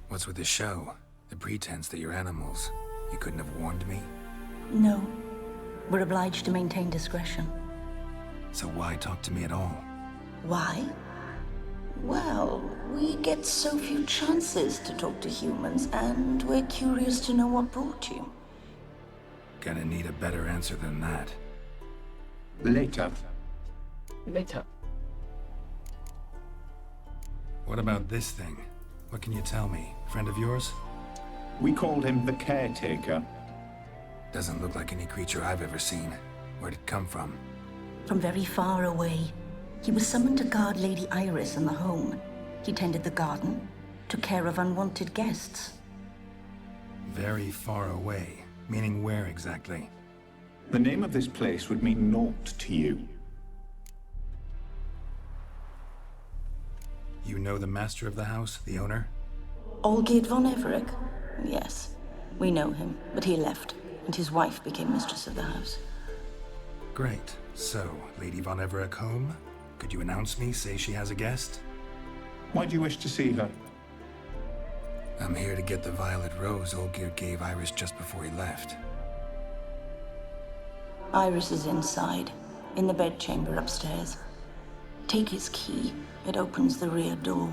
What's with the show? The pretense that you're animals. You couldn't have warned me? No. We're obliged to maintain discretion. So why talk to me at all? Why? Well, we get so few chances to talk to humans, and we're curious to know what brought you. Gonna need a better answer than that. Later. Later. What about this thing? What can you tell me? Friend of yours? We called him the Caretaker. Doesn't look like any creature I've ever seen. Where'd it come from? From very far away. He was summoned to guard Lady Iris and the home. He tended the garden, took care of unwanted guests. Very far away. Meaning where exactly? The name of this place would mean naught to you. You know the master of the house, the owner? Olgierd von Everec? Yes, we know him, but he left, and his wife became mistress of the house. Great. So, Lady von Everec home? Could you announce me, say she has a guest? Why do you wish to see her? I'm here to get the violet rose Olgierd gave Iris just before he left. Iris is inside, in the bedchamber upstairs. Take his key. It opens the rear door.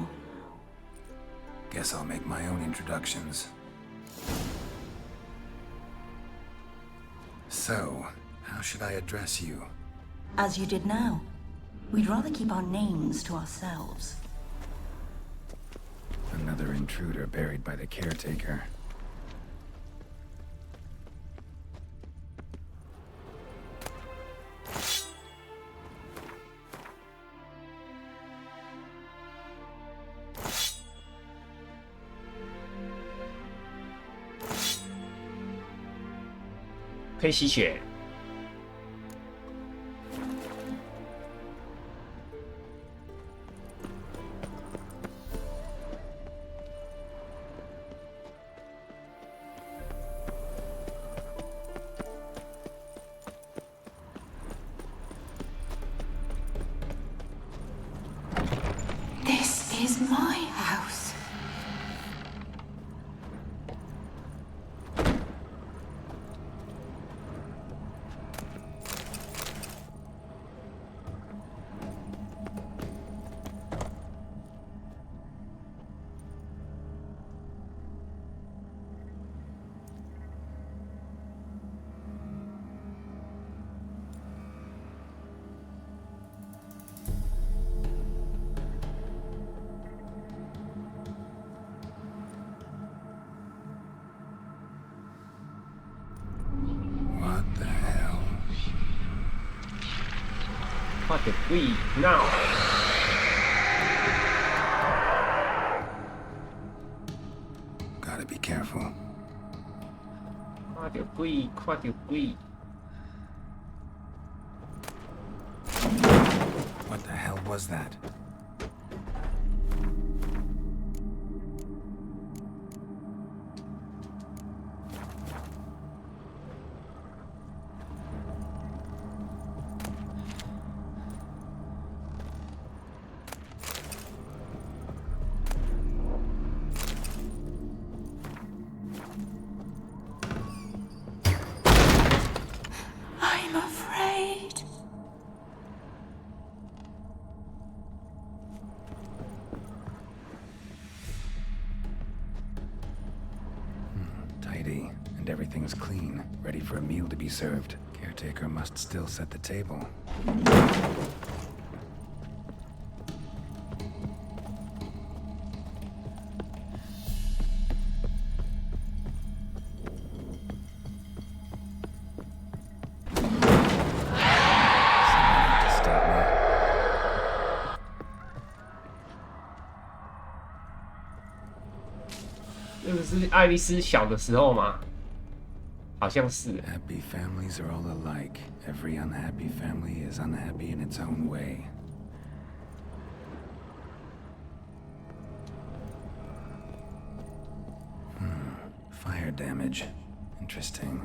Guess I'll make my own introductions. So, how should I address you? As you did now. We'd rather keep our names to ourselves. Another intruder buried by the caretaker.可以吸血。This is my house. What the we now? Gotta be careful. 快点鬼，快点鬼！ What the hell was that? I'm afraid. Tidy, and everything's clean, ready for a meal to be served. Caretaker must still set the table. Someone have to stop me. 这个是爱丽丝小的时候吗？好像是。Happy families are all alike. Every unhappy family is unhappy in its own way. Fire damage. Interesting.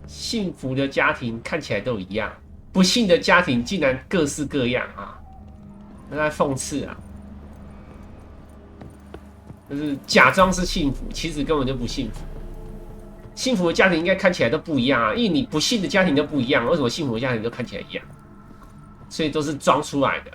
幸福的家庭看起来都一样，不幸的家庭竟然各式各样啊！那在讽刺啊，就是假装是幸福，其实根本就不幸福。幸福的家庭应该看起来都不一样啊，因为你不幸的家庭都不一样，为什么幸福的家庭都看起来一样？所以都是装出来的。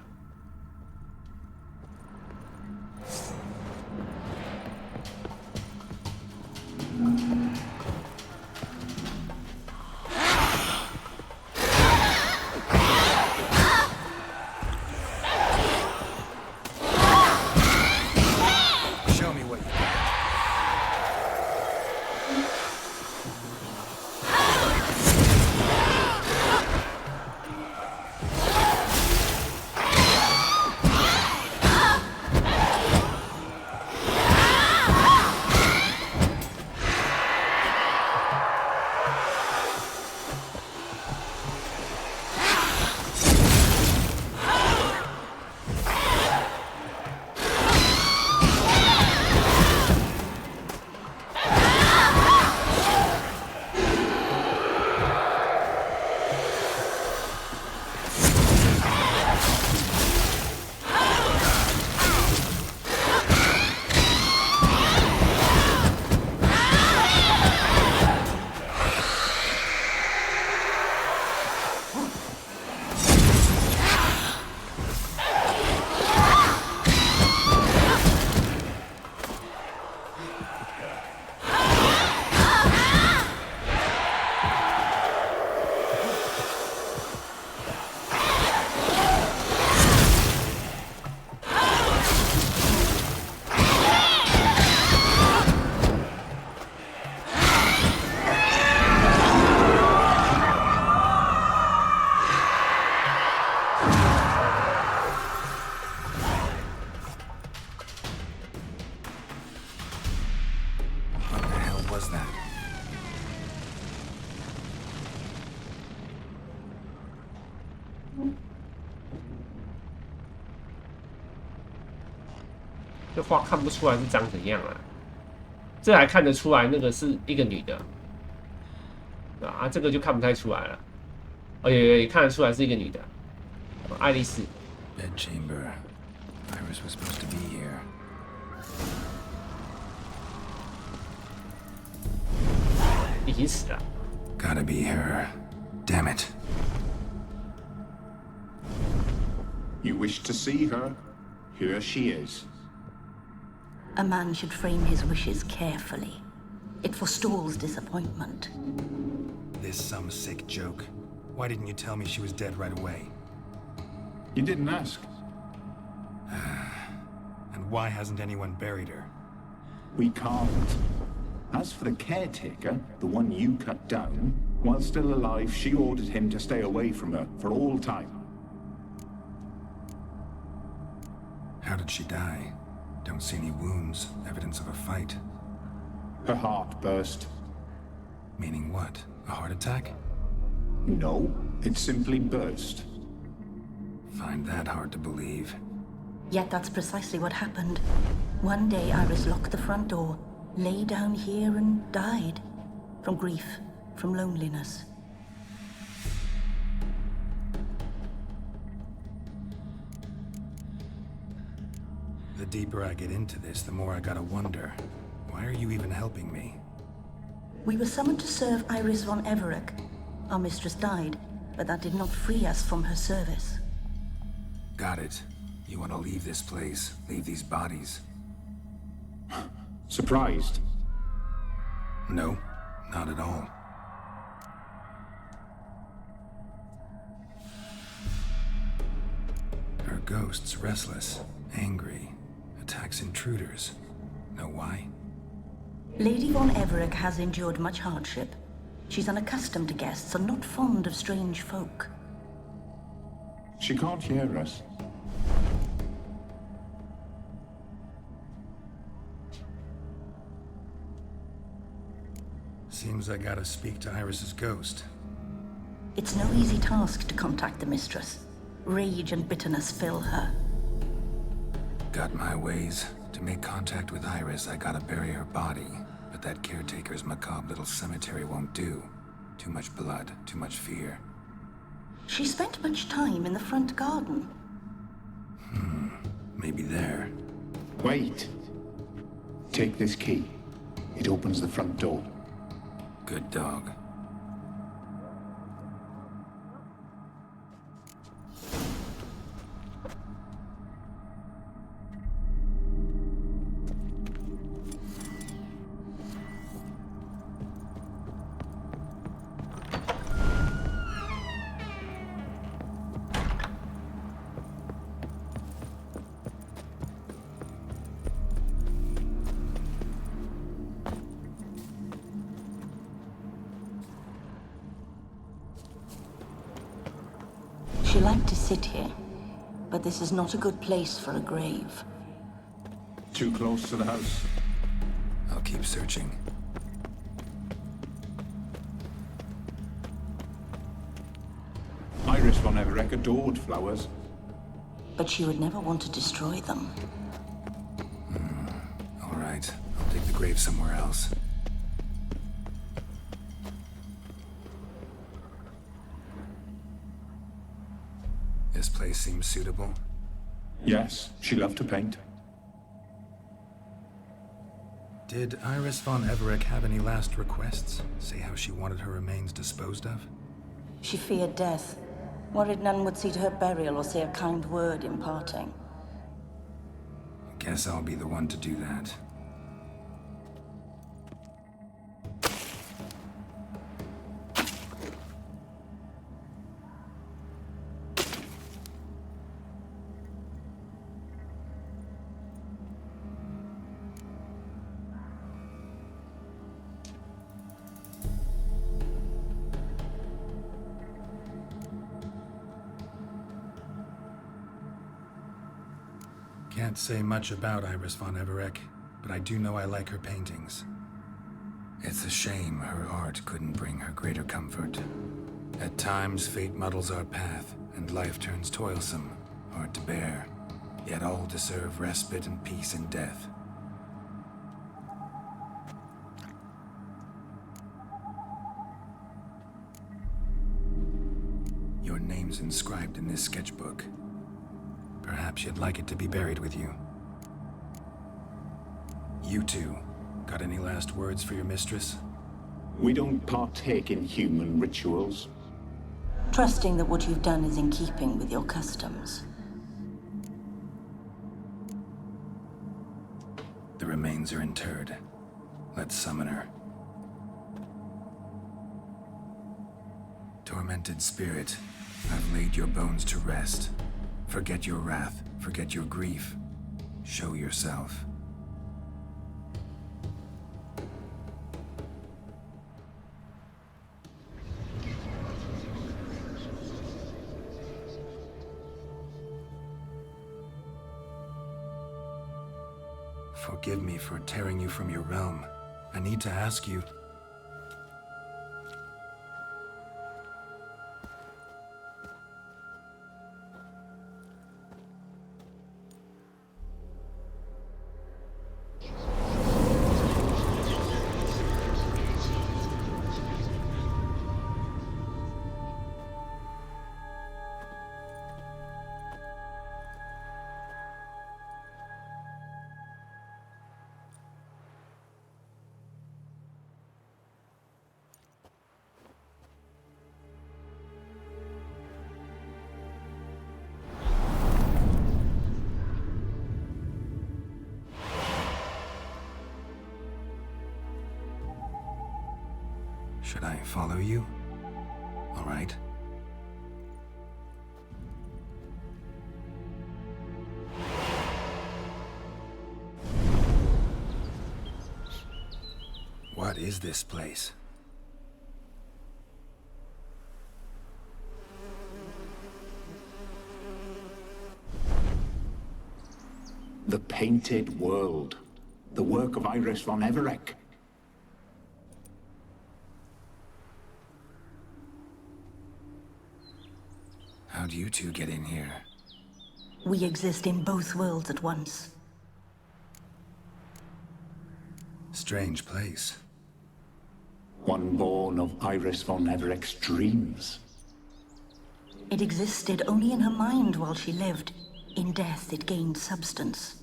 这画看不出来是长怎样啊？这还看得出来，那个是一个女的，啊，这个就看不太出来了。哦，也看得出来是一个女的，爱丽丝。Bed chamber. Iris was supposed to be here. 已经死了。Gotta be her. Damn it. You wish to see her? Here she is. A man should frame his wishes carefully. It forestalls disappointment. This some sick joke. Why didn't you tell me she was dead right away? You didn't ask. And why hasn't anyone buried her? We can't. As for the caretaker, the one you cut down, while still alive, she ordered him to stay away from her for all time. How did she die? Don't see any wounds, evidence of a fight. Her heart burst. Meaning what? A heart attack? No, it simply burst. Find that hard to believe. Yet that's precisely what happened. One day Iris locked the front door, lay down here and died. From grief, from loneliness. The deeper I get into this, the more I gotta wonder. Why are you even helping me? We were summoned to serve Iris von Everec. Our mistress died, but that did not free us from her service. Got it. You want to leave this place, leave these bodies. Surprised? No, not at all. Her ghost's restless, angry, attacks intruders. Know why? Lady von Everec has endured much hardship. She's unaccustomed to guests and not fond of strange folk. She can't hear us. Seems I gotta speak to Iris's ghost. It's no easy task to contact the mistress. Rage and bitterness fill her. Got my ways. To make contact with Iris, I gotta bury her body. But that caretaker's macabre little cemetery won't do. Too much blood, too much fear. She spent much time in the front garden. Maybe there. Wait. Take this key. It opens the front door. Good dog. like to sit here, but this is not a good place for a grave. Too close to the house. I'll keep searching. Iris von Everett adored flowers. But she would never want to destroy them. All right, I'll dig the grave somewhere else. This place seems suitable. Yes, she loved to paint. Did Iris von Everett have any last requests? Say how she wanted her remains disposed of? She feared death, worried none would see to her burial or say a kind word in parting. Guess I'll be the one to do that. Can't say much about Iris von Everett, but I do know I like her paintings. It's a shame her art couldn't bring her greater comfort. At times, fate muddles our path, and life turns toilsome, hard to bear. Yet all deserve respite and peace in death. Your name's inscribed in this sketchbook. Perhaps you'd like it to be buried with you. You two, got any last words for your mistress? We don't partake in human rituals. Trusting that what you've done is in keeping with your customs. The remains are interred. Let's summon her. Tormented spirit, I've laid your bones to rest. Forget your wrath, forget your grief. Show yourself. Forgive me for tearing you from your realm. I need to ask you... Should I follow you? All right. What is this place? The Painted World. The work of Iris von Everett. How'd you two get in here? We exist in both worlds at once. Strange place. One born of Iris von Everett's dreams. It existed only in her mind while she lived. In death, it gained substance.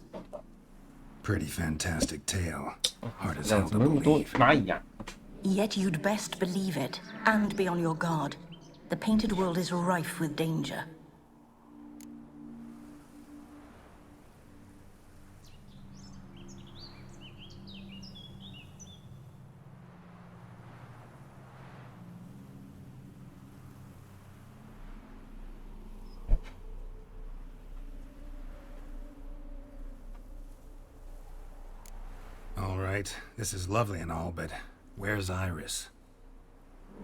Pretty fantastic tale. Hard as hell to believe. Yet you'd best believe it, and be on your guard. The Painted World is rife with danger. All right, this is lovely and all, but where's Iris?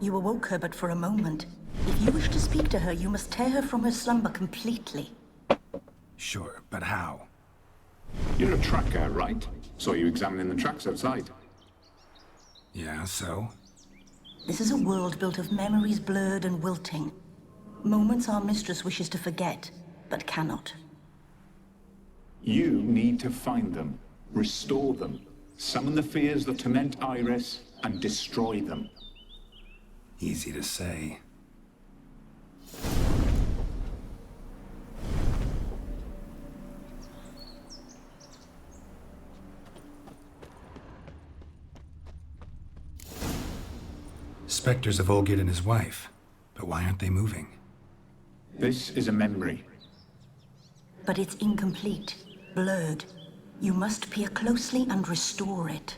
You awoke her but for a moment. If you wish to speak to her, you must tear her from her slumber completely. Sure, but how? You're a tracker, right? Saw you examining the tracks outside. Yeah, so? This is a world built of memories blurred and wilting. Moments our mistress wishes to forget, but cannot. You need to find them, restore them, summon the fears that torment Iris, and destroy them. Easy to say. Spectres of Olgid and his wife. But why aren't they moving? This is a memory. But it's incomplete, blurred. You must peer closely and restore it.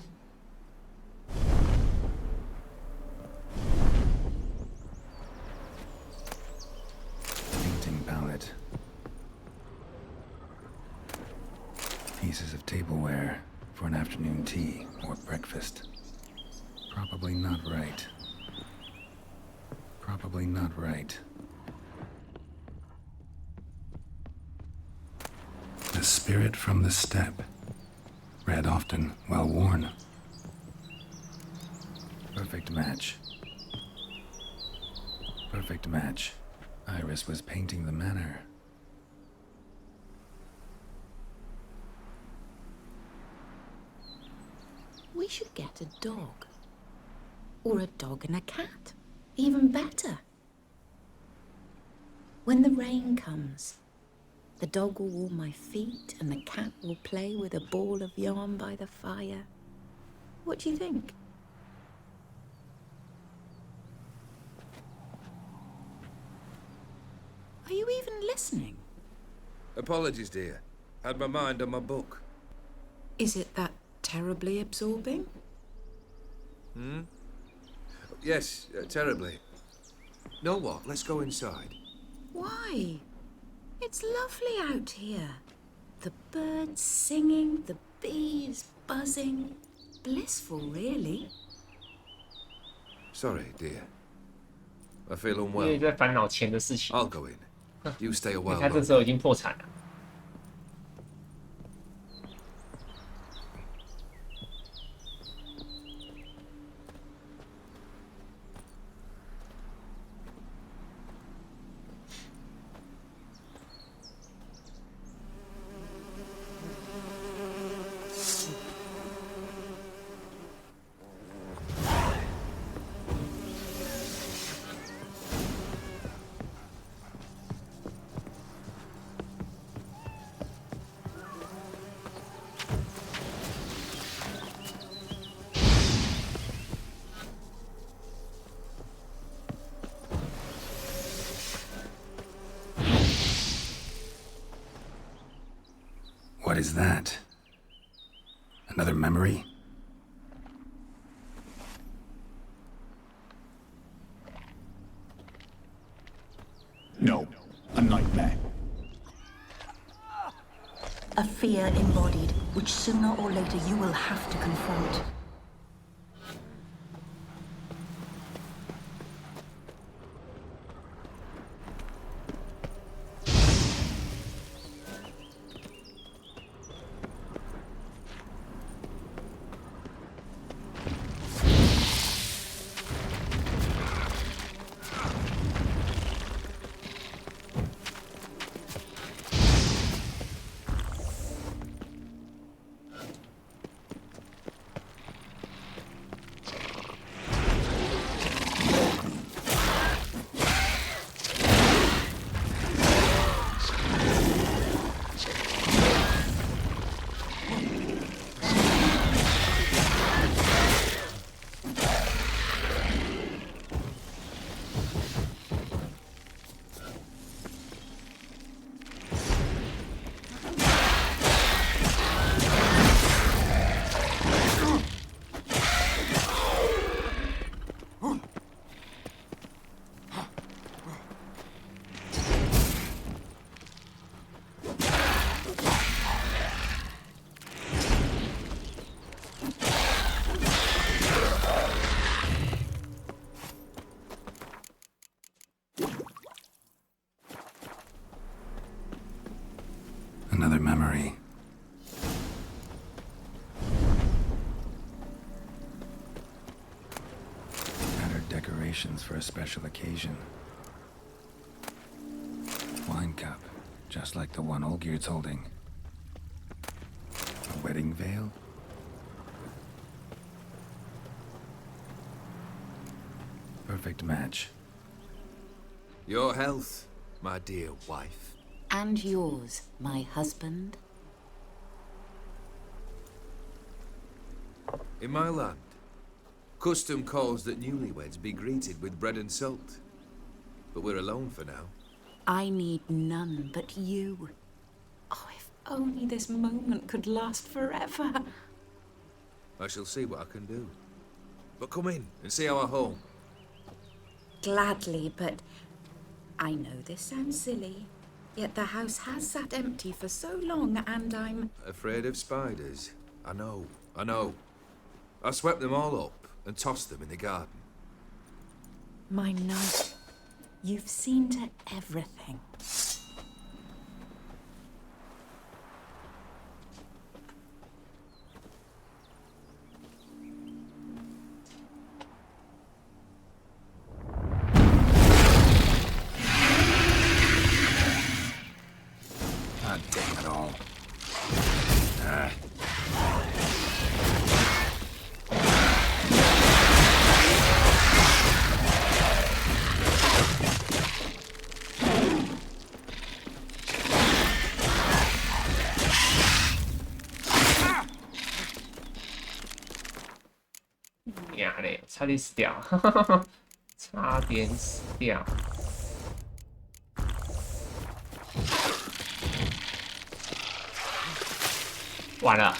Painting palette. Pieces of tableware for an afternoon tea or breakfast. Probably not right. Probably not right. The spirit from the steppe. Read often, well worn. Perfect match. Perfect match. Iris was painting the manor. We should get a dog. Or a dog and a cat. Even better. When the rain comes, the dog will warm my feet and the cat will play with a ball of yarn by the fire. What do you think? Are you even listening? Apologies, dear. Had my mind on my book. Is it that terribly absorbing? Hmm? Yes, terribly. Know what? Let's go inside. Why? It's lovely out here. The birds singing, the bees buzzing. Blissful, really. Sorry, dear. I feel unwell. 因为在烦恼钱的事情。 I'll go in. You stay a while 他这时候已经破产了。What is that? Another memory? No, a nightmare. A fear embodied, which sooner or later you will have to confront. memory. Tattered decorations for a special occasion. Wine cup, just like the one Olgierd's holding. A wedding veil? Perfect match. Your health, my dear wife. And yours, my husband. In my land, custom calls that newlyweds be greeted with bread and salt. But we're alone for now. I need none but you. Oh, if only this moment could last forever. I shall see what I can do. But come in and see our home. Gladly, but I know this sounds silly, yet the house has sat empty for so long and I'm... Afraid of spiders? I know. I swept them all up and tossed them in the garden. My knight, you've seen to everything.差点死掉，差点死掉。完了。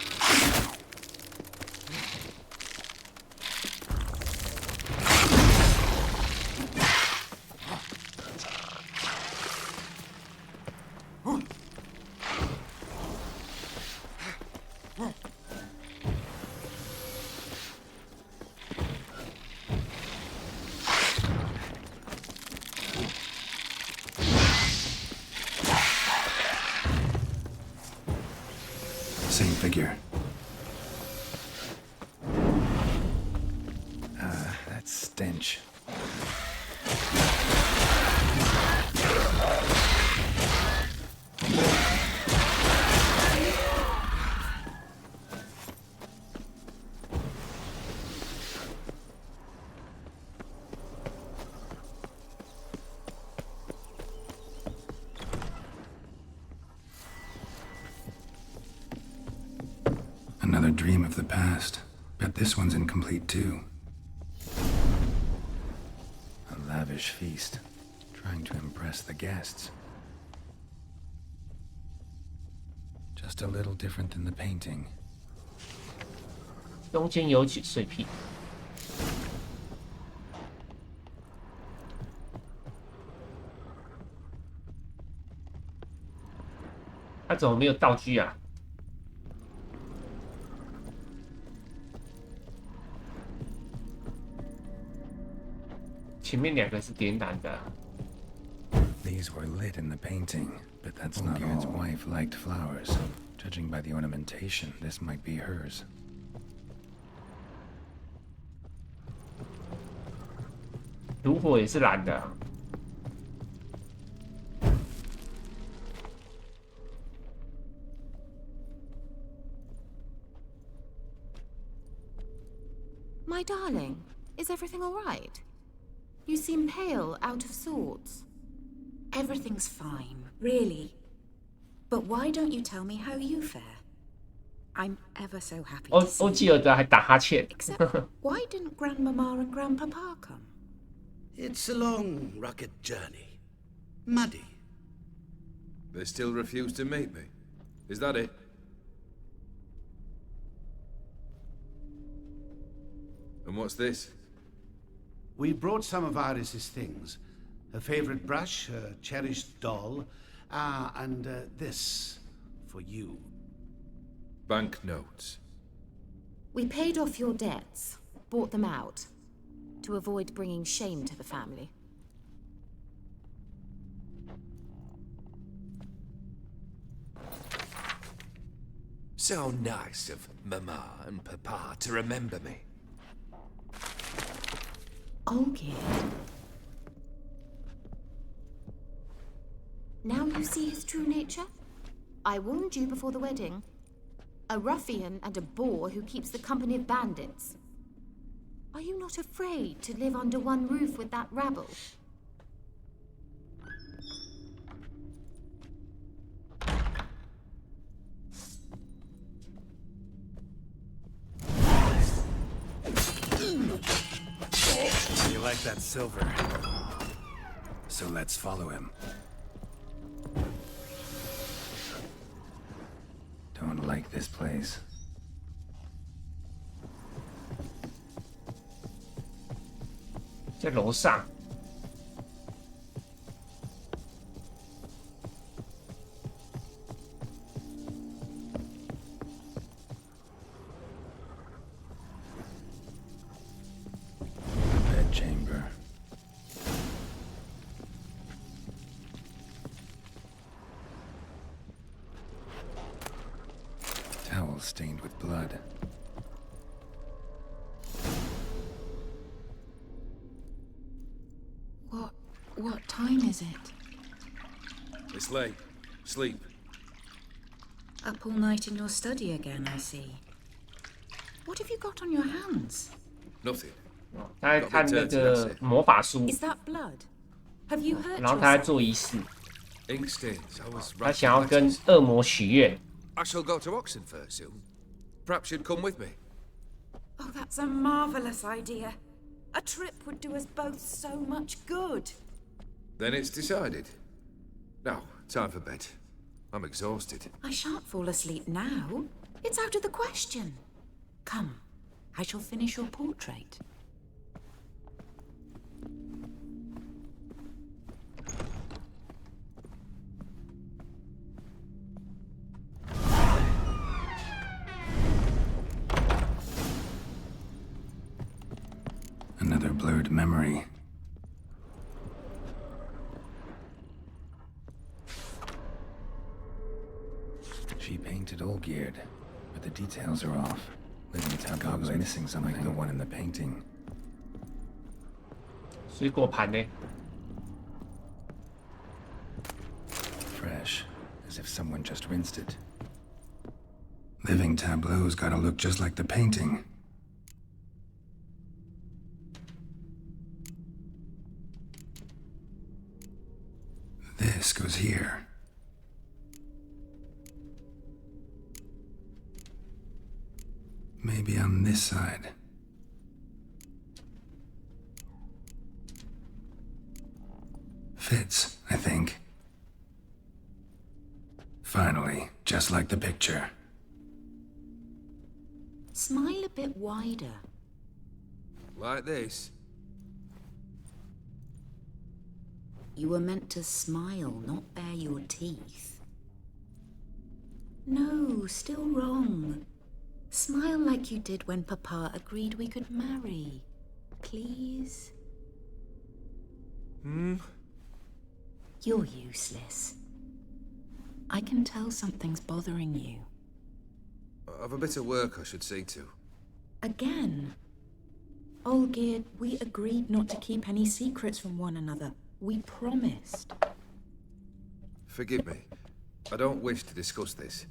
Same figure. That stench. Another dream of the past. Bet this one's incomplete too. A lavish feast, trying to impress the guests. Just a little different than the painting. 中间有几碎片。他怎么没有道具啊？前面两个是点燃的。These were lit in the painting, but that's not all. Olgierd's wife liked flowers. Judging by the ornamentation, this might be hers. 炉火也是蓝的。My darling, is everything all right? You seem pale, out of sorts. Everything's fine, really. But why don't you tell me how you fare? I'm ever so happy to see you. 欧吉尔德还打哈欠。 Except, why didn't Grandmama and Grandpapa come? It's a long, rugged journey. Muddy. They still refuse to meet me. Is that it? And what's this? We brought some of Iris's things. Her favorite brush, her cherished doll, and this for you. Banknotes. We paid off your debts, bought them out, to avoid bringing shame to the family. So nice of Mama and Papa to remember me. Olgierd. Now you see his true nature? I warned you before the wedding. A ruffian and a boor who keeps the company of bandits. Are you not afraid to live under one roof with that rabble? You like that silver? So let's follow him. Don't like this place. 在楼上。Bedchamber. Towel stained with blood. What time is it? It's late. Sleep. Up all night in your study again, I see. What have you got on your hands? Nothing. 他在看那个魔法书， Is that blood? Have you hurt 然后他在 yourself? 做仪式， Ink stains. I was 他想要跟 writing 恶魔许愿。 I shall go to Oxenfurt soon. Perhaps you'd come with me. Oh, that's a marvelous idea. A trip would do us both so much good. Then it's decided. Now, time for bed. I'm exhausted. I shan't fall asleep now. It's out of the question. Come, I shall finish your portrait. Another blurred memory. She painted Olgierd, but the details are off. Living tableau is missing something like the one in the painting. 水果盘呢？ Fresh, as if someone just rinsed it. Living tableau's gotta look just like the painting. This goes here. Maybe on this side. Fits, I think. Finally, just like the picture. Smile a bit wider. Like this. You were meant to smile, not bare your teeth. No, still wrong. Smile like you did when Papa agreed we could marry. Please? You're useless. I can tell something's bothering you. I've a bit of work I should see to. Again? Olgierd, we agreed not to keep any secrets from one another. We promised. Forgive me. I don't wish to discuss this.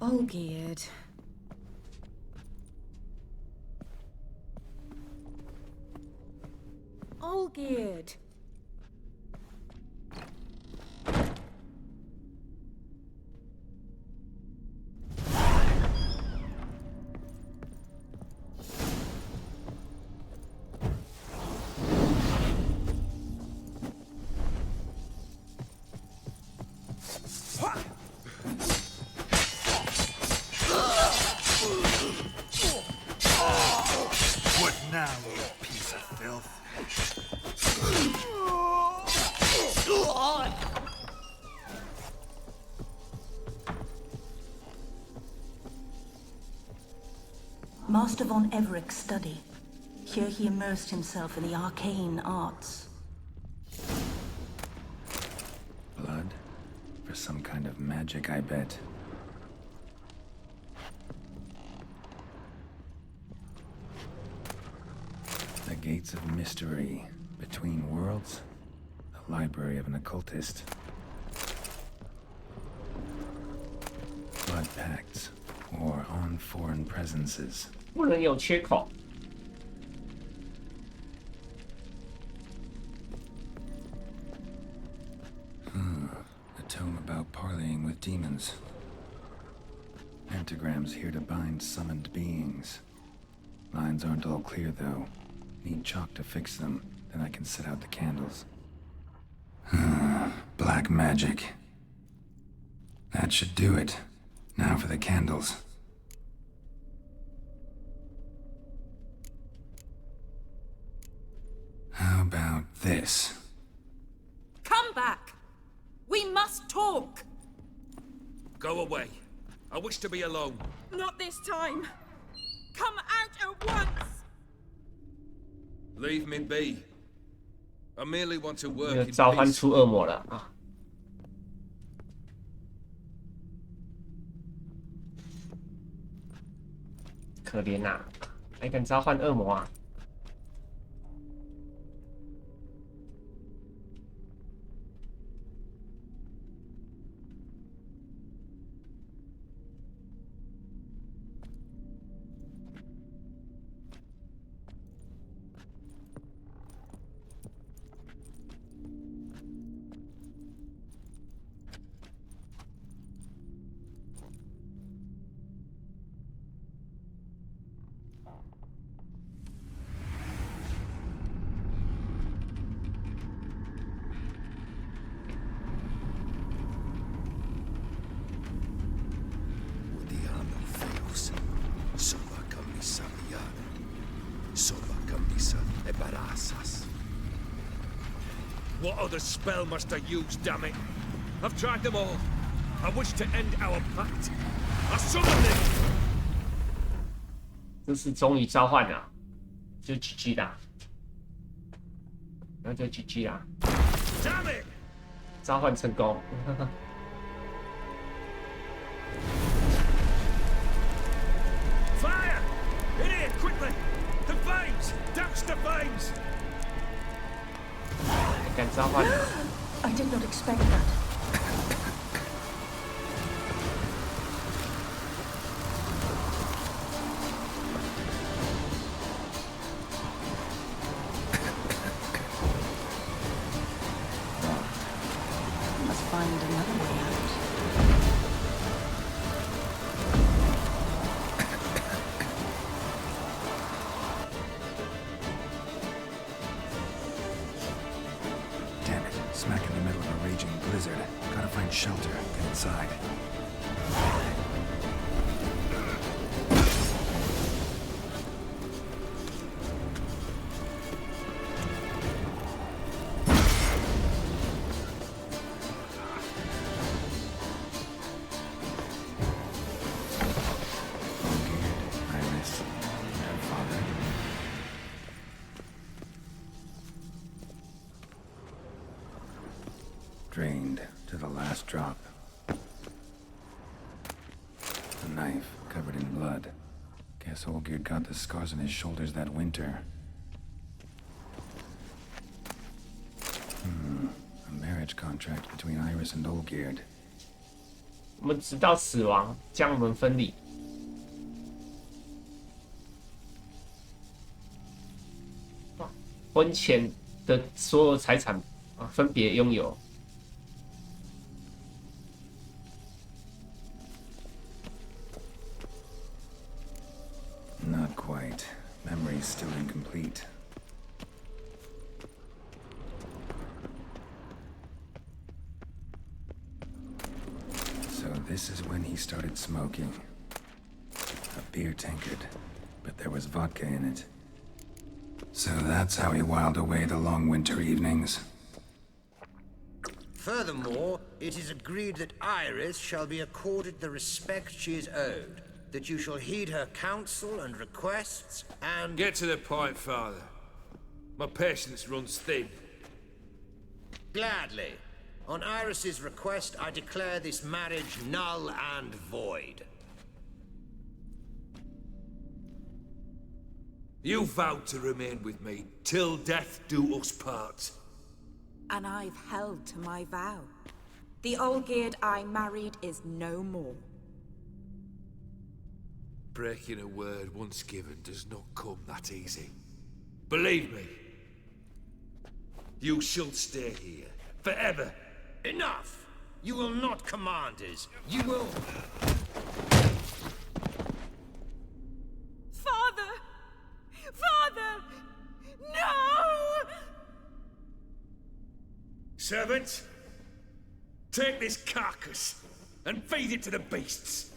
Olgierd. Olgierd. What now, you piece of filth? Master von Evereck's study. Here he immersed himself in the arcane arts. Blood? For some kind of magic, I bet. gates of mystery between worlds, the library of an occultist. Blood pacts or on foreign presences. 不能有缺口。A tome about parleying with demons. Pentagrams here to bind summoned beings. Lines aren't all clear, though. Need chalk to fix them, then I can set out the candles. Black magic. That should do it. Now for the candles. How about this? Come back! We must talk! Go away. I wish to be alone. Not this time! Come out at once! Leave me be. I merely want to work in 召唤 peace. 出恶魔了啊！可怜呐、还敢召唤恶魔啊！What other spell must I use, damn it? I've tried them all. I wish to end our pact. I summon thee! 这是终于召唤了，就 GG 啦，那就 GG 啦。Damn it! 召唤成功。Fire! In here, quickly! The flames! Douse the flames! 还敢召唤？ I did not expect that. Must find another way out. Damn it, smack in the middle of a raging blizzard. Gotta find shelter, get inside. Iris, and her father. Drained to the last drop. A knife covered in blood. Guess Olgierd got the scars on his shoulders that winter. A marriage contract between Iris and Olgierd. 我们直到死亡将我们分离。婚前的所有财产啊，分别拥有。Not quite. Memory's still incomplete. So this is when he started smoking. A beer tankard, but there was vodka in it. So that's how he whiled away the long winter evenings. Furthermore, it is agreed that Iris shall be accorded the respect she is owed, that you shall heed her counsel and requests, and... Get to the point, Father. My patience runs thin. Gladly. On Iris's request, I declare this marriage null and void. You vowed to remain with me till death do us part. And I've held to my vow. The Olgierd I married is no more. Breaking a word once given does not come that easy. Believe me. You shall stay here, forever. Enough! You will not command us. You will... Father! Father! No! Servant, take this carcass and feed it to the beasts.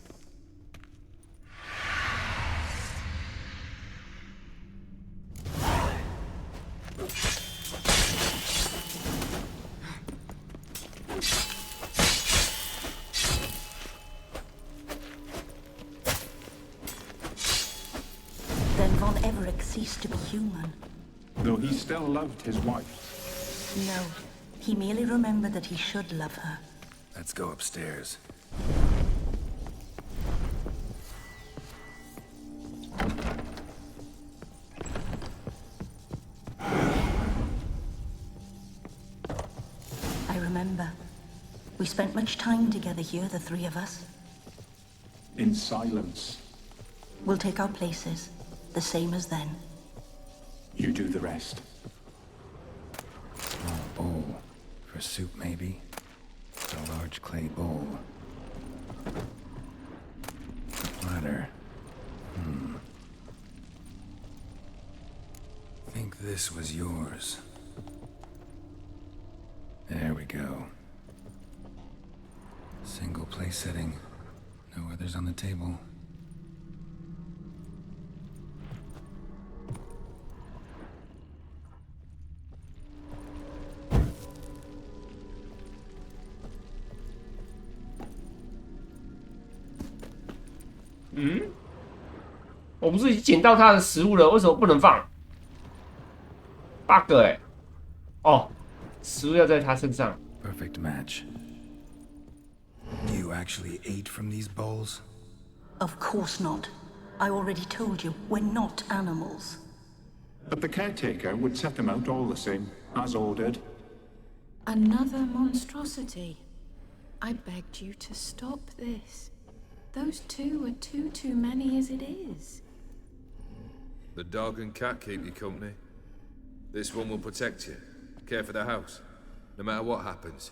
Then Von Everec ceased to be human. Though he still loved his wife. No, he merely remembered that he should love her. Let's go upstairs. I remember. We spent much time together here, the three of us. In silence. We'll take our places, the same as then. You do the rest. Small bowl. For soup, maybe? A large clay bowl. A platter. Think this was yours. There we go. Single place setting. No others on the table.我不是已经捡到他的食物了，为什么不能放 ？bug 哦，食物要在他身上。Perfect match. You actually ate from these bowls? Of course not. I already told you, we're not animals. But the caretaker would set them out all the same, as ordered. Another monstrosity. I begged you to stop this. Those two are too many as it is. The dog and cat keep you company. This one will protect you, care for the house, no matter what happens.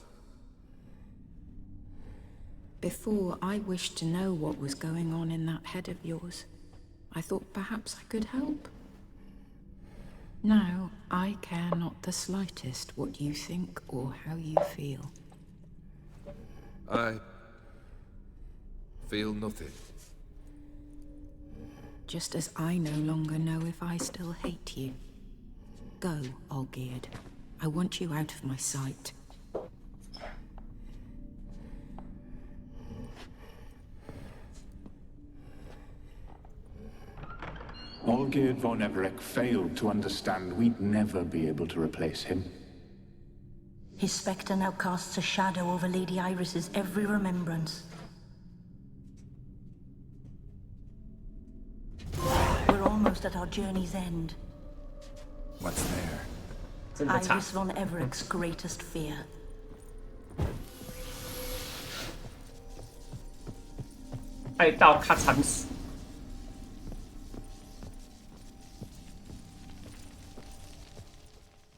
Before, I wished to know what was going on in that head of yours. I thought perhaps I could help. Now, I care not the slightest what you think or how you feel. I feel nothing. Just as I no longer know if I still hate you. Go, Olgierd. I want you out of my sight. Olgierd von Everec failed to understand we'd never be able to replace him. His spectre now casts a shadow over Lady Iris's every remembrance. We're almost at our journey's end. What's there? Iris von Everec's greatest fear.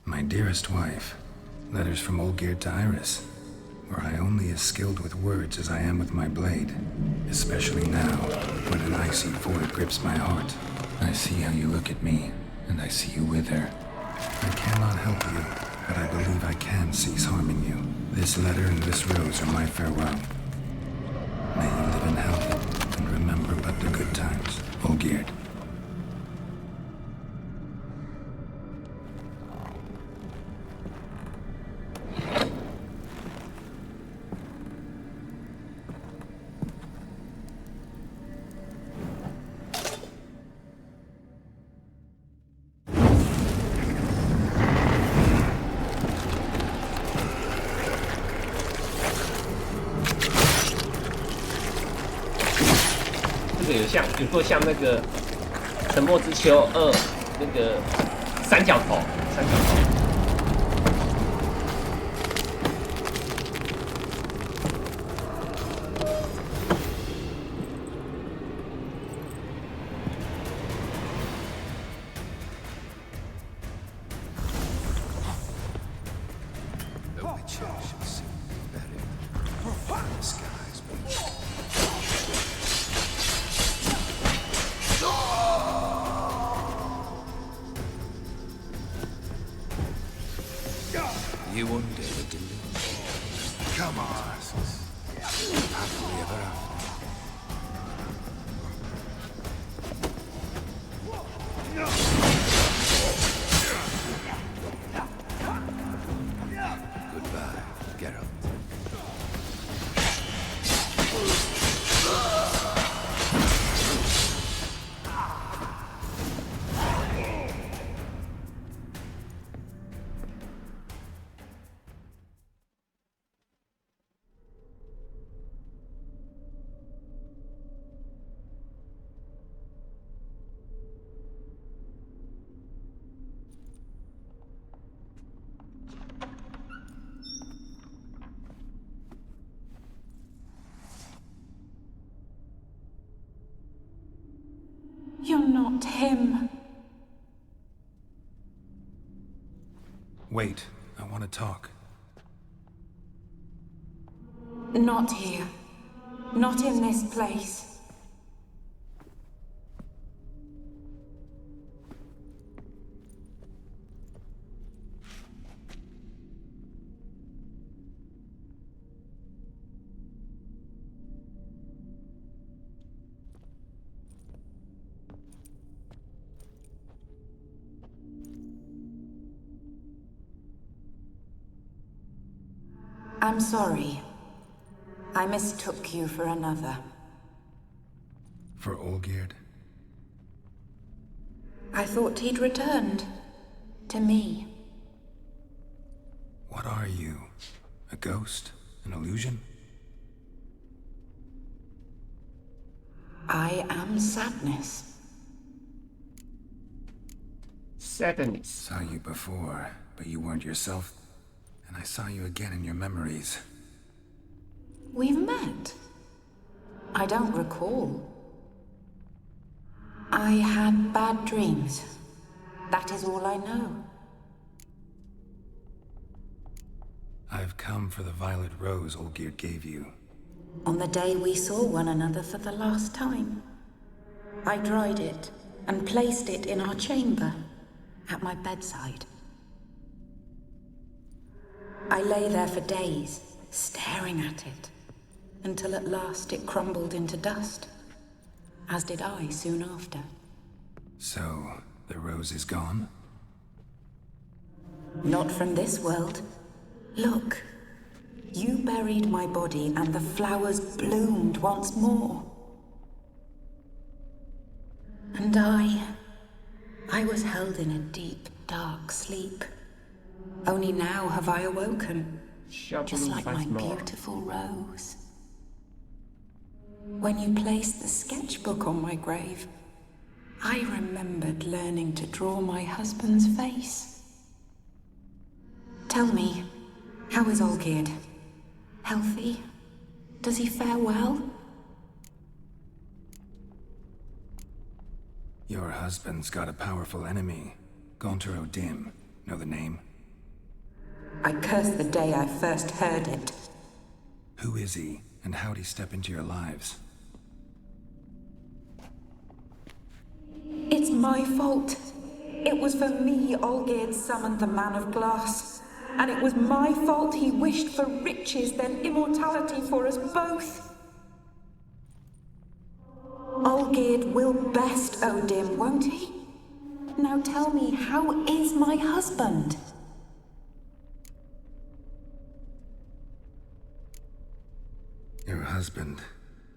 My dearest wife, letters from Olgierd to Iris. Were I only as skilled with words as I am with my blade, especially now, when an icy void grips my heart. I see how you look at me, and I see you with her. I cannot help you, but I believe I can cease harming you. This letter and this rose are my farewell. May you live in health, and remember but the good times, Olgierd.有够像那个《沉默之丘2》那个三角头。You undid a delusion. Come on. Happily ever after. Goodbye, Geralt. You're not him. Wait, I want to talk. Not here. Not in this place. I'm sorry. I mistook you for another. For Olgierd? I thought he'd returned. To me. What are you? A ghost? An illusion? I am sadness. Sadness. Saw you before, but you weren't yourself. And I saw you again in your memories. We've met. I don't recall. I had bad dreams. That is all I know. I've come for the violet rose Olgierd gave you. On the day we saw one another for the last time, I dried it and placed it in our chamber, at my bedside. I lay there for days, staring at it, until at last it crumbled into dust, as did I soon after. So, the rose is gone? Not from this world. Look, you buried my body and the flowers bloomed once more. And I was held in a deep, dark sleep. Only now have I awoken, just like my beautiful rose. When you placed the sketchbook on my grave, I remembered learning to draw my husband's face. Tell me, how is Olgierd? Healthy? Does he fare well? Your husband's got a powerful enemy. Gaunter O'Dim. Know the name? I curse the day I first heard it. Who is he, and how'd he step into your lives? It's my fault. It was for me Olgierd summoned the Man of Glass. And it was my fault he wished for riches, then immortality for us both. Olgierd will best O'Dim, won't he? Now tell me, how is my husband? Your husband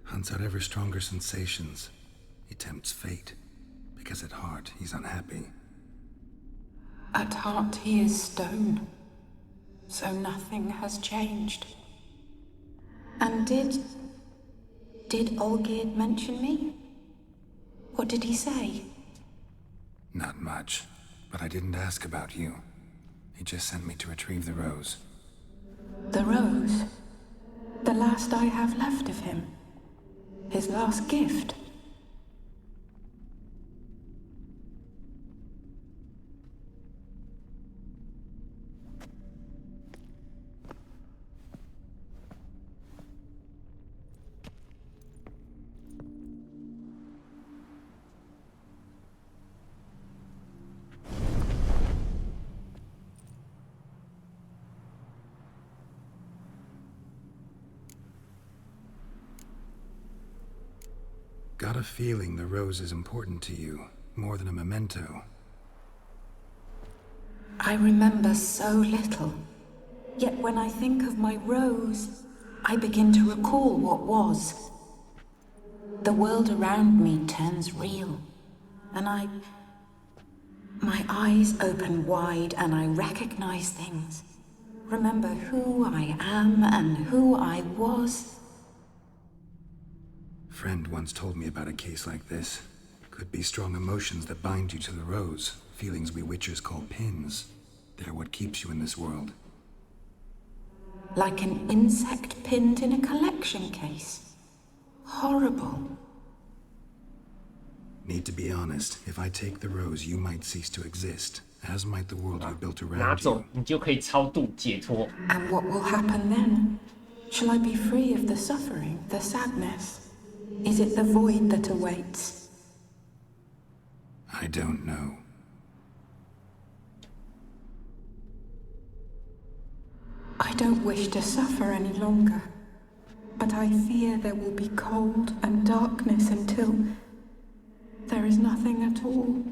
hunts out ever stronger sensations. He tempts fate, because at heart he's unhappy. At heart he is stone, so nothing has changed. And did Olgierd mention me? What did he say? Not much, but I didn't ask about you. He just sent me to retrieve the rose. The rose? The last I have left of him? His last gift? Got a feeling the rose is important to you, more than a memento. I remember so little. Yet when I think of my rose, I begin to recall what was. The world around me turns real, and my eyes open wide and I recognize things. Remember who I am and who I was. Friend once told me about a case like this. Could be strong emotions that bind you to the rose, feelings we witchers call pins. They're what keeps you in this world. Like an insect pinned in a collection case. Horrible. Need to be honest, if I take the rose, you might cease to exist, as might the world you built 拿 around 走 you. 你就可以超度解脱。 And what will happen then? Shall I be free of the suffering, the sadness? Is it the void that awaits? I don't know. I don't wish to suffer any longer, but I fear there will be cold and darkness until there is nothing at all.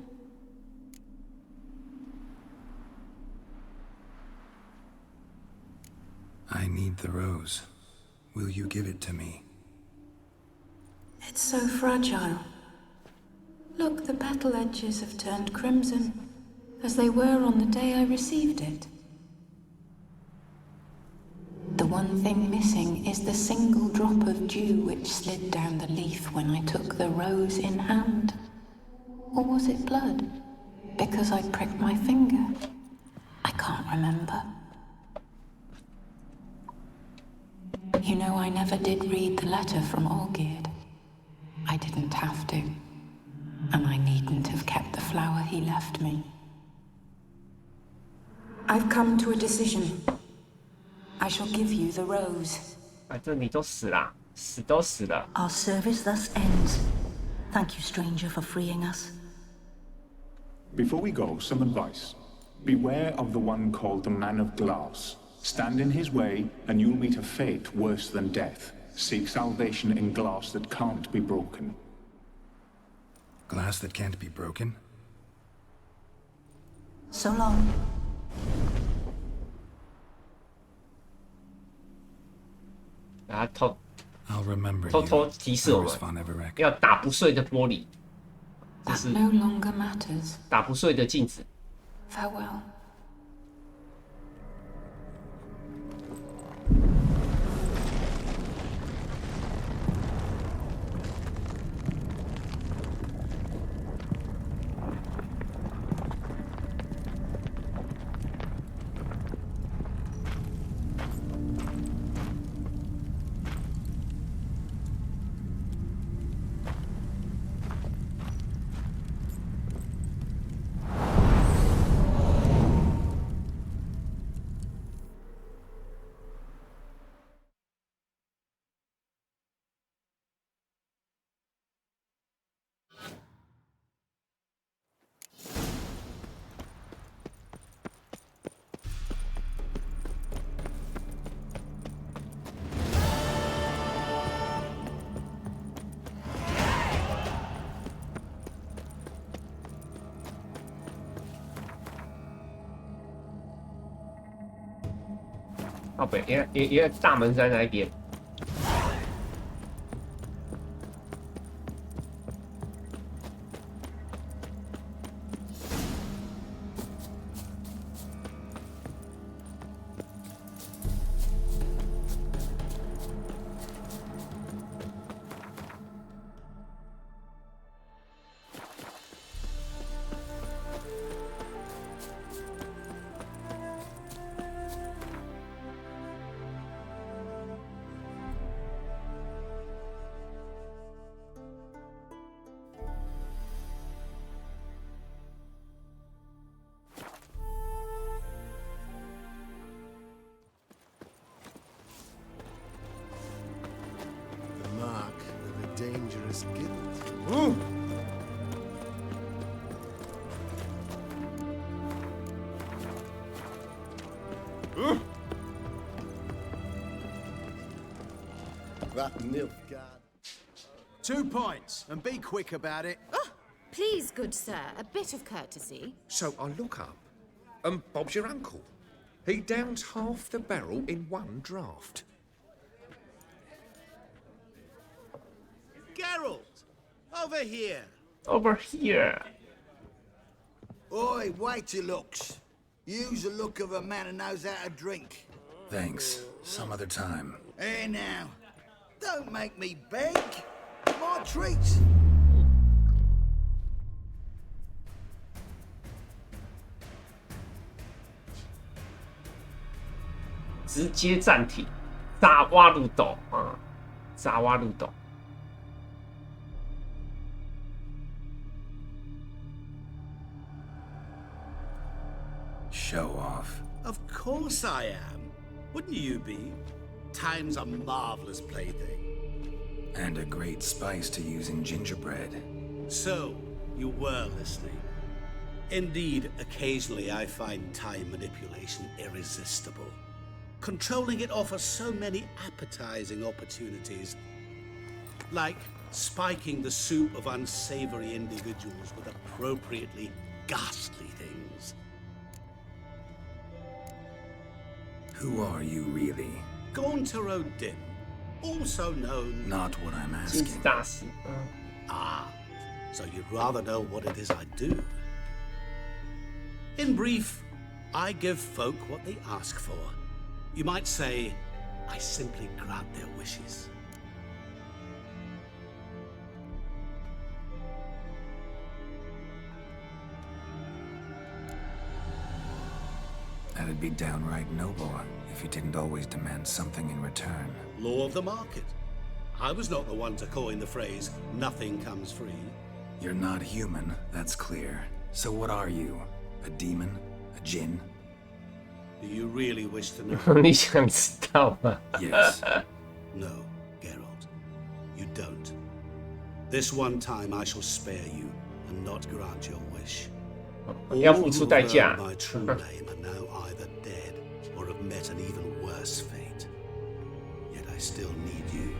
I need the rose. Will you give it to me? It's so fragile. Look, the petal edges have turned crimson, as they were on the day I received it. The one thing missing is the single drop of dew which slid down the leaf when I took the rose in hand. Or was it blood? Because I pricked my finger? I can't remember. You know, I never did read the letter from Olgierd. I didn't have to. And I needn't have kept the flower he left me. I've come to a decision. I shall give you the rose. 反正你都死啦，死都死了。 Our service thus ends. Thank you, stranger, for freeing us. Before we go, some advice. Beware of the one called the Man of Glass. Stand in his way, and you'll meet a fate worse than death. Seek salvation in glass that can't be broken. Glass that can't be broken? So long. 然后偷 I'll remember 偷 you, 偷提示我 Iris von 们 Everett. 要打不碎的玻璃，就 That 是 no longer matters. 打不碎的镜子。 Farewell.哦不，因为大门在那一边。dangerous guilt. That Nilfgaard. 2 points, and be quick about it. Oh, please, good sir, a bit of courtesy. So I look up, and Bob's your uncle. He downs half the barrel in one draught. Geralt, over here. Over here. Oi, wait your looks. Use the look of a man who knows how to drink. Thanks. Some other time. Here now. Don't make me beg. My treat. 直接暂停，扎瓦鲁斗啊，扎瓦鲁斗。Show off. Of course I am. Wouldn't you be? Time's a marvelous plaything. And a great spice to use in gingerbread. So, you were listening. Indeed, occasionally I find time manipulation irresistible. Controlling it offers so many appetizing opportunities. Like spiking the soup of unsavory individuals with appropriately ghastly things. Who are you really? Gaunter O'Dim, also known... Not what I'm asking. Ah, so you'd rather know what it is I do. In brief, I give folk what they ask for. You might say, I simply grant their wishes. That'd be downright noble if you didn't always demand something in return. Law of the market. I was not the one to coin the phrase, nothing comes free. You're not human, that's clear. So what are you? A demon? A djinn? Do you really wish to know? 你想知道吗？ Yes. No, Geralt. You don't. This one time I shall spare you and not grant your wish. 要付出代价。 All who have heard my true name are now either dead or have met an even worse fate. Yet I still need you.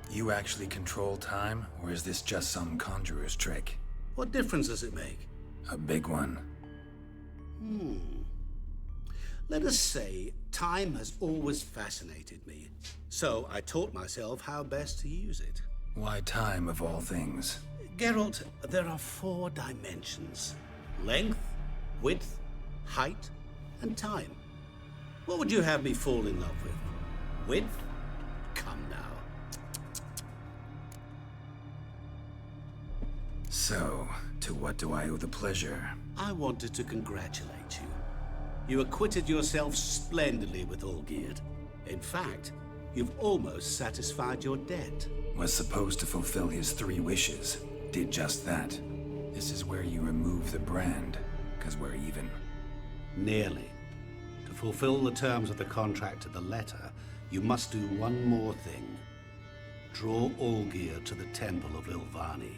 You actually control time, or is this just some conjurer's trick? What difference does it make? A big one. Let us say time has always fascinated me, so I taught myself how best to use it. Why time of all things? Geralt, there are 4 dimensions. Length, width, height, and time. What would you have me fall in love with? Width? Come now. So, to what do I owe the pleasure? I wanted to congratulate you. You acquitted yourself splendidly with Olgierd. In fact, you've almost satisfied your debt. Was supposed to fulfill his 3 wishes. Did just that. This is where you remove the brand, because we're even. Nearly. To fulfill the terms of the contract to the letter, you must do one more thing. Draw Olgierd to the Temple of Ilvani.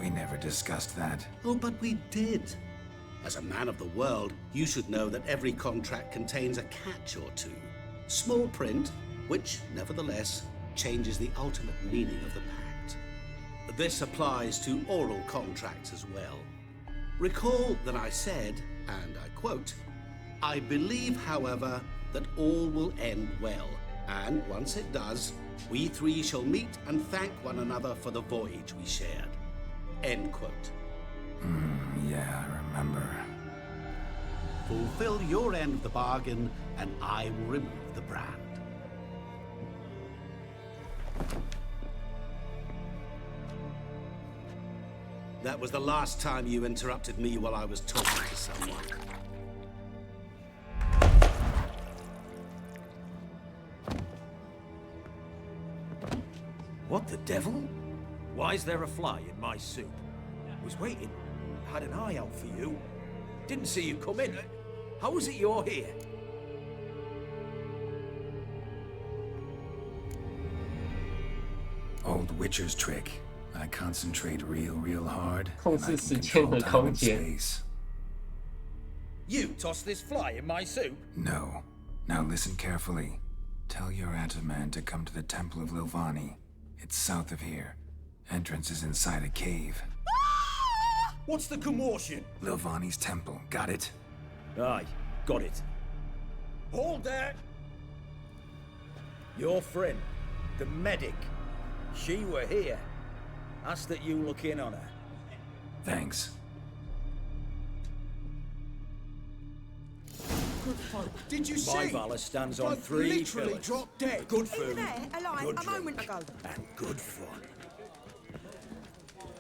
We never discussed that. Oh, but we did. As a man of the world, you should know that every contract contains a catch or two. Small print, which, nevertheless, changes the ultimate meaning of the pact. This applies to oral contracts as well. Recall that I said, and I quote, "I believe, however, that all will end well, and once it does, we 3 shall meet and thank one another for the voyage we shared." End quote. Yeah, I remember. Fulfill your end of the bargain, and I will remove the brand. That was the last time you interrupted me while I was talking to someone. What the devil? Why is there a fly in my soup? Was waiting. Had an eye out for you. Didn't see you come in. How is it you're here? Old Witcher's trick. I concentrate real hard, 控 and I 制 can 时间 control 和 time 空 and 间。 space. You tossed this fly in my soup? No. Now listen carefully. Tell your Ataman to come to the Temple of Lilvani. It's south of here. Entrance is inside a cave. What's the commotion? Lilvani's temple. Got it? Aye, got it. Hold there! Your friend, the medic. She were here. Ask that you look in on her. Thanks. Good folk. Did you see? My valor stands on Bloke 3 literally pillars. dropped dead. Good food, alive good a moment drink, ago. and good fun.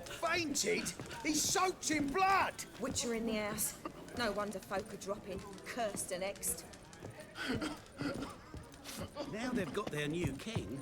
Fainted? He's soaked in blood. Witcher in the house. No wonder folk are dropping. Cursed and exed. Now they've got their new king.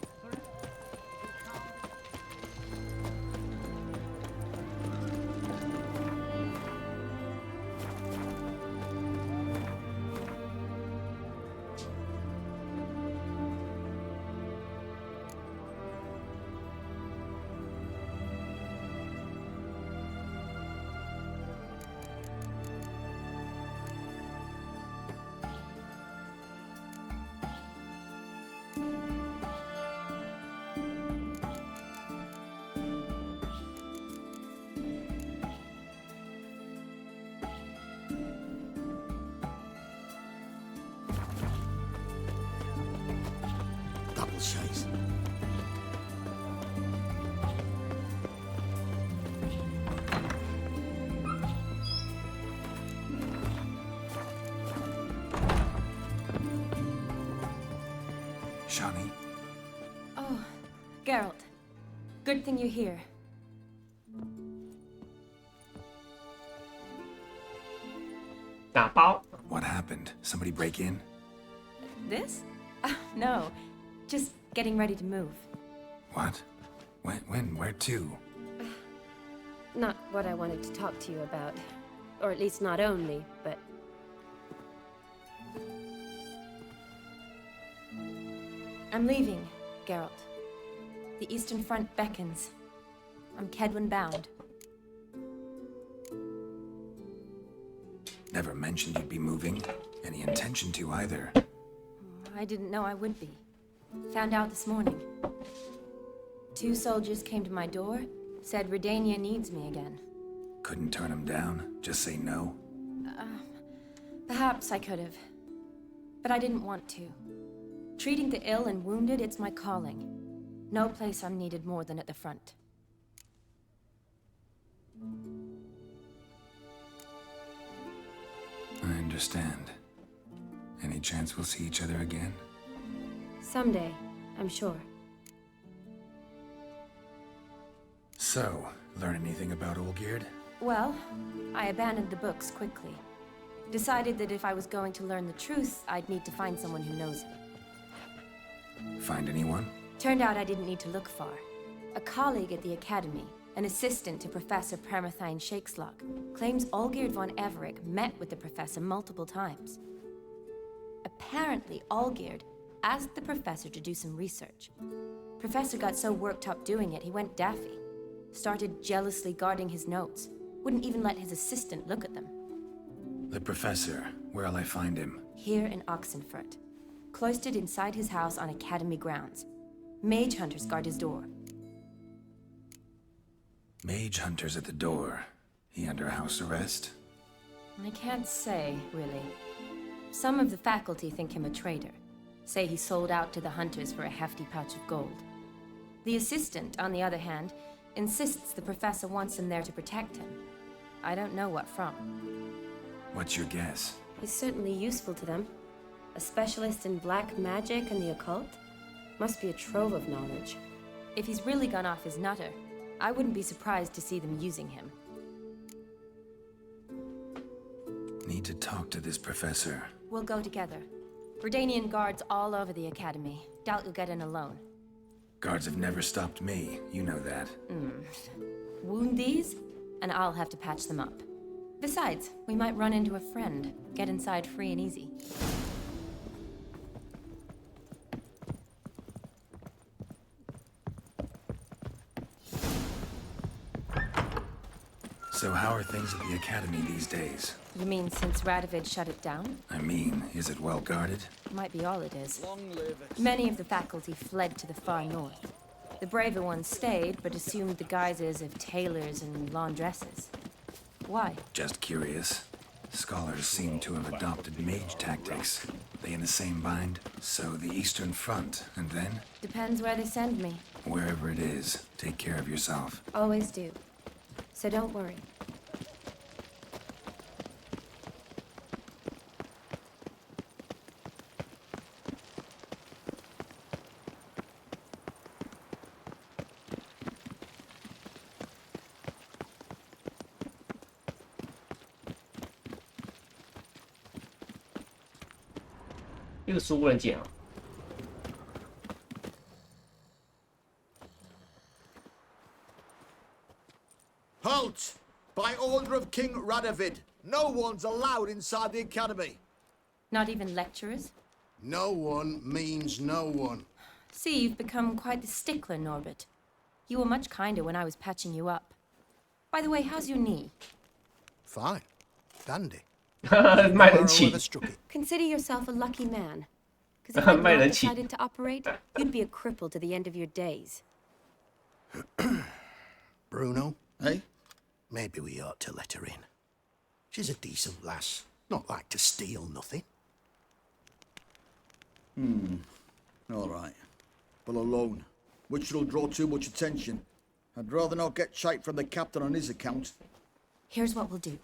Double chase. Shani? Oh, Geralt. Good thing you're here. What happened? Somebody break in? This? No. Just getting ready to move. What? When? Where to? Not what I wanted to talk to you about. Or at least not only, but... I'm leaving, Geralt. The Eastern Front beckons. I'm Kedwin bound. Never mentioned you'd be moving. Any intention to either. I didn't know I would be. Found out this morning. 2 soldiers came to my door, said Redania needs me again. Couldn't turn him down? Just say no? Perhaps I could have. But I didn't want to. Treating the ill and wounded, it's my calling. No place I'm needed more than at the front. I understand. Any chance we'll see each other again? Someday, I'm sure. So, learn anything about Olgierd? Well, I abandoned the books quickly. Decided that if I was going to learn the truth, I'd need to find someone who knows him. Find anyone? Turned out I didn't need to look far. A colleague at the Academy, an assistant to Professor Permathine Shakeslock, claims Olgierd von Everick met with the professor multiple times. Apparently, Olgierd asked the professor to do some research. Professor got so worked up doing it, he went daffy. Started jealously guarding his notes. Wouldn't even let his assistant look at them. The professor. Where'll I find him? Here in Oxenfurt. Cloistered inside his house on Academy grounds. Mage hunters guard his door. Mage hunters at the door. He under house arrest? I can't say, really. Some of the faculty think him a traitor. Say he sold out to the hunters for a hefty pouch of gold. The assistant, on the other hand, insists the professor wants him there to protect him. I don't know what from. What's your guess? He's certainly useful to them. A specialist in black magic and the occult? Must be a trove of knowledge. If he's really gone off his nutter, I wouldn't be surprised to see them using him. Need to talk to this professor. We'll go together. Redanian guards all over the Academy. Doubt you'll get in alone. Guards have never stopped me. You know that. Wound these, and I'll have to patch them up. Besides, we might run into a friend. Get inside free and easy. So how are things at the Academy these days? You mean since Radovid shut it down? I mean, is it well guarded? Might be all it is. Many of the faculty fled to the far north. The braver ones stayed, but assumed the guises of tailors and laundresses. Why? Just curious. Scholars seem to have adopted mage tactics. They in the same bind? So the Eastern Front, and then? Depends where they send me. Wherever it is, take care of yourself. Always do. So don't worry.这个书不能捡啊。Halt! By order of King Radovid, no one's allowed inside the Academy. Not even lecturers? No one means no one. See, you've become quite the stickler, Norbert. You were much kinder when I was patching you up. By the way, how's your knee? Fine. Dandy. 卖人气。 Consider yourself a lucky man. Because if I'd not decided to operate, you'd be a cripple to the end of your days. Bruno? Eh? Maybe we ought to let her in. She's a decent lass. Not like to steal nothing. All right. But alone, which will draw too much attention. I'd rather not get shite from the captain on his account. Here's what we'll do.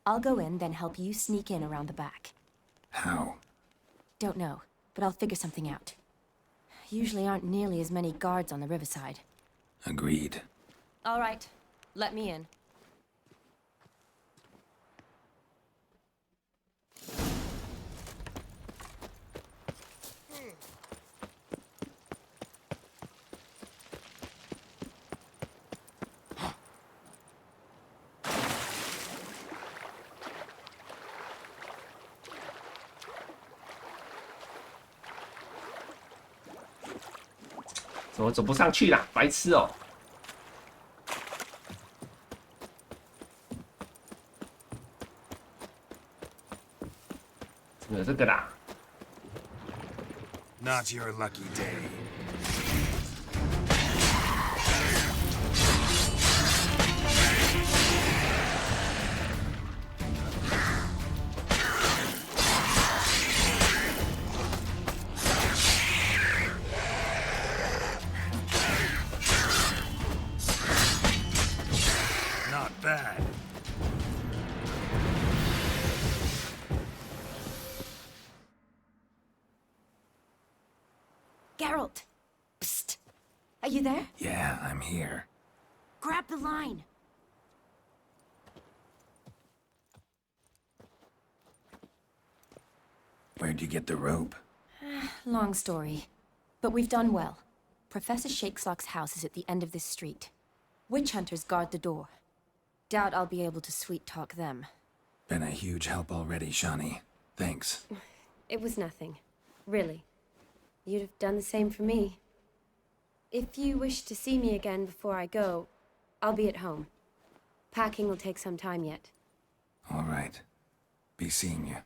I'll go in, then help you sneak in around the back. How? Don't know, but I'll figure something out. Usually aren't nearly as many guards on the riverside. Agreed. All right, let me in.怎么走不上去啦？白痴哦！这个啦。Not your lucky day. Not bad. Geralt! Psst! Are you there? Yeah, I'm here. Grab the line! Where'd you get the rope? Long story. But we've done well. Professor Shakeslock's house is at the end of this street. Witch hunters guard the door. Doubt I'll be able to sweet-talk them. Been a huge help already, Shani. Thanks. It was nothing. Really. You'd have done the same for me. If you wish to see me again before I go, I'll be at home. Packing will take some time yet. All right. Be seeing you.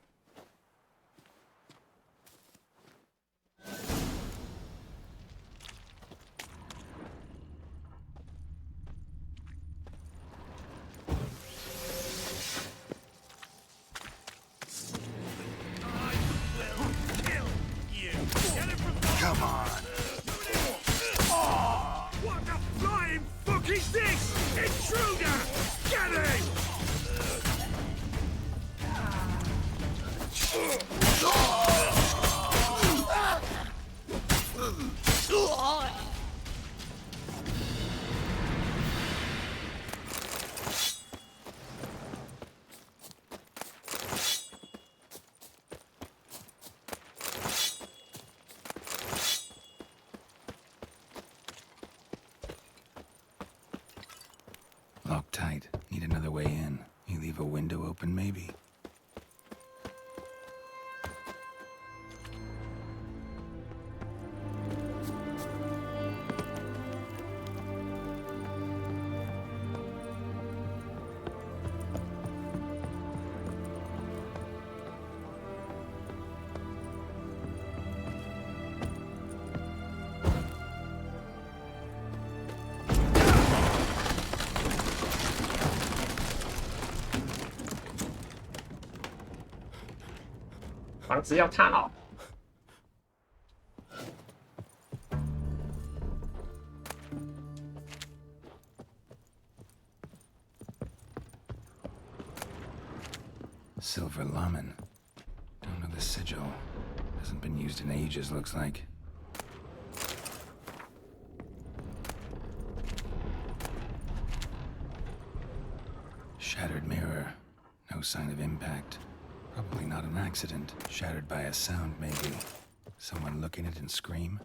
Come on. Oh, what the flying fuck is this? Intruder! Get him! Locked tight. Need another way in. You leave a window open, maybe? 房子要踏好。Silver Laman. Don't know the sigil. Hasn't been used in ages, looks like. Shattered mirror. No sign of impact. Probably not an accident. Shattered by a sound, maybe. Someone look in it and scream?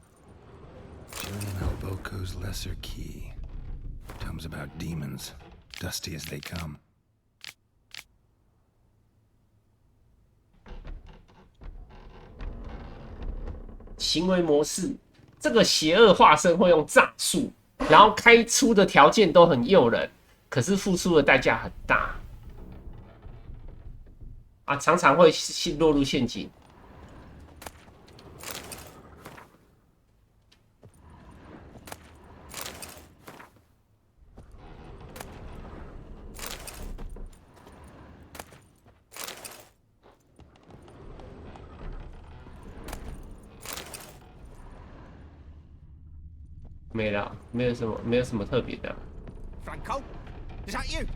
Julian Alboco's Lesser Key. Tomes about demons. Dusty as they come. 行为模式，这个邪恶化身会用诈术，然后开出的条件都很诱人，可是付出的代价很大，啊，常常会落入陷阱。没了，没有什么特别的。Franco, is that you?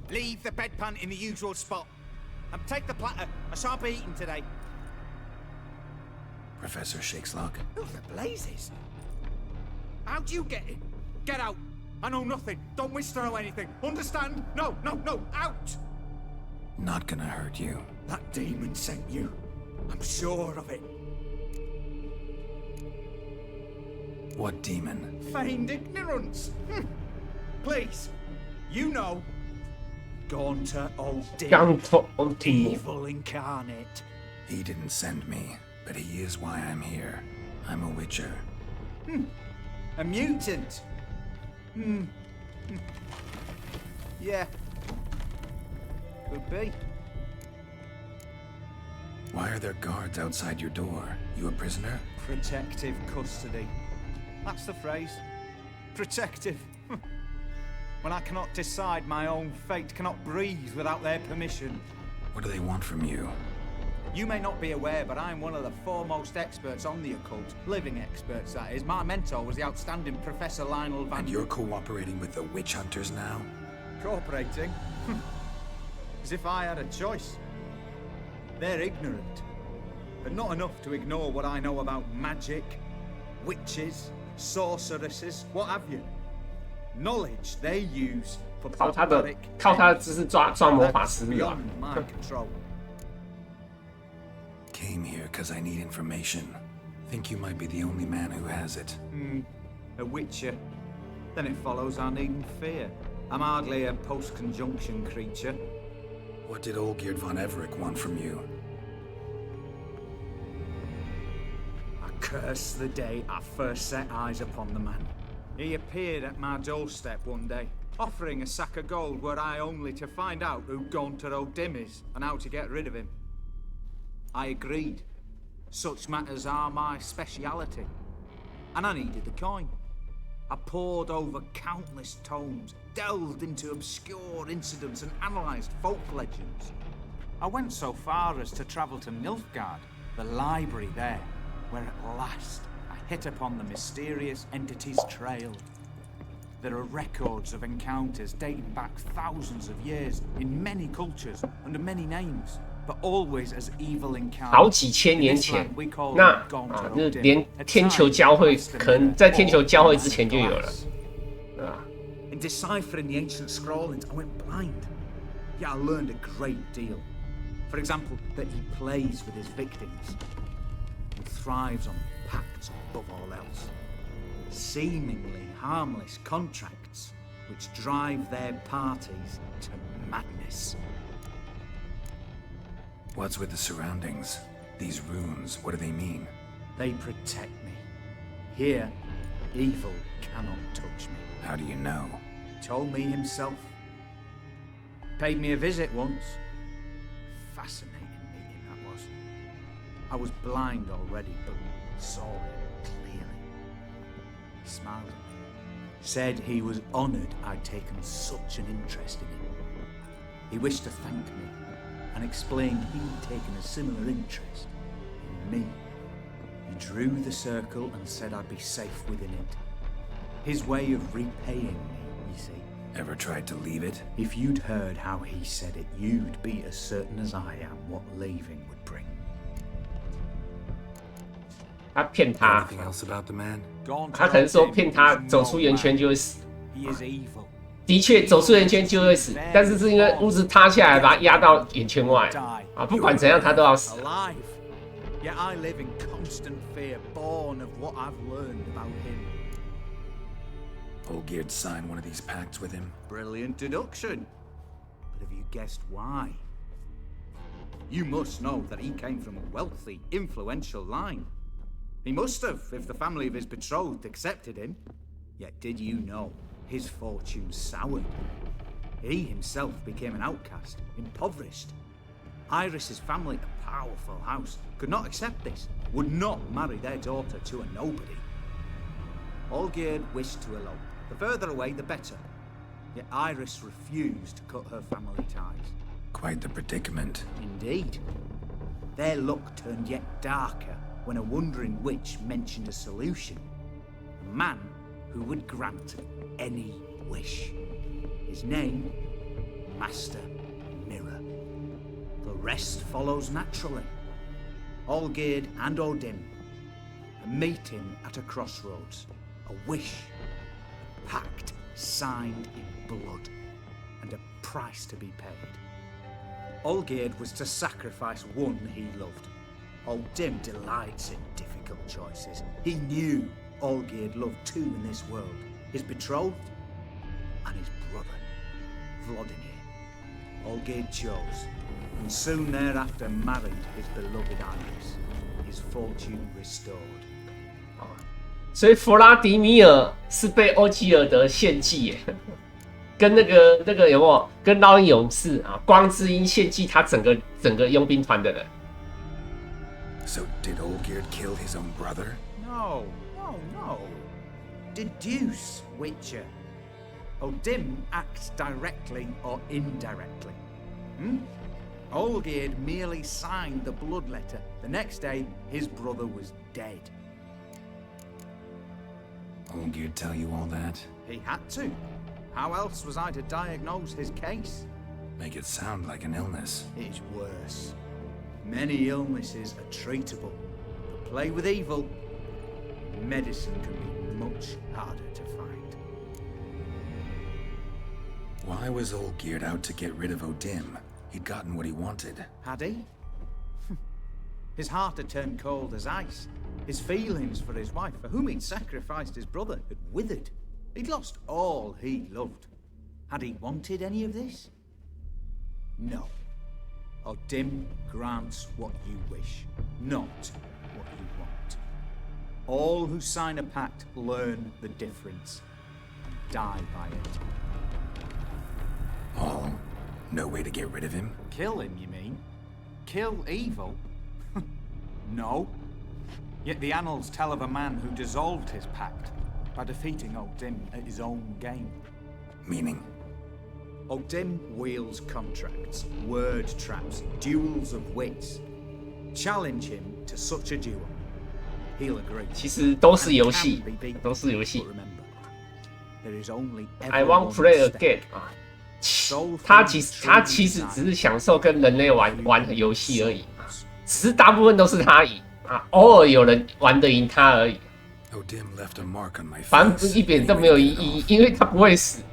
Leave the bedpan in the usual spot. And take the platter. I shan't be eating today. Professor Shakeslock. Who the blazes? How'd you get in? Get out. I know nothing. Don't wish to know anything. Understand? No, out! Not gonna hurt you. That demon sent you. I'm sure of it. What demon? Feigned ignorance. Please, you know. Gaunter O'Dim. Evil incarnate. He didn't send me, but he is why I'm here. I'm a witcher. A mutant. Yeah. Could be. Why are there guards outside your door? You a prisoner? Protective custody. That's the phrase. Protective. When I cannot decide my own fate, cannot breathe without their permission. What do they want from you? You may not be aware, but I'm one of the foremost experts on the occult. Living experts, that is. My mentor was the outstanding Professor Lionel Van... And you're cooperating with the witch hunters now? Cooperating? As if I had a choice. They're ignorant, but not enough to ignore what I know about magic, witches, sorceresses, what have you. Knowledge they use for 靠他的知识抓魔法师啊。Came here because I need information. Think you might be the only man who has it. A witcher. Then it follows I needn't fear. I'm hardly a post-conjunction creature. What did Olgierd von Everec want from you? I curse the day I first set eyes upon the man. He appeared at my doorstep one day, offering a sack of gold were I only to find out who Gaunter O'Dim is and how to get rid of him. I agreed. Such matters are my speciality. And I needed the coin. I pored over countless tomes, delved into obscure incidents and analysed folk legends. I went so far as to travel to Nilfgaard, the library there, where at last I hit upon the mysterious entity's trail. There are records of encounters dating back thousands of years in many cultures under many names, but always as evil encounters. 好几千年前，那那连天球交汇，可能在天球交汇之前就有了，对吧？ In deciphering the ancient scrollings, I went blind. Yet I learned a great deal. For example, that he plays with his victims and thrives on pacts above all else. Seemingly harmless contracts which drive their parties to madness. What's with the surroundings? These runes, what do they mean? They protect me. Here, evil cannot touch me. How do you know? He told me himself. Paid me a visit once. Fascinating meeting that was. I was blind already, but saw him clearly. He smiled at me. Said he was honoured I'd taken such an interest in him. He wished to thank me and explained he'd taken a similar interest me. He drew the circle and said I'd be safe within it. His way of repaying me, you see. Ever tried to leave it? If you'd heard how he said it, you'd be as certain as I am what leaving would bring. 他骗他， Anything else about the man? 他可能说骗他走出圆圈就会死。 He is evil. 的确，走出圆圈就会死，但是是因为屋子塌下来把他压到圆圈外啊！不管怎样，他都要死。 Alive. Yet I live in constant fear, born of what I've learned about him. Olgierd signed one of these pacts with him. Brilliant deduction. But have you guessed why? You must know that he came from a wealthy, influential line. He must have, if the family of his betrothed accepted him. Yet did you know his fortune soured? He himself became an outcast, impoverished. Iris's family, a powerful house, could not accept this, would not marry their daughter to a nobody. Olgierd wished to elope. The further away, the better. Yet Iris refused to cut her family ties. Quite the predicament. Indeed. Their luck turned yet darker when a wandering witch mentioned a solution. A man who would grant any wish. His name, Master Mirror. The rest follows naturally. Olgierd and Odin, a meeting at a crossroads, a wish, a pact signed in blood, and a price to be paid. Olgierd was to sacrifice one he loved. Odin delights in difficult choices. He knew Olgierd loved two in this world, his betrothed and his brother, Vladimir. Olgierd chose, and soon thereafter married his beloved Iris, his fortune restored. 所以弗拉迪米尔是被欧吉尔德献祭耶，跟那个有没有跟烙印勇士啊光之鹰献祭他整个佣兵团的人。 So did Olgierd kill his own brother? No. Deduce, Witcher. Odin acts directly or indirectly. Olgierd merely signed the blood letter. The next day, his brother was dead. Olgierd tell you all that? He had to. How else was I to diagnose his case? Make it sound like an illness. It's worse. Many illnesses are treatable, but play with evil, medicine can be much harder to find. Why was Olgierd out to get rid of Odin? He'd gotten what he wanted. Had he? His heart had turned cold as ice. His feelings for his wife, for whom he'd sacrificed his brother, had withered. He'd lost all he loved. Had he wanted any of this? No. Odin grants what you wish, not what you want. All who sign a pact learn the difference and die by it. All? No way to get rid of him? Kill him, you mean? Kill evil? No. Yet the annals tell of a man who dissolved his pact by defeating Odin at his own game. Meaning? Odin wields contracts, word traps, duels of wits. Challenge him to such a duel. He'll agree. 其实都是游戏，都是游戏。 There is only I want play again 啊，他其实只是享受跟人类玩游戏而已啊，只是大部分都是他赢啊，偶尔有人玩得赢他而已。反正一点都没有意义，因为他不会死。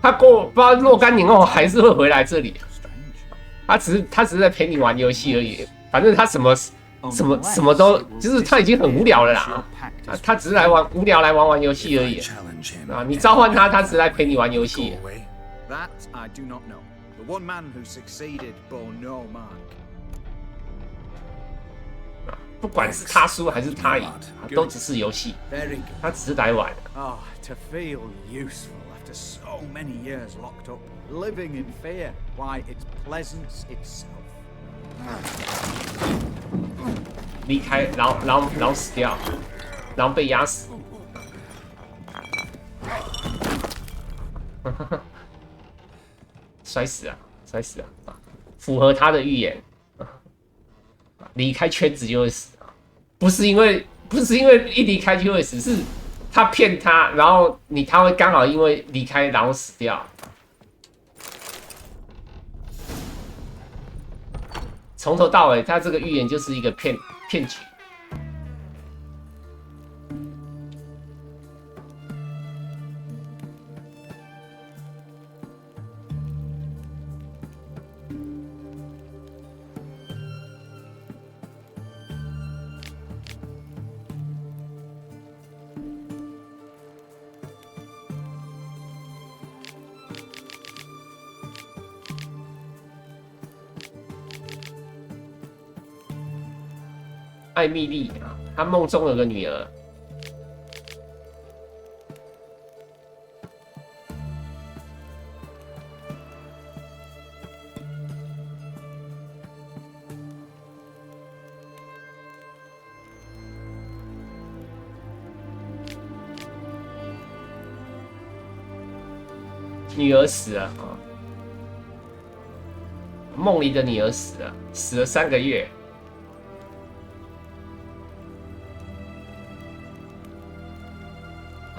他过不知道若干年后还是会回来这里，他只是在陪你玩游戏而已。反正他什么都，就是他已经很无聊了啦。他只是来无聊来玩游戏而已。啊，你召唤他，他只是来陪你玩游戏。That I do not know. The one man who succeeded bore no mark. 不管是他输还是他赢，都只是游戏。他只是来玩。Oh, to feel useful. After so many years locked up, living in fear, why, it's pleasance itself. 离开，然后死掉，然后被压死。摔死啊！符合他的预言。离开圈子就会死啊，不是因为一离开就会死，是他骗他，然后他会刚好因为离开然后死掉。从头到尾，他这个预言就是一个骗局。艾蜜莉啊，她梦中有个女儿，女儿死了啊，梦里的女儿死了3个月。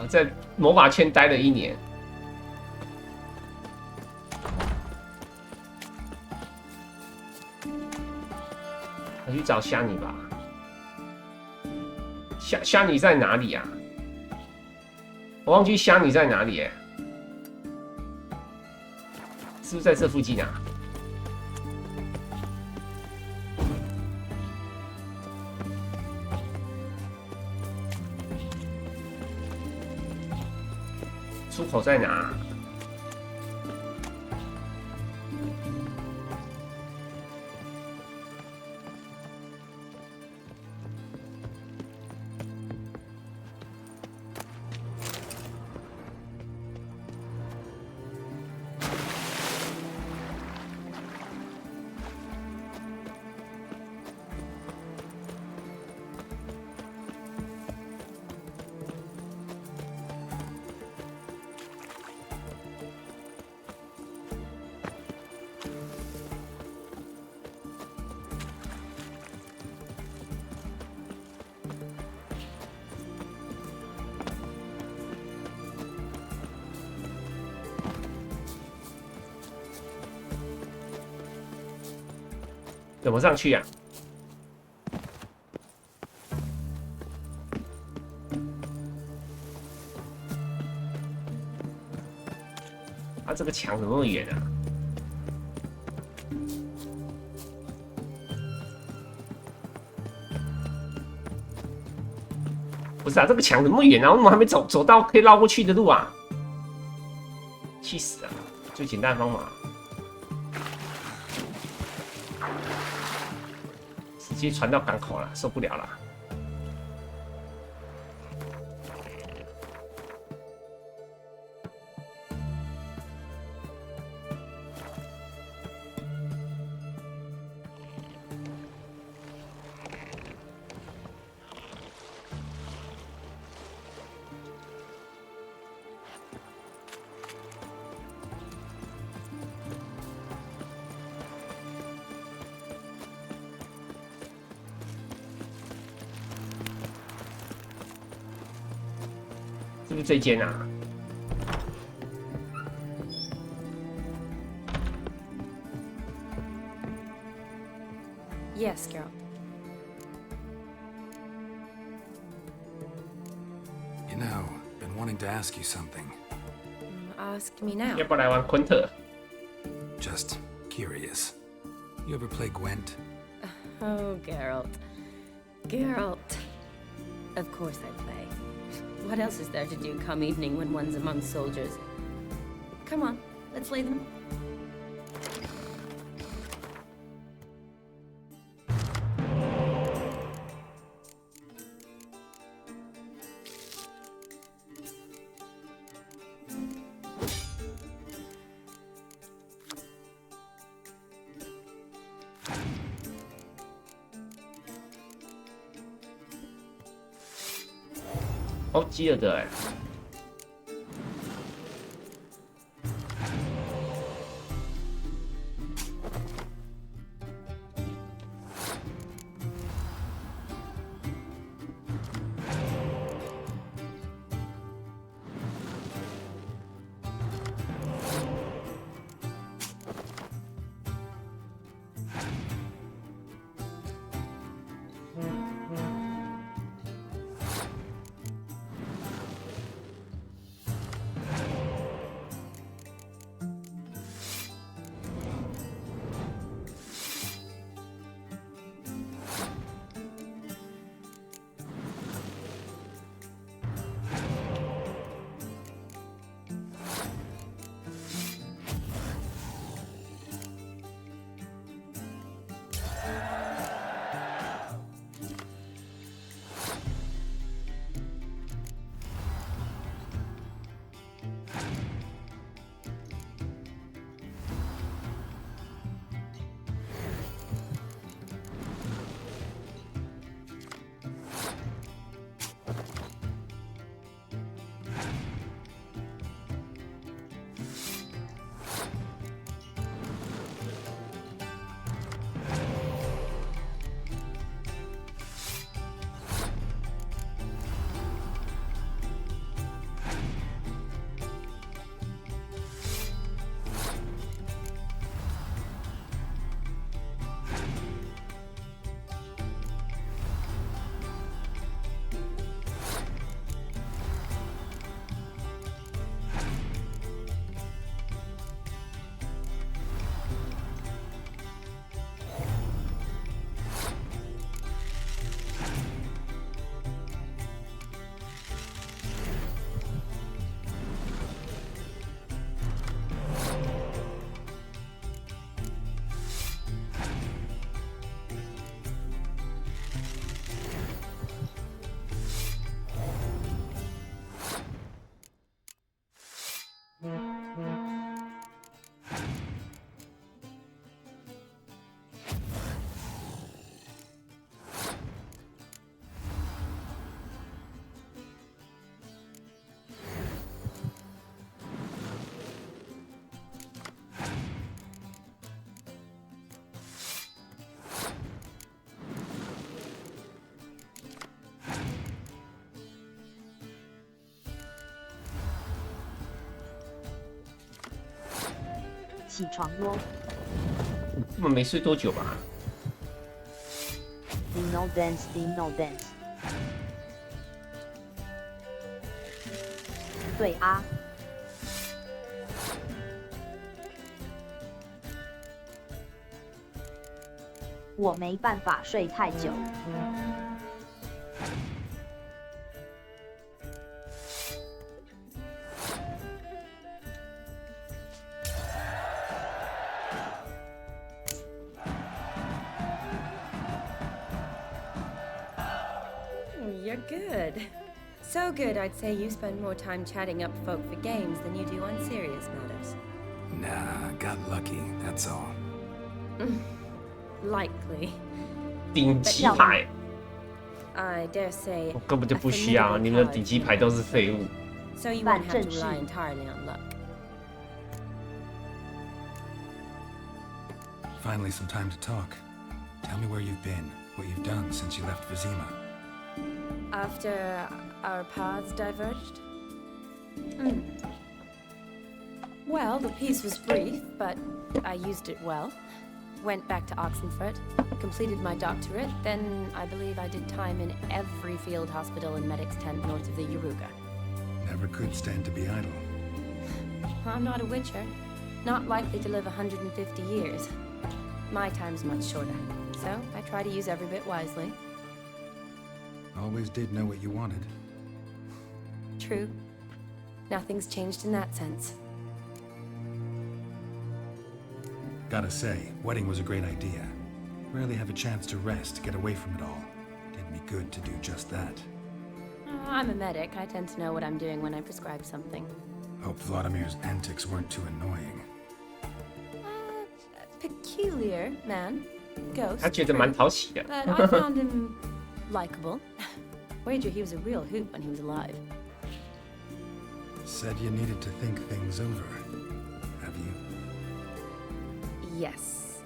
在魔法圈待了1年，我去找虾米吧。虾米在哪里啊？我忘记虾米在哪里哎，是不是在这附近啊？出口在哪？怎么上去呀？啊，这个墙怎么那么远啊？不是啊，这个墙怎么那么远啊？我怎么还没走到可以绕过去的路啊？气死了！最简单的方法。直接传到港口了，受不了了。是不是这间啊？ Yes, girl. You know, been wanting to ask you something. Ask me now. 要不要来玩昆特？ Just curious. You ever play Gwent? Oh, Geralt. Geralt. Of course I play. What else is there to do come evening when one's among soldiers? Come on, let's lay them. Oh, 基尔德哎。 You 起床咯。根本没睡多久吧 Dino dance, Dino dance。对啊。我没办法睡太久。You're good. So good, I'd say you spend more time chatting up folk for games than you do on serious matters. Nah, got lucky, that's all. Likely. 顶级牌， I dare say. 我根本就不需要，你们的顶级牌都是废物。 So you won't have to rely entirely on luck. Finally, some time to talk. Tell me where you've been, what you've done since you left Vizima. After our paths diverged? Well, the peace was brief, but I used it well. Went back to Oxenfurt, completed my doctorate, then I believe I did time in every field hospital and medic's tent north of the Yaruga. Never could stand to be idle. I'm not a witcher. Not likely to live 150 years. My time's much shorter, so I try to use every bit wisely. Always did know what you wanted. True. Nothing's changed in that sense. Gotta say, wedding was a great idea. Rarely have a chance to rest, get away from it all. Did me good to do just that. I'm a medic. I tend to know what I'm doing when I prescribe something. Hope Vladimir's antics weren't too annoying. Peculiar man. Ghost. 他觉得蛮讨喜的。 But I found him likable. Wager he was a real hoot when he was alive. Said you needed to think things over. Have you? Yes.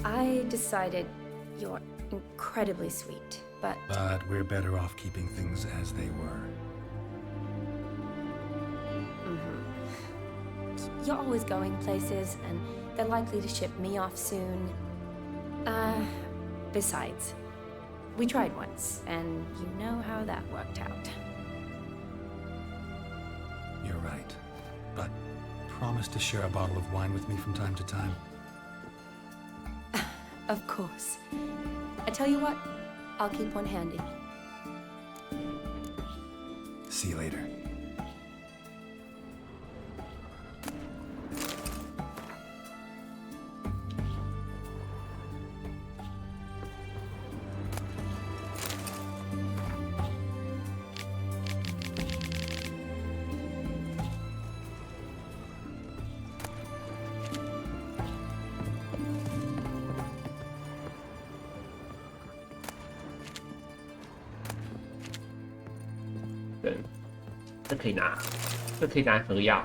I decided you're incredibly sweet, but But we're better off keeping things as they were. You're always going places, and they're likely to ship me off soon. Besides, we tried once, and you know how that worked out. You're right. But promise to share a bottle of wine with me from time to time. Of course. I tell you what, I'll keep one handy. See you later. 对，这可以拿，这可以拿来喝药。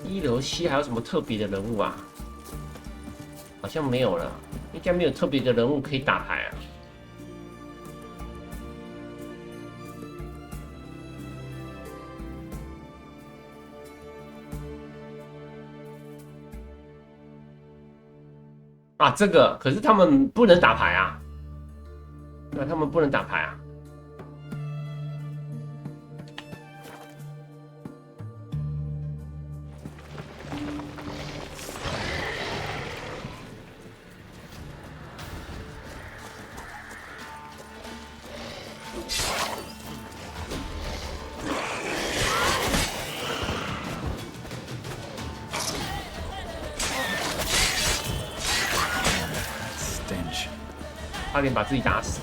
一楼西还有什么特别的人物啊？好像没有了，应该没有特别的人物可以打牌啊。啊，这个可是他们不能打牌啊，对吧？他们不能打牌啊。差点把自己打死。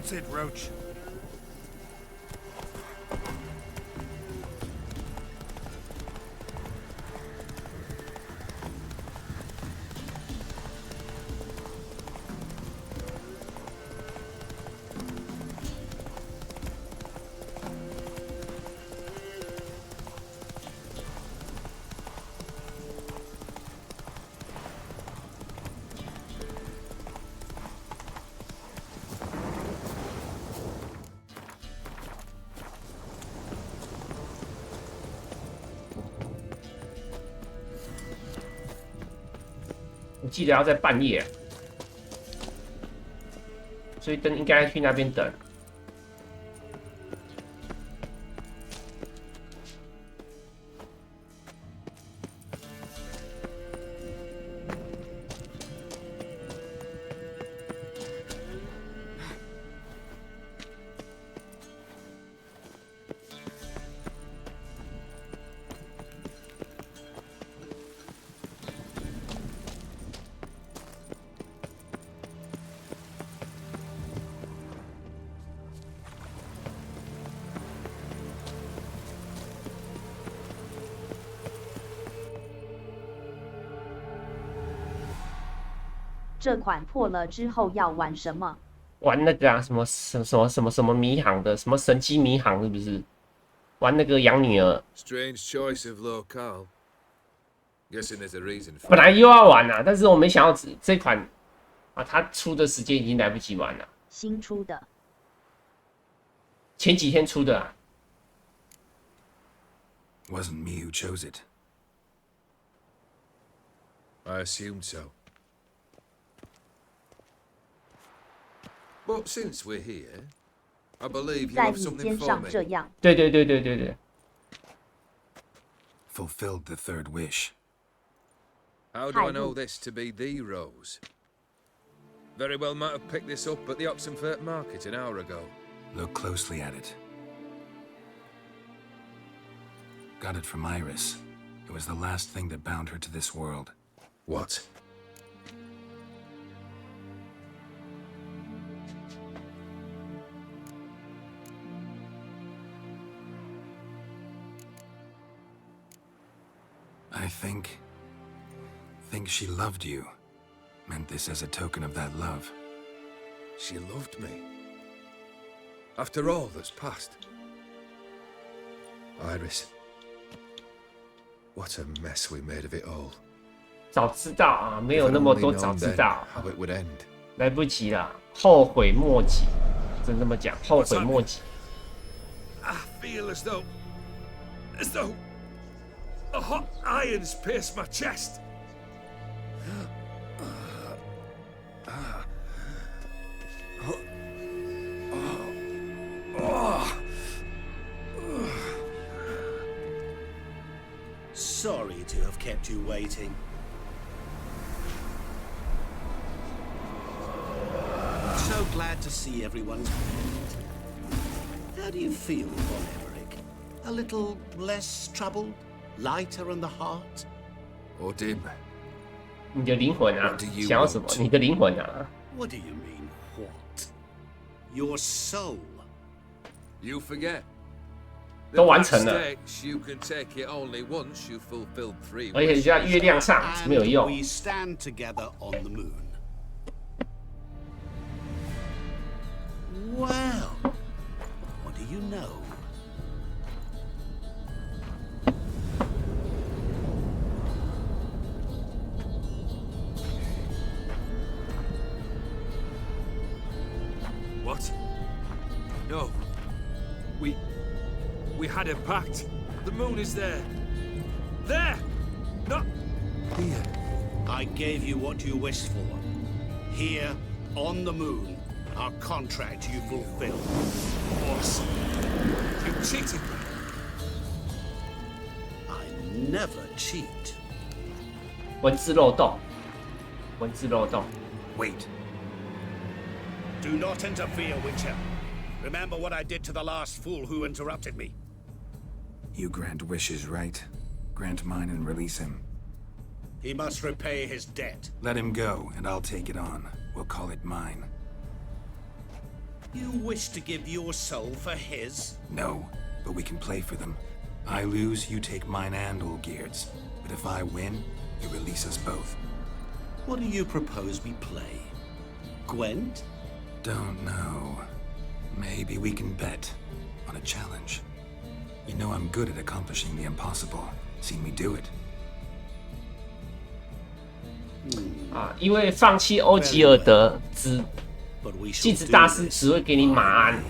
That's it, Roach.我记得要在半夜，所以灯应该去那边等。这款破了之后要玩什么？玩那个啊，什么迷航的，什么神机迷航是不是？玩那个养女儿。Strange choice of locale. Guessing there's a reason for. 本来又要玩啊，但是我没想到这款啊，它出的时间已经来不及玩了。新出的。前几天出的啊。Wasn't me who chose it. I assumed so. But since we're here, I believe you 在 have 你 something 肩 for 上 me. 这样。对。Fulfilled the third wish. How do I know this to be the rose? Very well might have picked this up at the Oxenfurt market an hour ago. Look closely at it. Got it from Iris. It was the last thing that bound her to this world. What? I think she loved you. Meant this as a token of that love. She loved me. After all that's passed. Iris. What a mess we made of it all. 早知道啊，没有那么多早知道， how it would end. 来不及了，后悔莫及，只能这么讲，后悔莫及。I feel as though a hot iron's pierced my chest. Sorry to have kept you waiting. So glad to see everyone's back. How do you feel, Von Emmerich? A little less troubled? Lighter in the heart? Or dim? 你的灵魂啊，想要什么？你的灵魂啊。 What do you mean, what? Your soul. You forget. 都完成了。 You can take it only once you fulfilled 3. 而且在月亮上没有用。 We stand together on the moon. Well, what do you know? What? No. We had a pact. The moon is there. There! Not here. I gave you what you wished for. Here, on the moon, our contract you fulfilled. Boss, you cheated me. I never cheat. 文字漏洞，文字漏洞。 Wait. Do not interfere, Witcher. Remember what I did to the last fool who interrupted me. You grant wishes, right? Grant mine and release him. He must repay his debt. Let him go, and I'll take it on. We'll call it mine. You wish to give your soul for his? No, but we can play for them. I lose, you take mine and Olgierd's. But if I win, you release us both. What do you propose we play? Gwent? Don't know. Maybe we can bet on a challenge. You know I'm good at accomplishing the impossible. See me do it. 因为放弃欧吉尔德镜子大师只会给你马鞍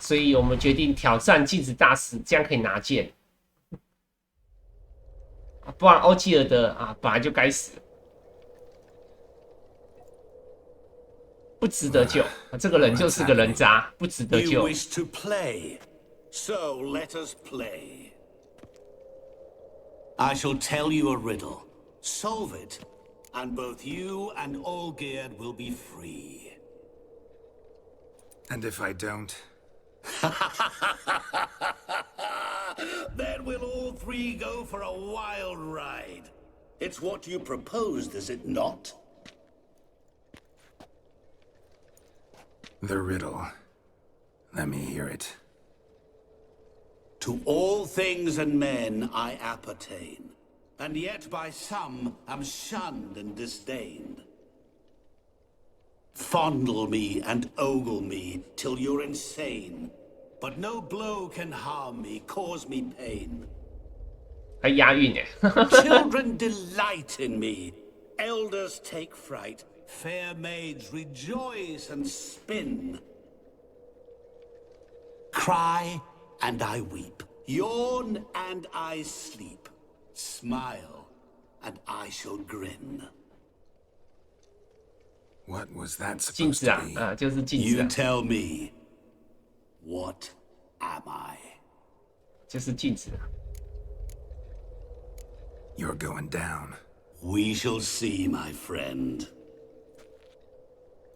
所以我们决定挑战镜子大师，这样可以拿剑不然欧吉尔德本来就该死，不值得救这个人就是个人渣，不值得救。 You wish to play, so let us play. I shall tell you a riddle. Solve it, and both you and Olgierd will be free. And if I don't? Then we'll all three go for a wild ride. It's what you proposed, is it not? The riddle. Let me hear it. To all things and men I appertain, and yet by some am shunned and disdained. Fondle me and ogle me till you're insane, but no blow can harm me, cause me pain. 还押韵耶 Children delight in me, elders take fright, fair maids rejoice and spin. Cry and I weep, yawn and I sleep, smile and I shall grin. What was that 镜 supposed 子 to 啊 be? 就是镜子 You tell me, what am I? 就是镜子 You're going down. We shall see, my friend.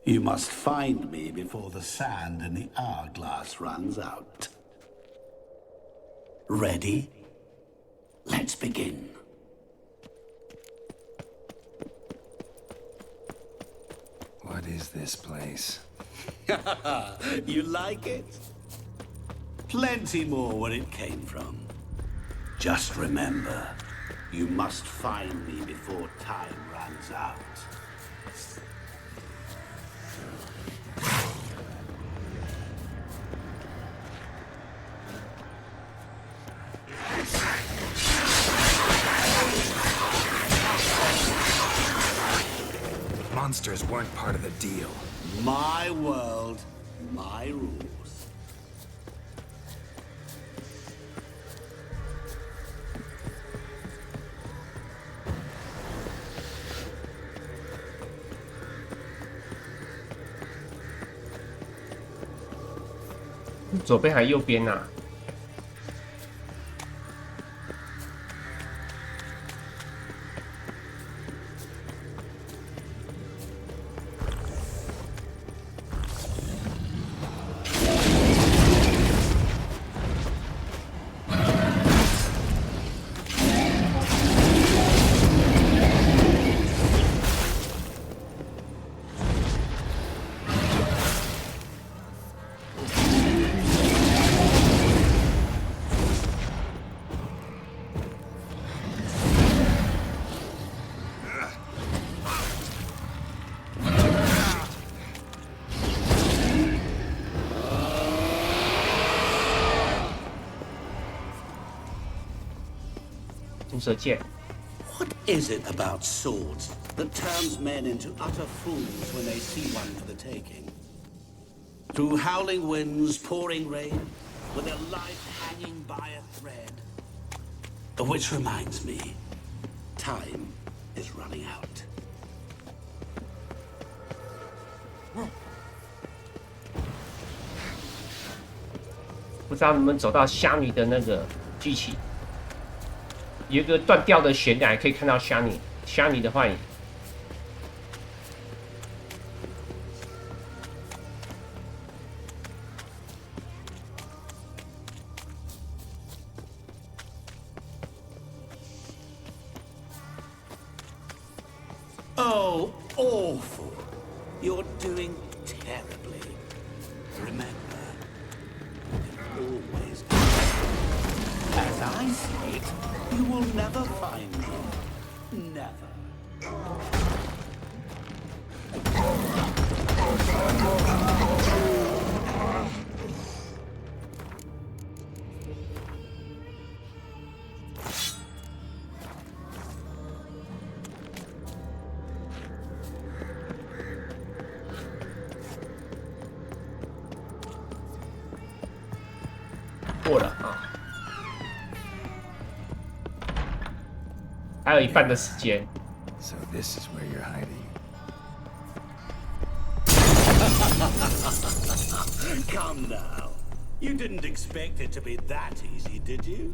You must find me before the sand in the hourglass runs out. Ready? Let's begin. What is this place? You like it? Plenty more where it came from. Just remember, you must find me before time runs out. Monsters weren't part of the deal. My world, my rules. "左边还右边啊？毒蛇剑。 What is it about swords that turns men into utter fools when they see one for the taking? Through howling winds, pouring rain, with their life hanging by a thread. Which reminds me, time is running out. 不知道能不能走到虾米的那个剧情。 有一个断掉的悬崖，可以看到虾米的幻影。Oh, awful! You're doing terribly. I see it, you will never find me. Never.过了啊，还有一半的时间。So this is where you're hiding. Come now. You didn't expect it to be that easy, did you?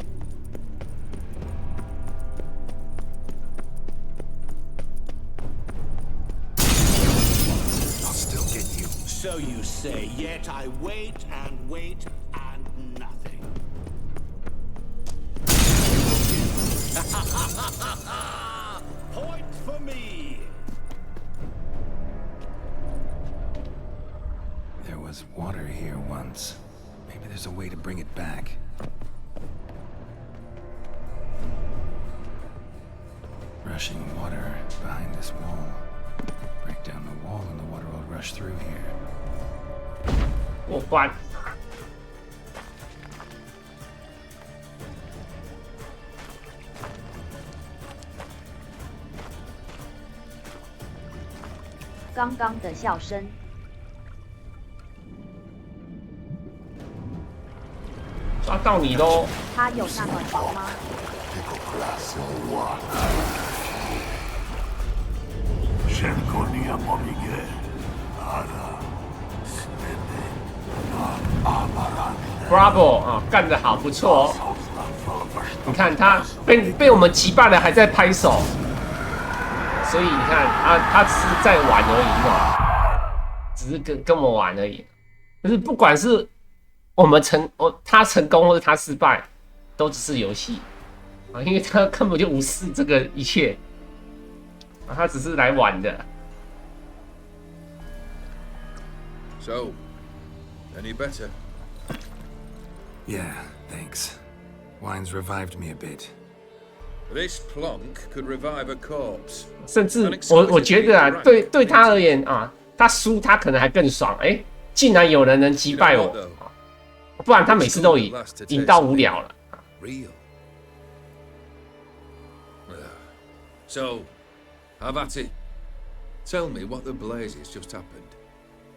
I'll still get you. So you say, yet I wait and wait and nothing. Point for me. There was water here once. Maybe there's a way to bring it back. Rushing water behind this wall. Break down the wall and the water will rush through here. 过关。刚刚的笑声。抓到你喽！他有那么吵吗？ Bravo 啊，干得好，不错哦！你看他被我们击败了，还在拍手，所以你看他是在玩而已嘛，只是跟我们玩而已。就是不管是我们他成功或者他失败，都只是游戏啊，因为他根本就无视这个一切啊，他只是来玩的。 So, any better? Yeah, thanks. Wine's revived me a bit. This plonk could revive a corpse. 甚至我觉得啊，对他而言啊，他输他可能还更爽。哎，竟然有人能击败我，不然他每次都赢到无聊了。 Real. So, have at it. Tell me what the blazes just happened.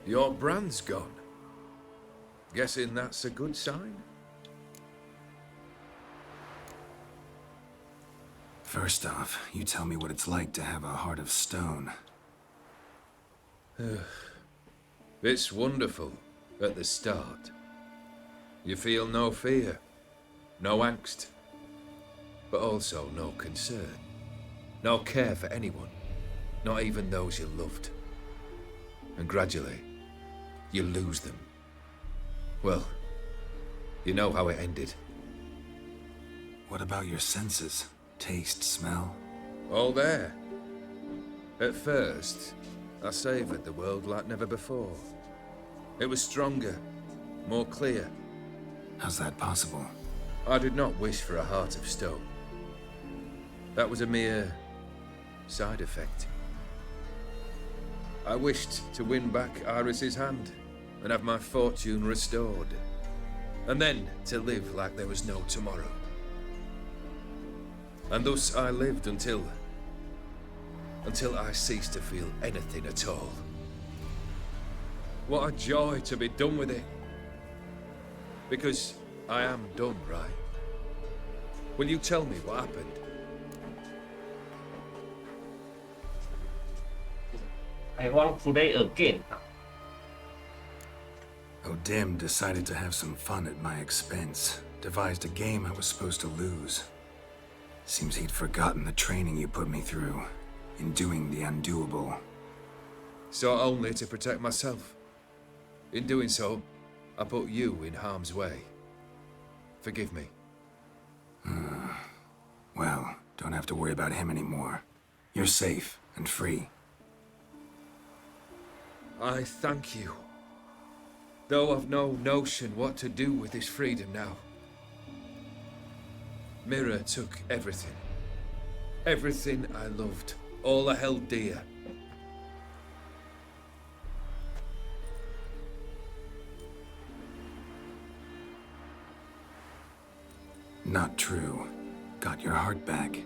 Your brand's gone. Guessing that's a good sign? First off, you tell me what it's like to have a heart of stone. It's wonderful at the start. You feel no fear, no angst, but also no concern, no care for anyone, not even those you loved. And gradually, you lose them. Well, you know how it ended. What about your senses? Taste, smell? All there. At first, I savoured the world like never before. It was stronger, more clear. How's that possible? I did not wish for a heart of stone. That was a mere side effect. I wished to win back Iris's hand and have my fortune restored. And then to live like there was no tomorrow. And thus I lived until I ceased to feel anything at all. What a joy to be done with it. Because I am done, right? Will you tell me what happened? I want to play again. O'Dim decided to have some fun at my expense. Devised a game I was supposed to lose. Seems he'd forgotten the training you put me through in doing the undoable. Sought only to protect myself. In doing so, I put you in harm's way. Forgive me. Well, don't have to worry about him anymore. You're safe and free. I thank you. Though I've no notion what to do with this freedom now. Mirror took everything. Everything I loved. All I held dear. Not true. Got your heart back.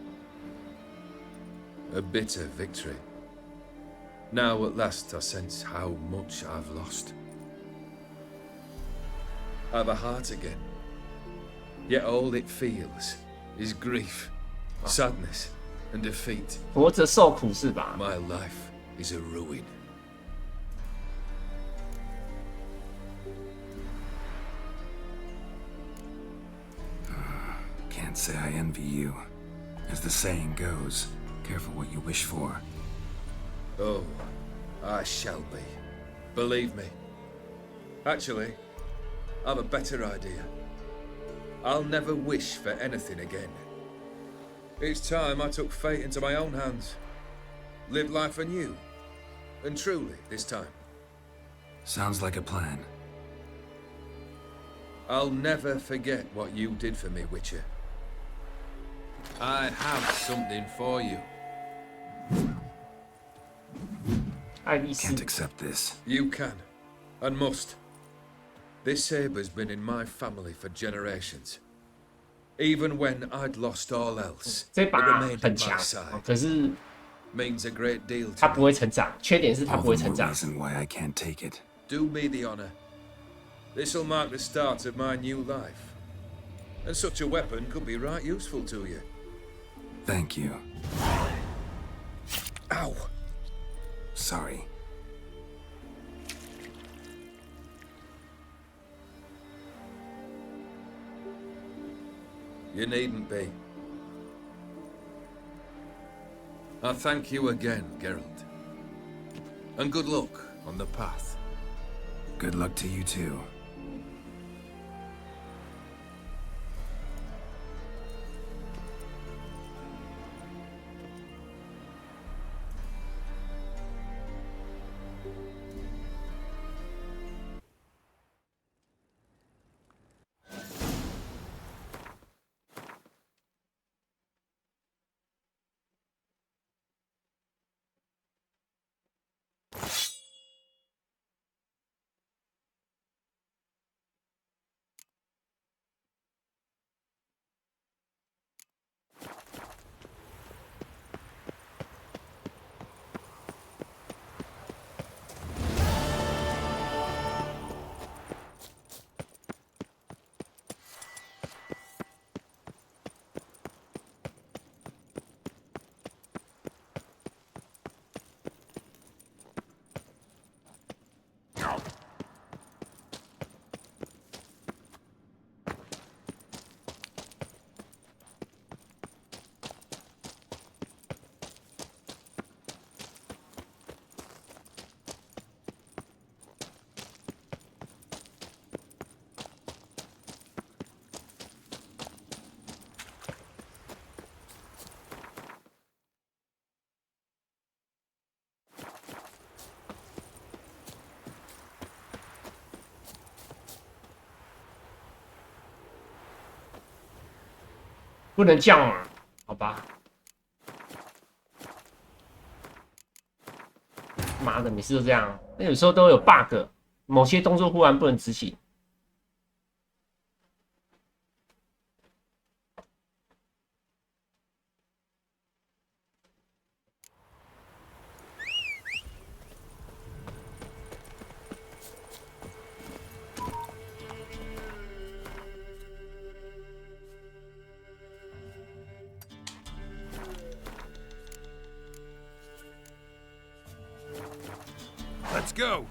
A bitter victory. Now at last I sense how much I've lost. I've a heart again. Yet all it feels is grief, sadness, and defeat. 活着受苦是吧？ My life is a ruin. Can't say I envy you. As the saying goes, careful what you wish for. Oh, I shall be. Believe me. Actually, I've a better idea. I'll never wish for anything again. It's time I took fate into my own hands. Live life anew. And truly, this time. Sounds like a plan. I'll never forget what you did for me, Witcher. I have something for you. Can't accept this. You can, and must. This sabre's been in my family for generations. Even when I'd lost all else, 这 it 把 remained 很 at 强 my side. 可是 Means a great deal 它 to 不 me. 会成长，缺点是它 All 不会 the 成 more 长。 reason why I can't take it. Do me the honor. This'll mark the start of my new life. And such a weapon could be right useful to you. Thank you. Ow! Sorry. You needn't be. I thank you again, Geralt. And good luck on the path. Good luck to you too. "不能降啊，好吧。妈的，每次都这样，那有时候都有 bug， 某些动作忽然不能执行。Let's go.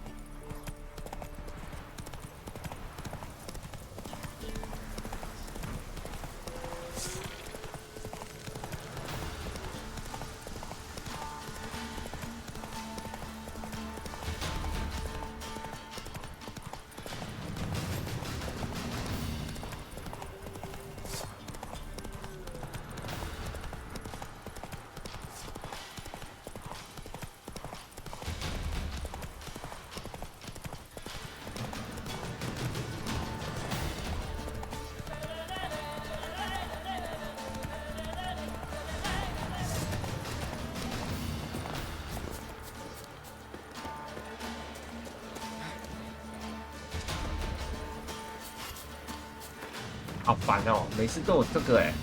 好烦哦，每次都有这个哎，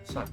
算了。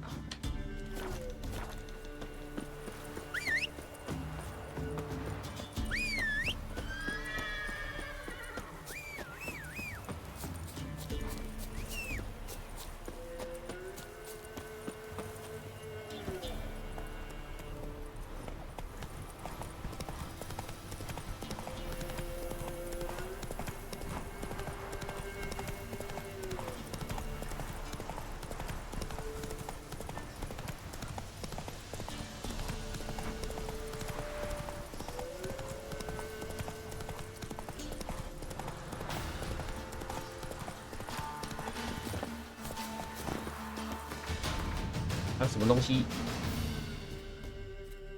还有什么东西？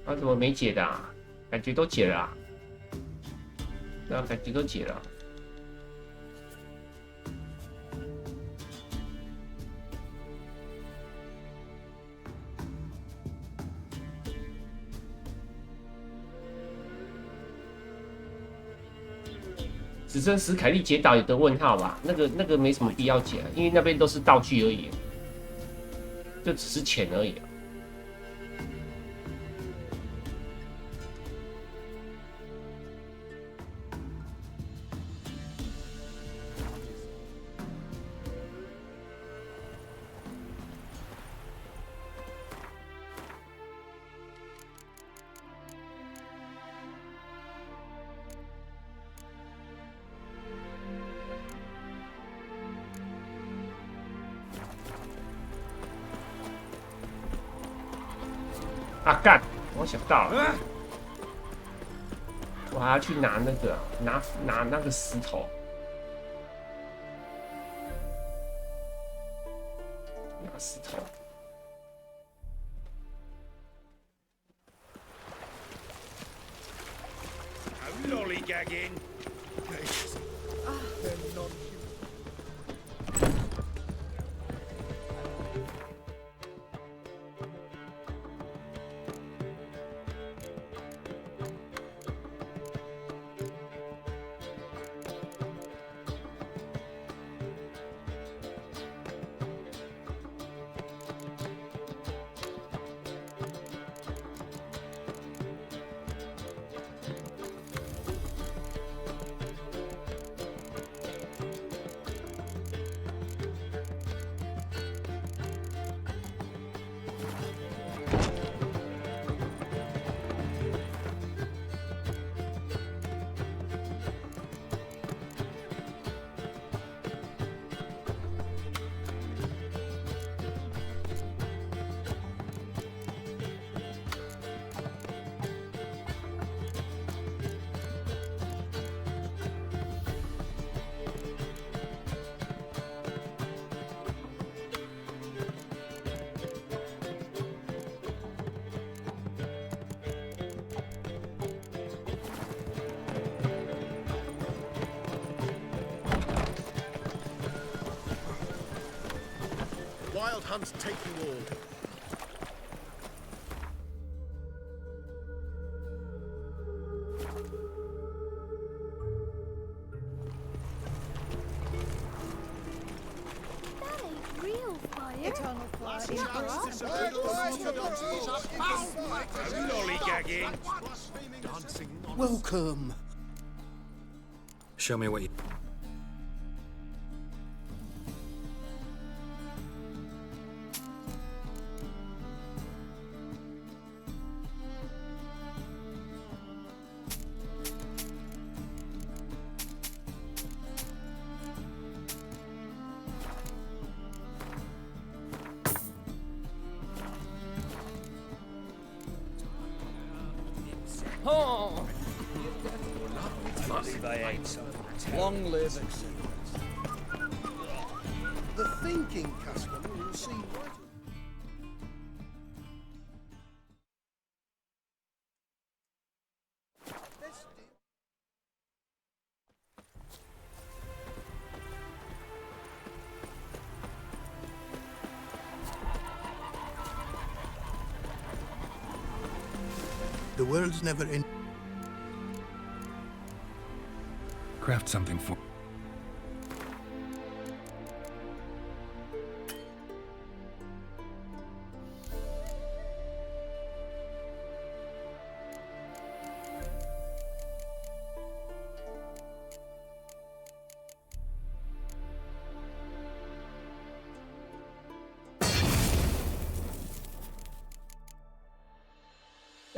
啊，怎么没解的啊？感觉都解了啊！对啊，感觉都解了。只剩史凯利解岛有个问号吧？那个没什么必要解，因为那边都是道具而已。就只是钱而已。啊干！我想到了，我还要去拿那个拿那个石头，拿石头。Lollygagging. They're non-human. Wild hunts take you all. That ain't real fire. Eternal fire. Lollygagging. Welcome. Show me what you... Oh. They ain't so Long live the thinking customer will see right. The world's never in. Craft something for...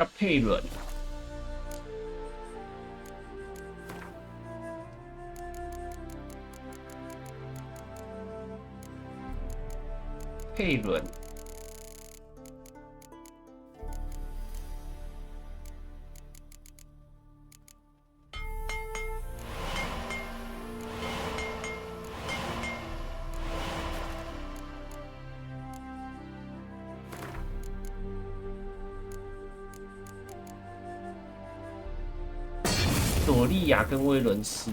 要配轮。配轮。佐利亚跟威伦斯，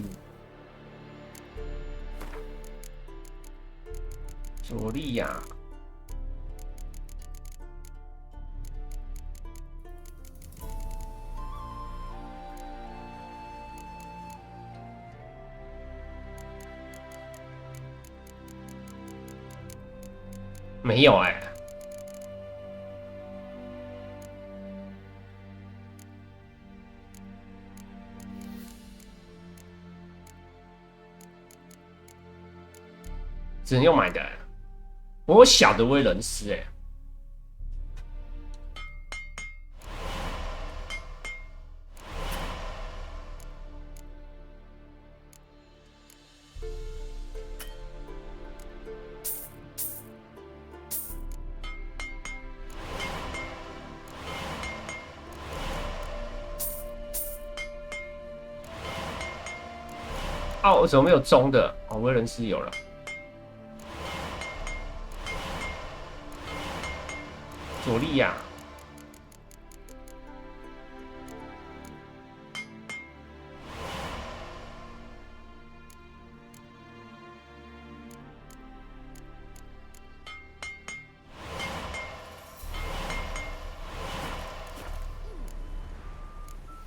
佐利亚，没有哎、只能用买的、欸。我有小的威伦斯哎、哦，我怎么没有中的？哦，威伦斯有了。佐利亚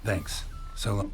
，Thanks. So long.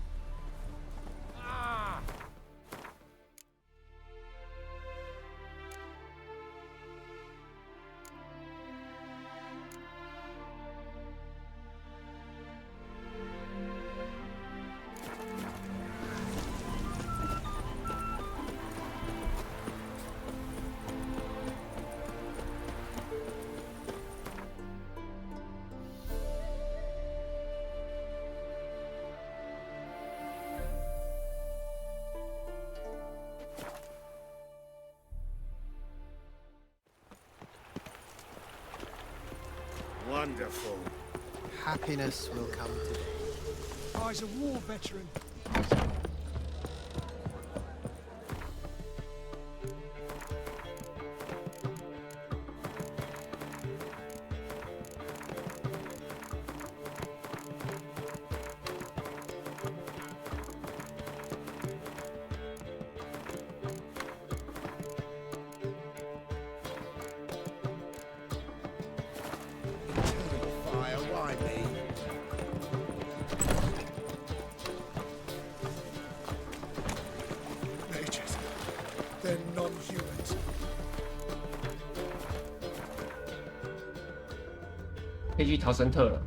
Wonderful. Happiness will come today. Oh, he's a war veteran. They're non-humans. 可以去逃生特了。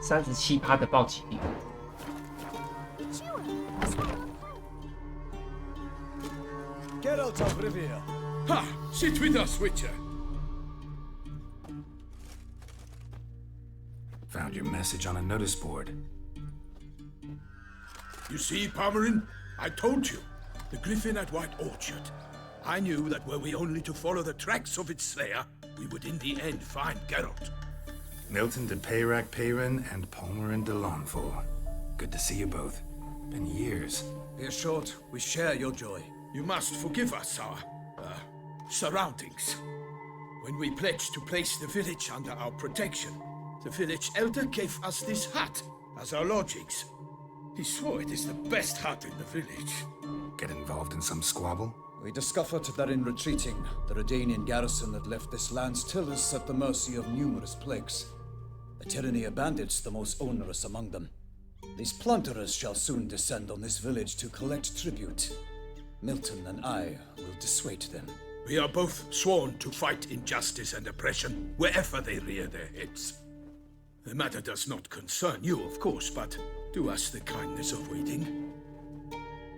37%的暴击力。Geralt of Rivia. Ha! Sit with us, Witcher. Found your message on a notice board. You see, Palmerin, I told you. The griffin at White Orchard. I knew that were we only to follow the tracks of its slayer, we would in the end find Geralt. Milton de Peyrac Peyrin and Palmerin de Lawnful. Good to see you both. Been years. Be assured, we share your joy. You must forgive us our surroundings. When we pledged to place the village under our protection, the village elder gave us this hut as our lodgings. He swore it is the best hut in the village. Get involved in some squabble? We discovered that in retreating, the Redanian garrison had left this land's tillers at the mercy of numerous plagues. A tyranny of bandits, the most onerous among them. These plunderers shall soon descend on this village to collect tribute. Milton and I will dissuade them. We are both sworn to fight injustice and oppression wherever they rear their heads. The matter does not concern you, of course, but do us the kindness of waiting.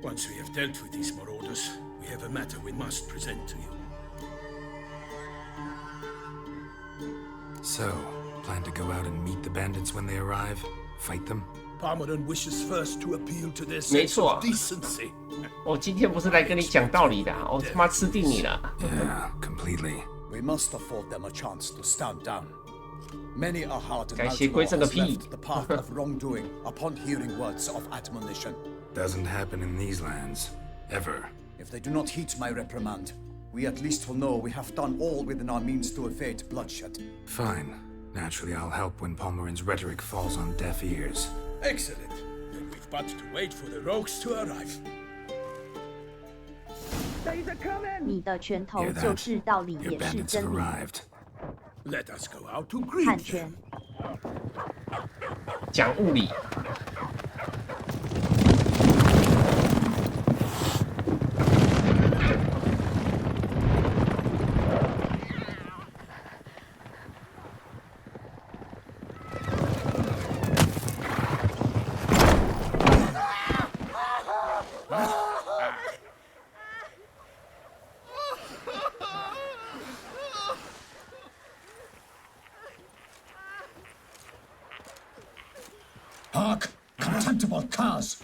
Once we have dealt with these marauders, we have a matter we must present to you. So, plan to go out and meet the bandits when they arrive? Fight them? Palmerin wishes first to appeal to their 没 sense 错 of decency. 我今天不是来跟你讲道理的，我他妈吃定你了。 Yeah, completely. We must afford them a chance to stand down. Many a heart and 改邪归正个 has 屁！ left the path of wrongdoing upon hearing words of admonition. Doesn't happen in these lands. Ever. If they do not heed my reprimand, we at least will know we have done all within our means to evade bloodshed. Fine. Naturally, I'll help when Palmerin's rhetoric falls on deaf ears. Excellent. Then we've but to wait for the rogues to arrive. 你的拳头就是道理， Your 也是 bandits have 真理。 arrived. Let us go out to 汉 greet 拳 them.，讲物理。Hark, contemptible curs!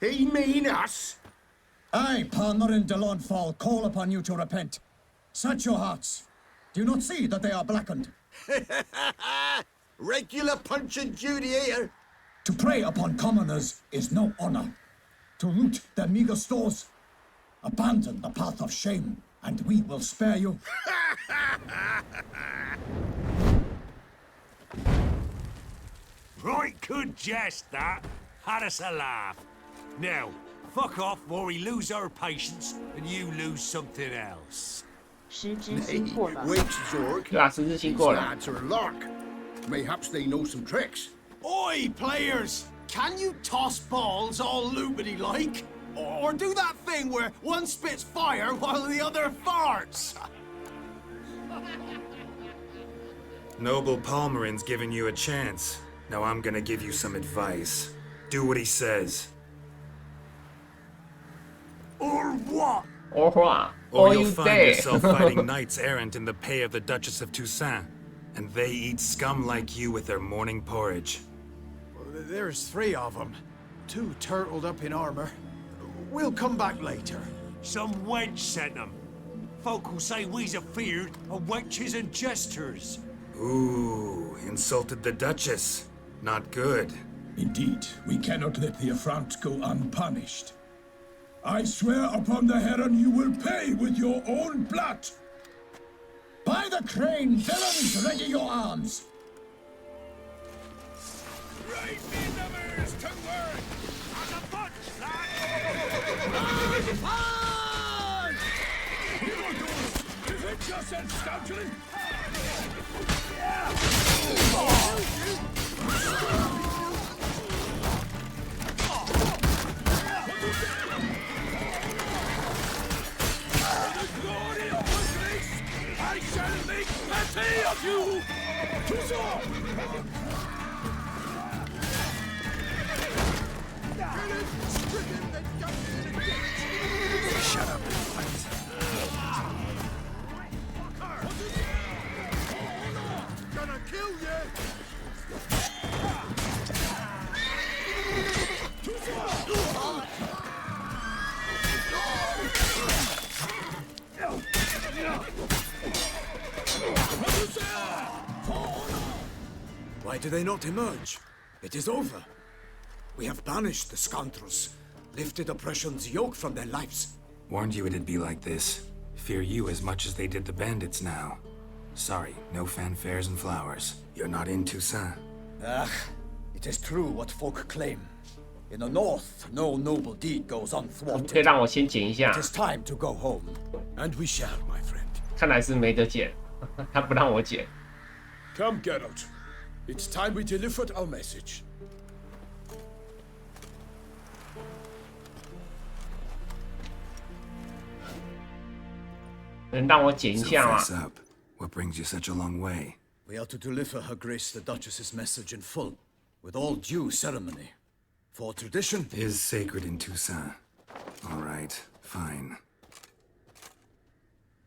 He mean us? I, Palmerin de Launfal, call upon you to repent. Search your hearts. Do you not see that they are blackened? Regular punch and duty here. To prey upon commoners is no honor. To loot their meager stores, abandon the path of shame, and we will spare you. Right good jest, that. Had us a laugh. Now, fuck off or we lose our patience and you lose something else. 时之心过了。 Wait, Zorg. 对啊，时之心 These 过了。 lads are a lark. Mayhaps they know some tricks. Oi, players! Can you toss balls all loopity like? Or do that thing where one spits fire while the other farts? Noble Palmerin's giving you a chance. Now I'm gonna give you some advice. Do what he says. Or what? Or what? Or Or you'll you find dead. yourself fighting knights errant in the pay of the Duchess of Toussaint. And they eat scum like you with their morning porridge. There's 3 of them. 2 turtled up in armor. We'll come back later. Some wench sent them. Folk will say we's afeard of wenches and jesters. Ooh, insulted the Duchess. Not good. Indeed, we cannot let the affront go unpunished. I swear upon the heron you will pay with your own blood. By the crane, villains, ready your arms. Right, me numbers to work! As a bunch, lad! Defend yourself, scoundrel! For the glory of the grace, I shall make pate of you! Shut up and fight. Gonna kill you! Why do they not emerge? It is over. We have banished the scoundrels, lifted oppression's yoke from their lives. Warned you it'd be like this. Fear you as much as they did the bandits now. Sorry, no fanfares and flowers. You're not in Toussaint. Ah, it is true what folk claim. In the north, no noble deed goes unthwarted. 可以让我先剪一下。 It is time to go home. And we shall, my friend. 看来是没得剪，他不让我剪。 Come, Geralt. It's time we delivered our message. 能让我剪一下吗？ So fess up. What brings you such a long way? We are to deliver Her Grace the Duchess's message in full, with all due ceremony. For tradition is sacred in Toussaint. All right, fine.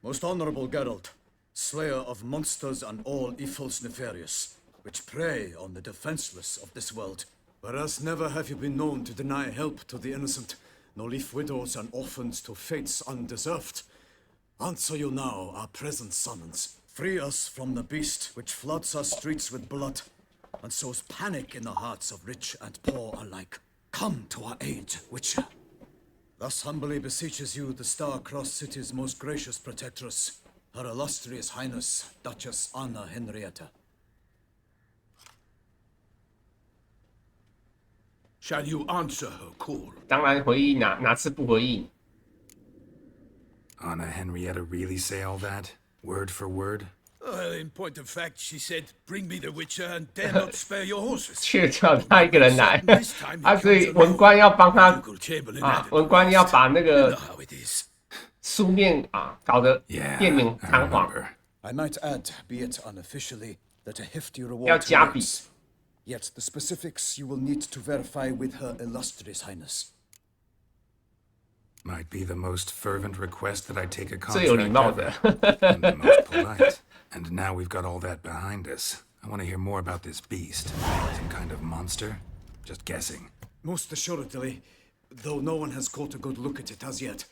Most honorable Geralt, slayer of monsters and all evils nefarious, which prey on the defenseless of this world. Whereas never have you been known to deny help to the innocent, nor leave widows and orphans to fates undeserved. Answer you now our present summons. Free us from the beast which floods our streets with blood, and sows panic in the hearts of rich and poor alike. Come to our aid, Witcher. Thus humbly beseeches you the star-crossed city's most gracious protectress, Her illustrious Highness, Duchess Anna Henrietta. Shall you answer her call? 当然回应哪次不回应？ Anna Henrietta really say all that? Word for word? In point of fact, she said, "Bring me the Witcher and dare not spare your horses." 却叫他一个人来，所以文官要帮他文官要把那个书面搞得冠冕堂皇。 I might add, be it unofficially, that a hefty 要 reward 加笔。 awaits. Yet the specifics you will need to verify with Her Illustrious Highness. Might be the most fervent request that I take a 最有礼 contract 貌的。 and the most polite. And now we've got all that behind us. I want to hear more about this beast. Some kind of monster? Just guessing. Most assuredly, though no one has caught a good look at it as yet,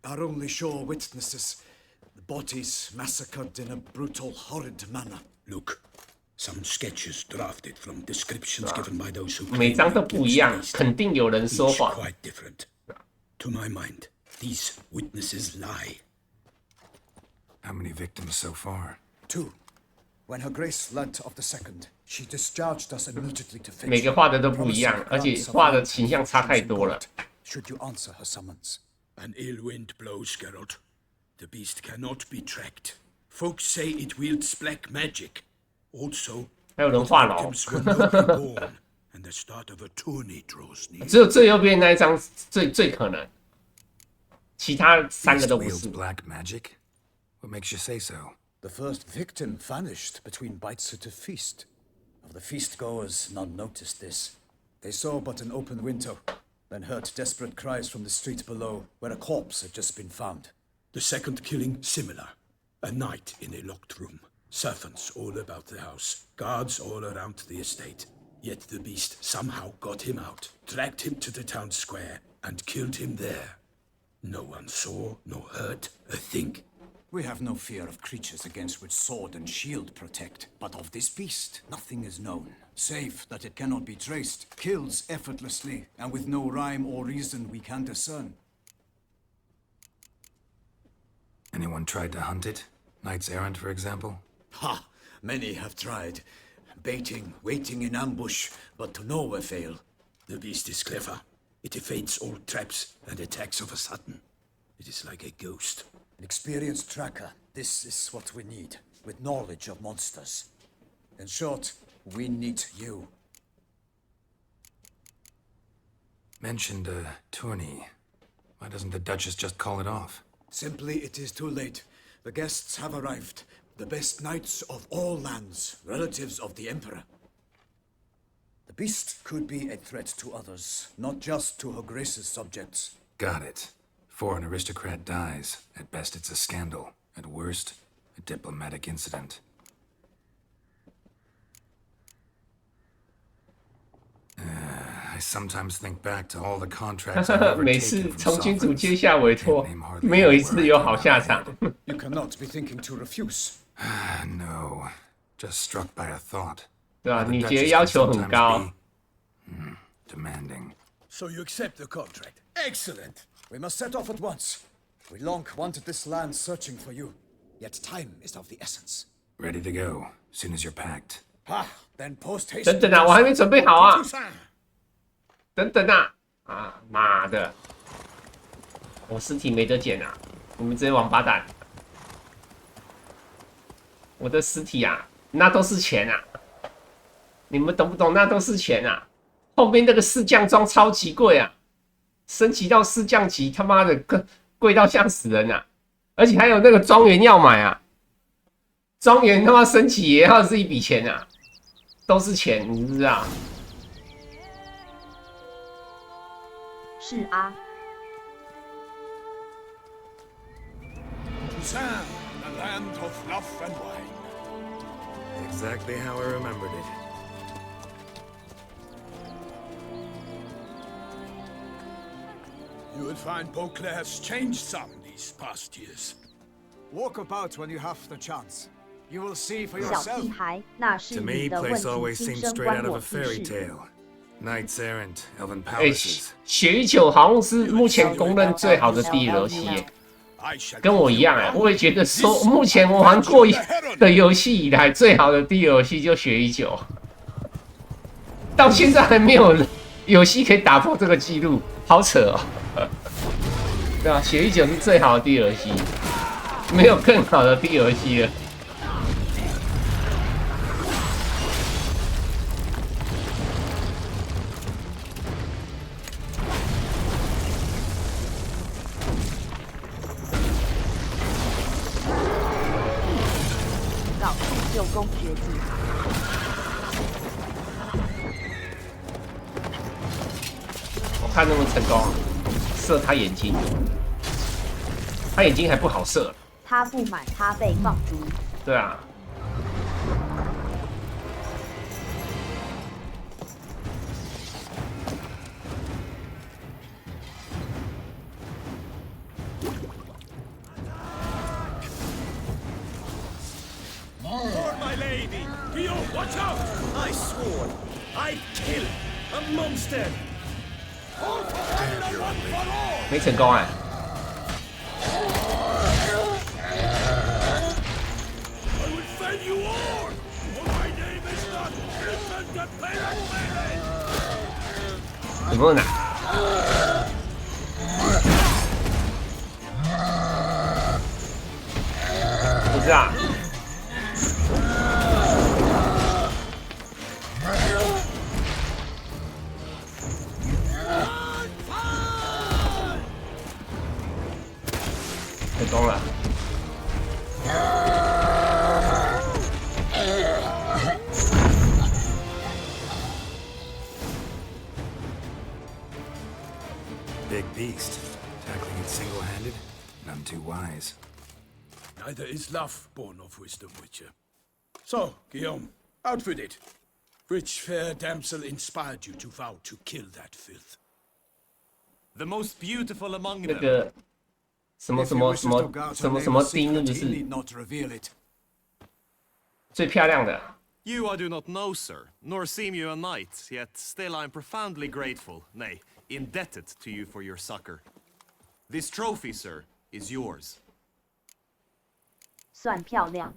our only sure witnesses, the bodies massacred in a brutal, horrid manner. Look, some sketches drafted from descriptions given by those who 每 claim 张都 against 不一样， the beast. 肯定有人说 Each 谎。 quite different. To my mind, these witnesses lie. How many victims so far? 2. When Her Grace learnt of the second, she discharged us immediately to fetch 每个画的都不一样，而且画的形象差太多了。 Should you answer her summons? An ill wind blows, Geralt. The beast cannot be tracked. Folks say it wields black magic. Also, 还有人画牢， victims will not be born, and the start of a tourney draws near. 只有最右边那一张最可能，其他三个都不 Wields 是。 black magic? What makes you say so? The first victim vanished between bites at a feast. Of the feast-goers, none noticed this. They saw but an open window, then heard desperate cries from the street below, where a corpse had just been found. The second killing similar. A night in a locked room. Servants all about the house. Guards all around the estate. Yet the beast somehow got him out, dragged him to the town square, and killed him there. No one saw nor heard a thing. We have no fear of creatures against which sword and shield protect, but of this beast nothing is known, save that it cannot be traced, kills effortlessly, and with no rhyme or reason we can discern. Anyone tried to hunt it? Knights errant, for example? Ha! Many have tried. Baiting, waiting in ambush, but to no avail. The beast is clever. It evades all traps and attacks of a sudden. It is like a ghost. An experienced tracker, this is what we need, with knowledge of monsters. In short, we need you. Mentioned a tourney. Why doesn't the Duchess just call it off? Simply, it is too late. The guests have arrived. The best knights of all lands, relatives of the Emperor. The beast could be a threat to others, not just to Her Grace's subjects. Got it. Before an aristocrat dies, at best it's a scandal. At worst, a diplomatic incident. I sometimes think back to all the contracts I've ever 每次 taken 从 from 君主 sovereigns. 接下委托，没有一次有好下场。 You cannot be thinking to refuse. No, just struck by a thought. 对吧？ The 你觉得 Duchess 要 can 求很 sometimes 高 be-， demanding. So you accept the contract? Excellent. We must set off at once. We long wanted this land searching for you, yet time is of the essence. Ready to go, soon as you're packed. Ah, then post haste. 等等啊，我还没准备好啊！等等啊！啊妈的！我尸体没得捡啊！你们这些王八蛋！我的尸体啊，那都是钱啊！你们懂不懂？那都是钱啊！后面那个四将装超级贵啊，升级到四将级，他妈的贵到吓死人啊！而且还有那个庄园要买啊，庄园他妈升级也要是一笔钱啊，都是钱，你知不知道？是啊。Busan, the land of love and wine. Exactly how I remembered it. You will find Beauclair has changed some these past years. Walk about when you have the chance. You will see for 小 yourself. 屁孩，那是 To 你 me, 的问 place 题， always 今 seems 生 straight 关 out of 我 a 屁 fairy 事。 tale. Knights errant, elven 哎， palaces. 血与酒好像是目前公认最好的 DLC 耶，跟我一样哎，我也觉得说，目前我玩过的游戏以来最好的 DLC 就血与酒，到现在还没有游戏可以打破这个记录，好扯哦。对啊，血与酒是最好的 DLC， 没有更好的 DLC 了。搞定旧宫学弟。我看能不能成功，射他眼睛，他眼睛还不好射。他不满，他被放逐。对啊。Lord, my lady! Guillaume, watch out! I swore I'd kill a monster. All for one and one for all! 没成功哎。I will fell you all! For my name is not Independent Payment! 有没有拿？不是啊。成功了。Big beast. Tackling it single-handed? None too wise. Neither is love born of wisdom, Witcher. So, Guillaume, out with it. Which fair damsel inspired you to vow to kill that filth? The most beautiful among 那 them. 个什么 If 什 you 么 wish 什 us 么 to guard 什 her 么 name 什么 a 丁，那 secret, 就 he 是 need not reveal it. 最漂亮的。 You I do not know, sir, nor seem you a knight, yet still I am profoundly grateful, nay, indebted to you for your succor. This trophy, sir, is yours. 算漂亮。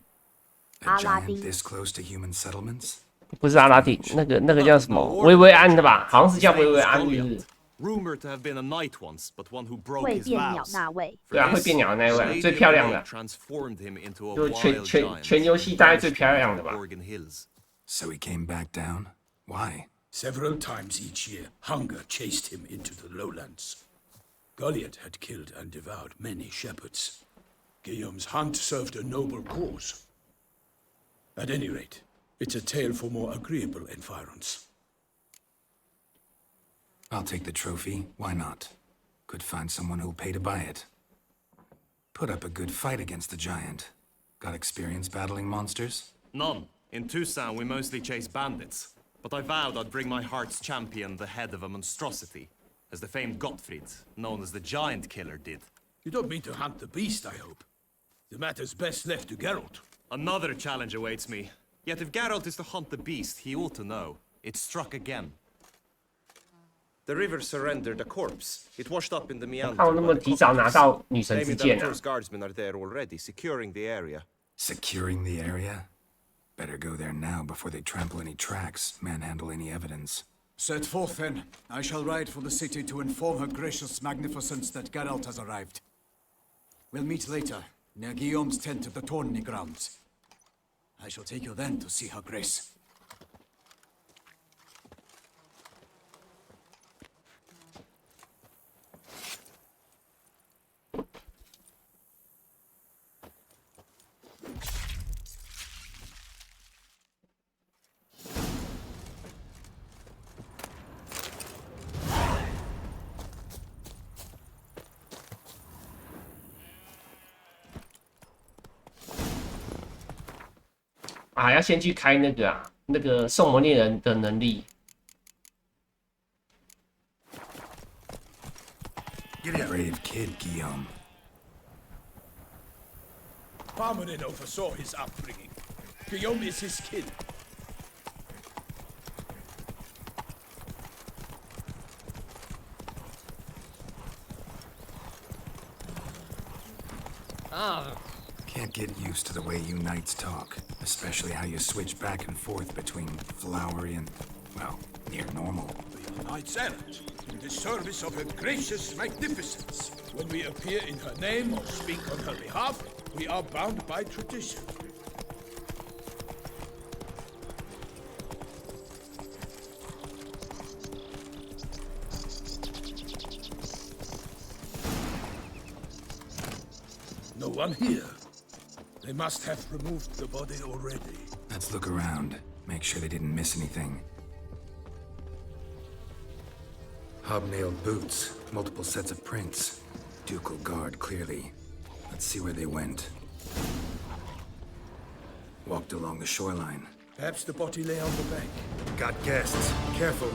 A 阿拉 giant 丁， this close to human settlements? 不是阿拉丁，那个叫什么？薇薇安的吧？好像是叫薇薇安，是不是？ Rumored to have been a knight once, but one who broke 会 his 变鸟 vows. 那位。对啊，会变鸟的那位，最漂亮的， Transformed him into a 就 wild 全 giant. 游戏大概最漂亮的吧。 Oregon Hills. So he came back down? Why? Several times each year, hunger chased him into the lowlands. Goliath had killed and devoured many shepherds. Guillaume's hunt served a noble cause. At any rate, it's a tale for more agreeable environs. I'll take the trophy. Why not? Could find someone who'll pay to buy it. Put up a good fight against the giant. Got experience battling monsters? None. In Tucson, we mostly chase bandits. But I vowed I'd bring my heart's champion the head of a monstrosity, as the famed Gottfried, known as the Giant Killer, did. You don't mean to hunt the beast, I hope. The matter's best left to Geralt. Another challenge awaits me. Yet if Geralt is to hunt the beast, he ought to know. It struck again. The river surrendered a corpse. It washed up in the meander. 靠那么提早拿到女神之剑啊 Maybe the guardsmen are there already, securing the area. Securing the area? Better go there now before they trample any tracks, manhandle any evidence. Set forth then. I shall ride for the city to inform her gracious magnificence that Geralt has arrived. We'll meet later, near Guillaume's tent at the Tourney grounds. I shall take you then to see her grace. 啊，要先去开那个送魔猎人的能力。Brave kid, Guillaume. Parmanin oversaw his upbringing. Guillaume is his kid. Can't get used to the way you knights talk, especially how you switch back and forth between flowery and, well, near normal. We are knights errant, in the service of her gracious magnificence. When we appear in her name or speak on her behalf, we are bound by tradition. No one here. They must have removed the body already. Let's look around. Make sure they didn't miss anything. Hobnailed boots, multiple sets of prints. Ducal guard, clearly. Let's see where they went. Walked along the shoreline. Perhaps the body lay on the bank. Got guests. Careful.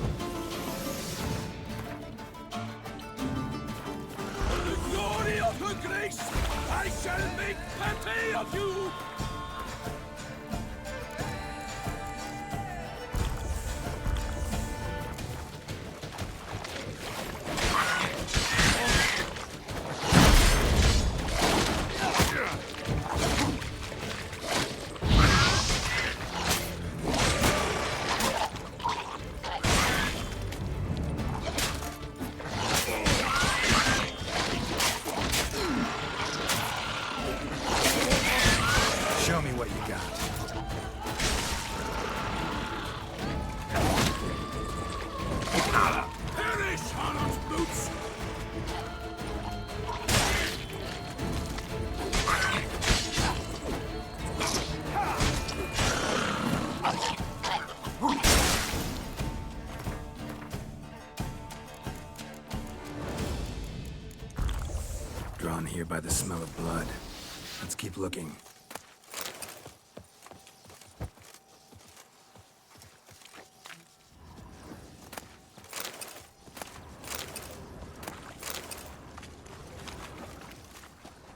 For the glory of her grace, I shall make pate of you! Show me what you got. Perish, harlot boots! Drawn here by the smell of blood. Let's keep looking.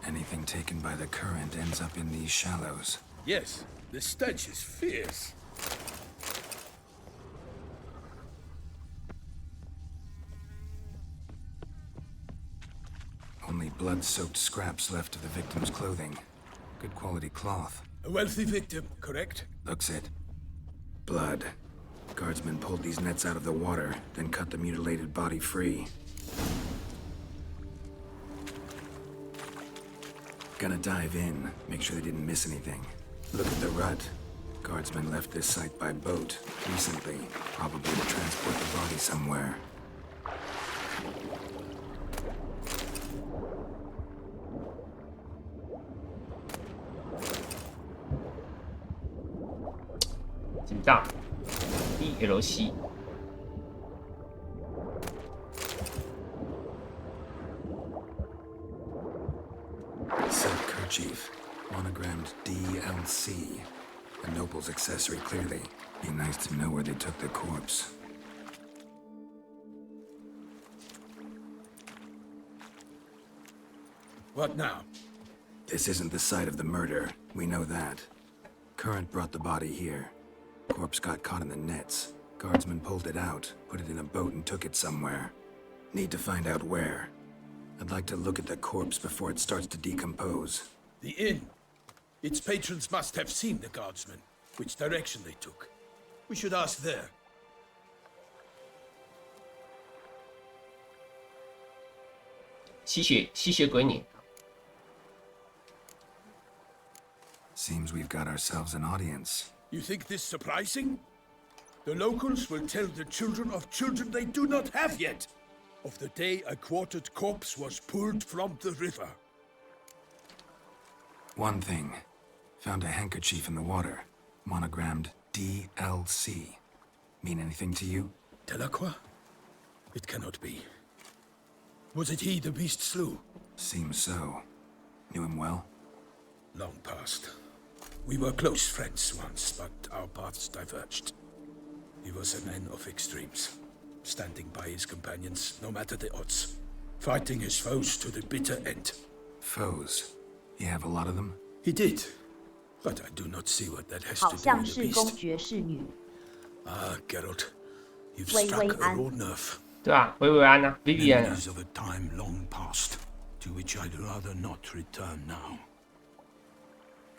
Anything taken by the current ends up in these shallows. Yes, the stench is fierce. Only blood-soaked scraps left of the victim's clothing. Good quality cloth. A wealthy victim, correct? Looks it. Blood. Guardsmen pulled these nets out of the water, then cut the mutilated body free. Gonna dive in, make sure they didn't miss anything. Look at the rut. Guardsmen left this site by boat recently, probably to transport the body somewhere. DLC Silk kerchief, monogrammed DLC. A noble's accessory, clearly. Be nice to know where they took the corpse. What now? This isn't the site of the murder. We know that. Current brought the body here. Corpse got caught in the nets. Guardsmen pulled it out, put it in a boat, and took it somewhere. Need to find out where. I'd like to look at the corpse before it starts to decompose. The inn. Its patrons must have seen the guardsmen, which direction they took. We should ask there.吸血鬼你。 Seems we've got ourselves an audience. You think this surprising? The locals will tell the children of children they do not have yet, of the day a quartered corpse was pulled from the river. One thing. Found a handkerchief in the water. Monogrammed DLC. Mean anything to you? Delacroix? It cannot be. Was it he the beast slew? Seems so. Knew him well? Long past. We were close friends once, but our paths diverged. He was a man of extremes, standing by his companions no matter the odds, fighting his foes to the bitter end. Foes? You have a lot of them? He did, but I do not see what that has 好 to do 像 with the 是公 beast. 爵士女。 Ah, Geralt, you've 薇 struck 薇 a 安。 raw nerve. 对啊，薇薇安啊 ，Vivian 啊。 Memories of a time long past, to which I'd rather not return now.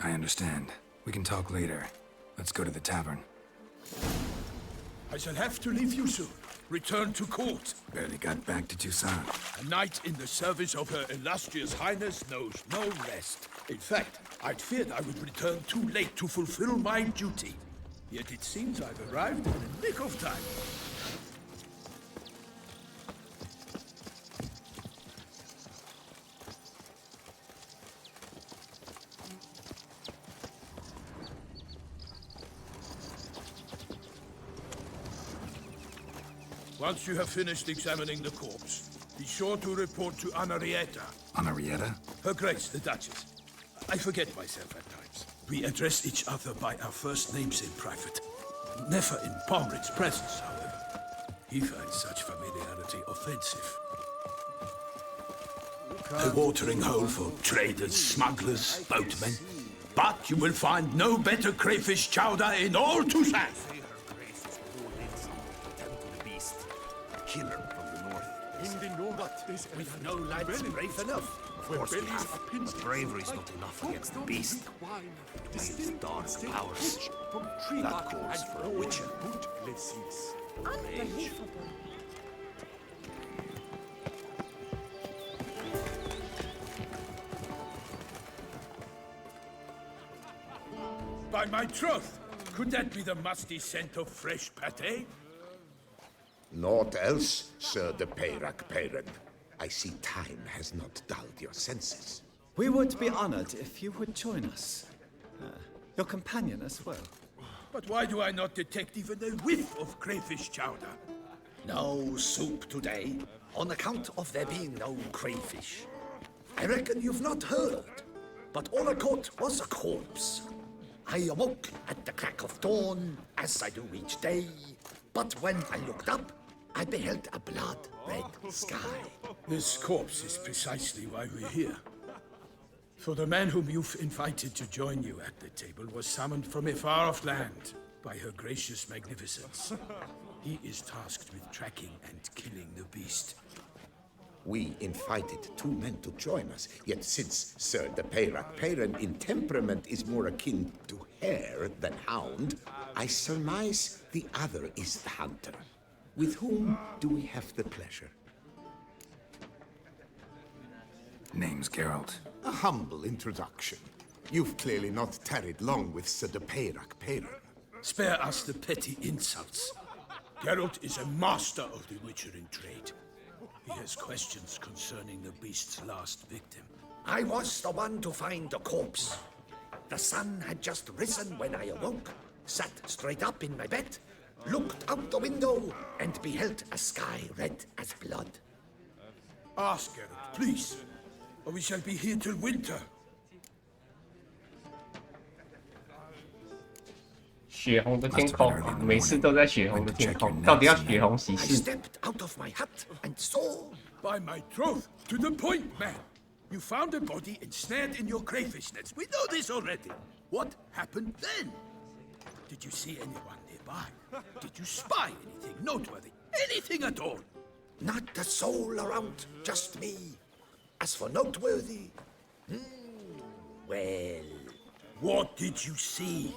I understand. We can talk later. Let's go to the tavern. I shall have to leave you soon. Return to court. Barely got back to Toussaint. A knight in the service of Her Illustrious Highness knows no rest. In fact, I'd feared I would return too late to fulfill my duty. Yet it seems I've arrived in the nick of time. Once you have finished examining the corpse, be sure to report to Anarietta. Anarietta? Her Grace, the Duchess. I forget myself at times. We address each other by our first names in private. Never in Palmerit's presence, however. He finds such familiarity offensive. A watering hole for traders, smugglers, boatmen. But you will find no better crayfish chowder in all Toussaint. Killer from the north. In the north, we've no lads brave enough. Of course we have, but bravery's not enough against the beast. It wields dark powers. That calls for a witcher. By my troth, could that be the musty scent of fresh pâté? Naught else, Sir de Peyrac Peyran. I see time has not dulled your senses. We would be honored if you would join us. Your companion as well. But why do I not detect even a whiff of crayfish chowder? No soup today, on account of there being no crayfish. I reckon you've not heard, but all I caught was a corpse. I awoke at the crack of dawn, as I do each day, but when I looked up, I beheld a blood-red sky. This corpse is precisely why we're here. For the man whom you've invited to join you at the table was summoned from a far-off land by her gracious magnificence. He is tasked with tracking and killing the beast. We invited two men to join us, yet since Sir de Peyrac Peyran in temperament is more akin to hare than hound, I surmise the other is the hunter. With whom do we have the pleasure? Name's Geralt. A humble introduction. You've clearly not tarried long with Sir de Peyrac Peyran. Spare us the petty insults. Geralt is a master of the witchering trade. He has questions concerning the beast's last victim. I was the one to find the corpse. The sun had just risen when I awoke, sat straight up in my bed, looked out the window, and beheld a sky red as blood. Ask Geralt, please, or we shall be here till winter. 血红的天空，每次都在血红的天空，到底要血红几 I 次？ stepped out of my hut and saw. By my troth, to the point, man. You found a body ensnared in your crayfish nets. We know this already. What happened then? Did you see anyone nearby? I? Did you spy anything noteworthy? Anything at all? Not a soul around, just me. As for noteworthy, well... What did you see?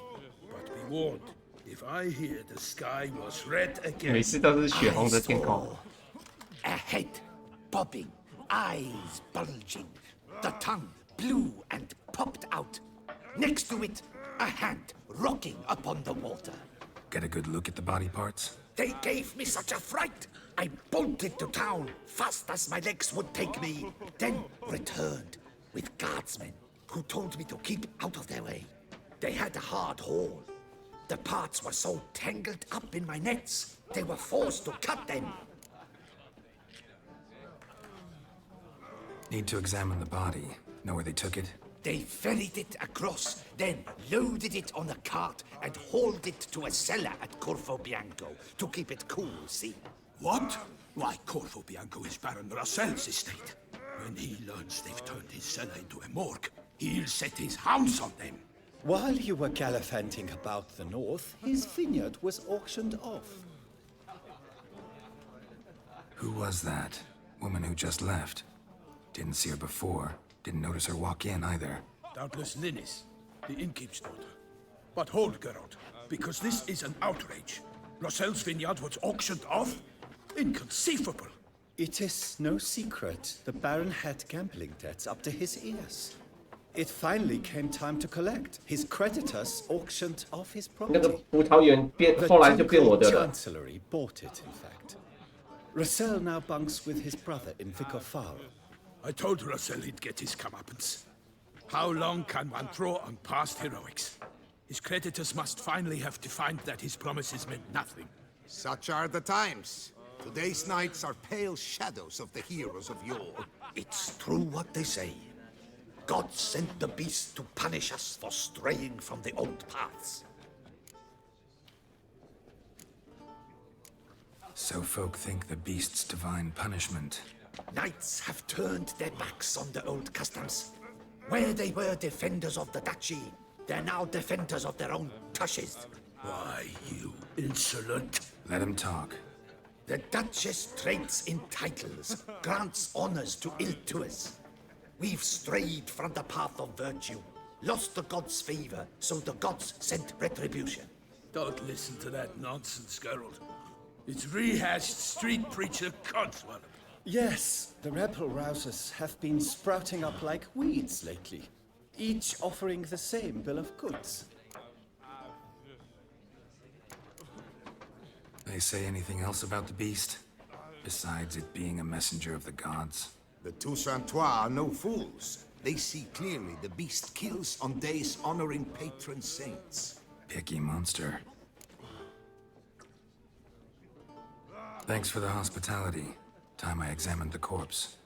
But be warned, if I hear the sky was red again... 每次都是血红的天空。 A head bobbing, eyes bulging, the tongue blue and popped out. Next to it, a hand rocking upon the water. Get a good look at the body parts? They gave me such a fright. I bolted to town fast as my legs would take me, then returned with guardsmen who told me to keep out of their way. They had a hard haul. The parts were so tangled up in my nets, they were forced to cut them. Need to examine the body. Know where they took it? They ferried it across, then loaded it on a cart and hauled it to a cellar at Corvo Bianco to keep it cool, see? What? Why, Corvo Bianco is Baron Russell's estate. When he learns they've turned his cellar into a morgue, he'll set his hounds on them. While you were gallivanting about the north, his vineyard was auctioned off. Who was that? Woman who just left. Didn't see her before. Didn't notice her walk in either. Doubtless Linnis, the innkeep's daughter. But hold, Geralt, because this is an outrage. Russell's vineyard was auctioned off? Inconceivable. It is no secret the Baron had gambling debts up to his ears. It finally came time to collect. His creditors auctioned off his 那个 property. 葡萄园变，后来就变我的 The 了。 Chancellery bought it, in fact. Russell now bunks with his brother in Vicofaro. I told Russell he'd get his comeuppance. How long can one throw on past heroics? His creditors must finally have defined that his promises meant nothing. Such are the times. Today's knights are pale shadows of the heroes of yore. It's true what they say. God sent the beast to punish us for straying from the old paths. So folk think the beast's divine punishment. Knights have turned their backs on the old customs. Where they were defenders of the duchy, they're now defenders of their own tushes. Why, you insolent... Let him talk. The Duchess trades in titles, grants honors to ill-doers. We've strayed from the path of virtue, lost the gods' favor, so the gods sent retribution. Don't listen to that nonsense, Geralt. It's rehashed street preacher codswallop. Yes, the rebel rousers have been sprouting up like weeds lately, each offering the same bill of goods. They say anything else about the beast? Besides it being a messenger of the gods? The Toussaintois are no fools. They see clearly the beast kills on days honoring patron saints. Picky monster. Thanks for the hospitality. Time I examined the corpse.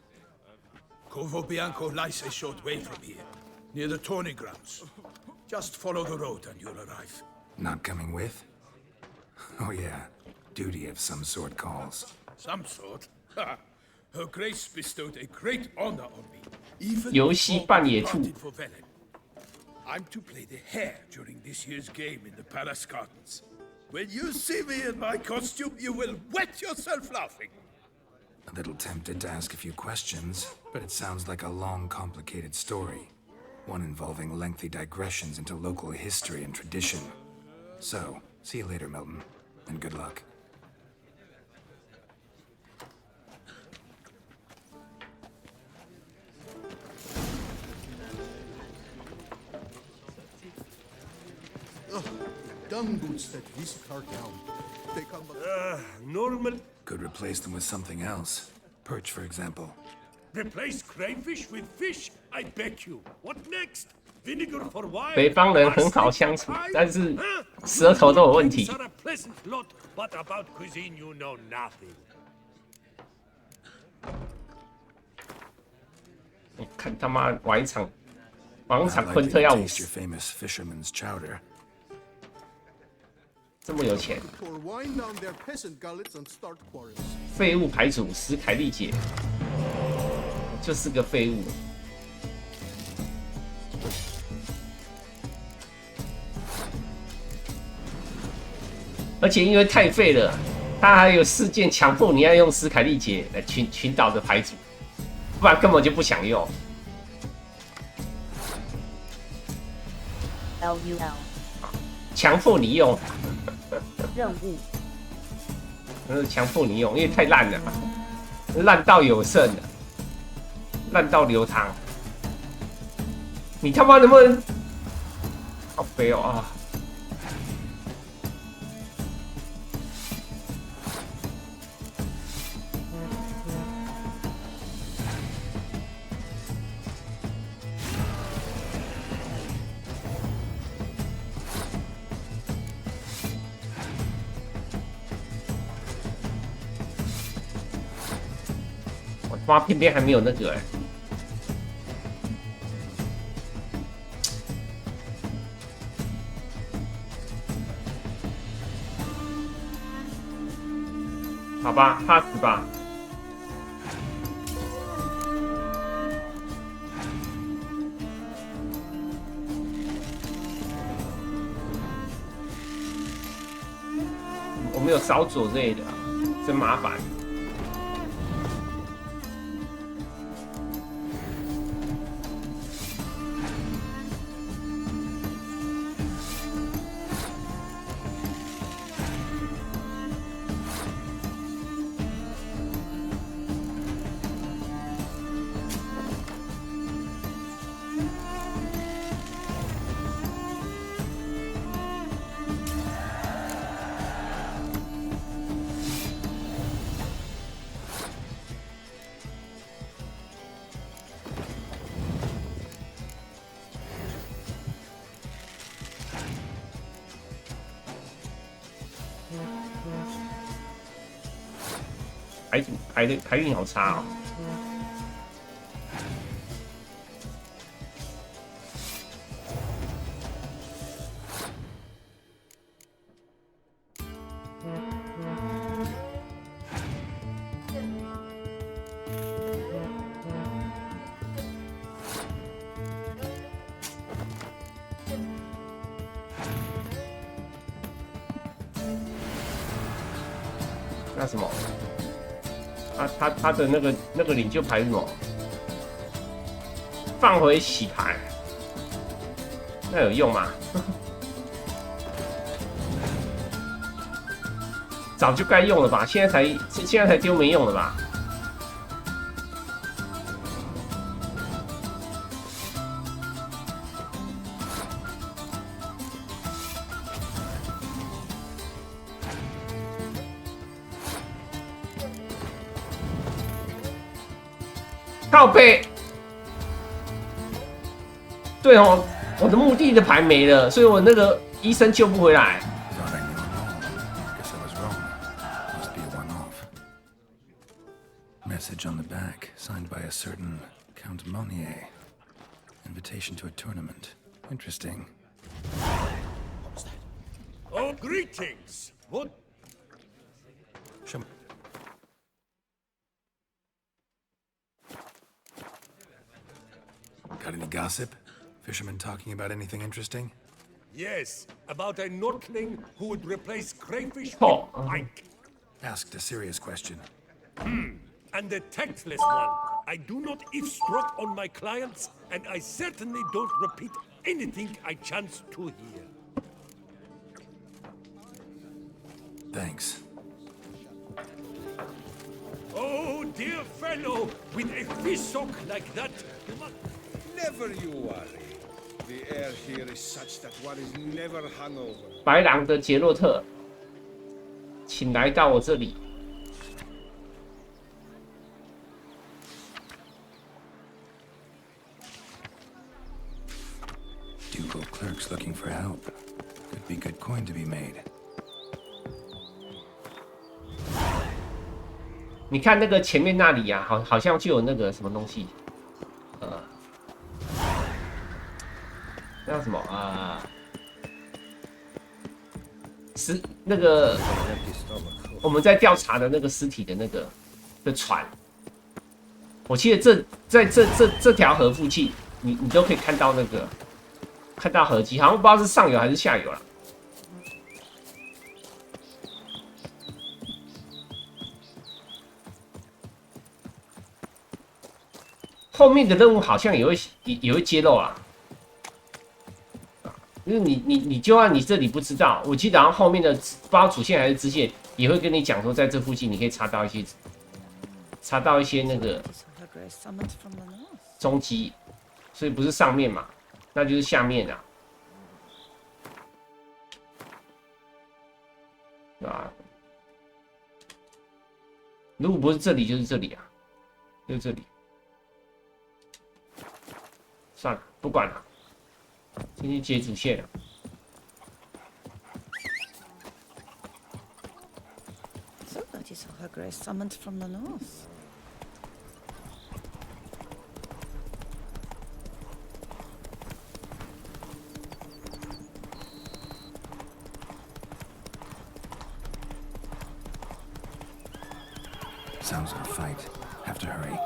Corvo Bianco lies a short way from here, near the tourney grounds. Just follow the road and you'll arrive. Not coming with? Oh yeah, duty of some sort calls. Some sort? Ha! Her Grace bestowed a great honor on me, even 游戏 before 扮 I 野兔 departed for Velen. I'm to play the hare during this year's game in the palace gardens. When you see me in my costume, you will wet yourself laughing. A little tempted to ask a few questions, but it sounds like a long, complicated story. One involving lengthy digressions into local history and tradition. So, see you later, Milton, and good luck. Dung boots that visit our town. They come... Normal. Could replace them with something else. Perch, for example. Replace crayfish with fish, I bet you. What next? Vinegar for wine? 北方人很好相处，但是舌头都有问题。 Are a pleasant lot, but about cuisine you know nothing. 我看他妈玩一场 I'd 昆 like 特 you 要 to 50 taste your famous fisherman's chowder. 这么有钱， Pour wine down their peasant gullets and start quarrels. 废物牌主史凯利姐就是个废物。而且因为太废了，他还有事件强迫你要用斯凯利杰来群岛的牌组，不然根本就不想用。LUL 强迫你用任务，强迫你用，因为太烂了，烂到有剩了，烂到流汤。你他妈能不能？好肥哦啊！我他妈偏偏还没有那个哎、好吧，怕死吧。我没有扫帚之类的，真麻烦。排运好差哦。那什么？他的那个领袖牌是什么？放回洗牌，那有用吗？早就该用了吧？现在才丢没用了吧？靠背，对哦，我的墓地的牌没了，所以我那个医生救不回来。Message on the back, signed by a certain Count Monnier. Invitation to a tournament. Interesting. What was that? Oh, greetings! What? Got any gossip? Fishermen talking about anything interesting? Yes, about a Nordling who would replace crayfish with pike. Asked a serious question. And a tactless one. I do not eavesdrop on my clients, and I certainly don't repeat anything I chance to hear. Thanks. Oh, dear fellow, with a fishhook like that, you must... Never you worry. The air here is such that one is never hungover. 白狼的杰洛特，请来到我这里。Ducal clerks looking for help. Could be good coin to be made. 你看那个前面那里呀、啊，好像就有那个什么东西，那叫什么啊？那个我们在调查的那个尸体的那个的船，我记得这条河附近，你都可以看到那个看到河基，好像不知道是上游还是下游啦。后面的任务好像也会揭露啊。就是你就算你这里不知道，我记得好像后面的不知道主线还是支线也会跟你讲说，在这附近你可以查到一些那个踪迹，所以不是上面嘛，那就是下面啊，对吧？如果不是这里，就是这里啊，就是这里。算了，不管了，先去接主线了。So that is how her grace summoned from the north. Sounds like a fight. Have to hurry.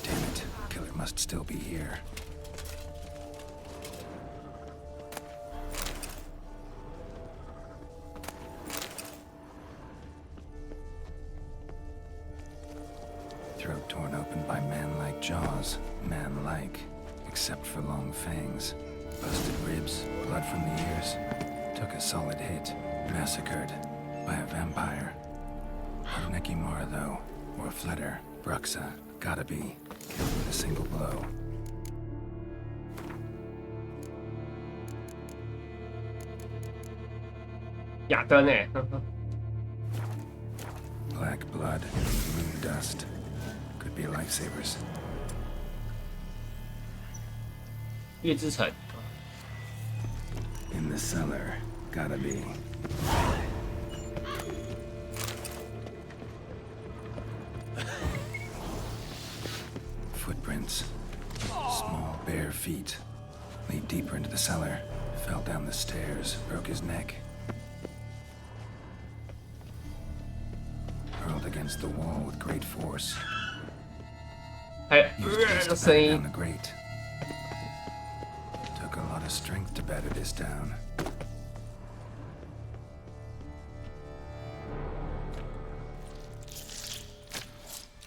Damn it. Killer must still be here. Throat torn open by man-like jaws. Man-like, except for long fangs. Busted ribs, blood from the ears. Took a solid hit. Massacred by a vampire. Not an Ekimara, though. Or a Fletter. Bruxa. Gotta be. Killed with a single blow. Black blood, moon dust. Could be lifesavers. 月之城 In the cellar. Gotta be. Footprints. Small, bare feet. Lead deeper into the cellar. Fell down the stairs. Broke his neck. Hurled against the wall with great force. 还有的声音 down the grate. Took a lot of strength to batter this down.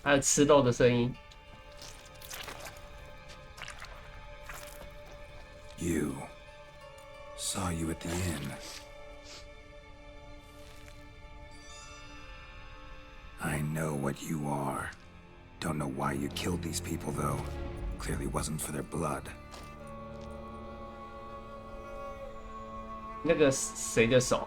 还有吃肉的声音。 You. Saw you at the inn. I know what you are. Don't know why you killed these people, though. Clearly wasn't for their blood. 那个谁的手？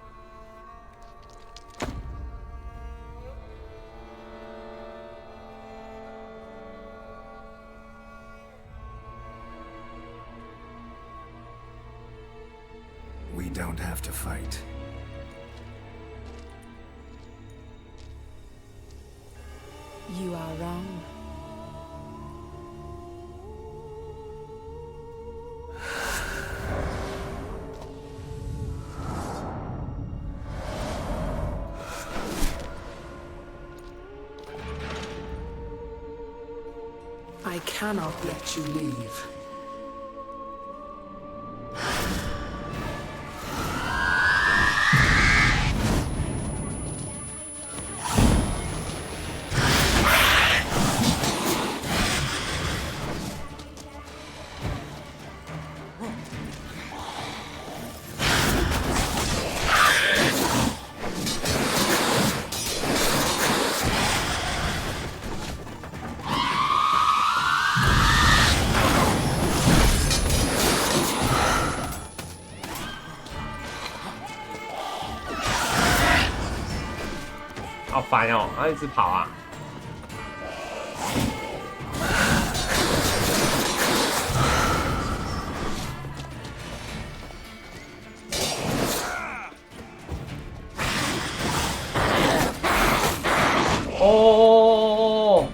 We don't have to fight. You are wrong. I cannot let you leave.好烦哦，他一直跑啊。哦。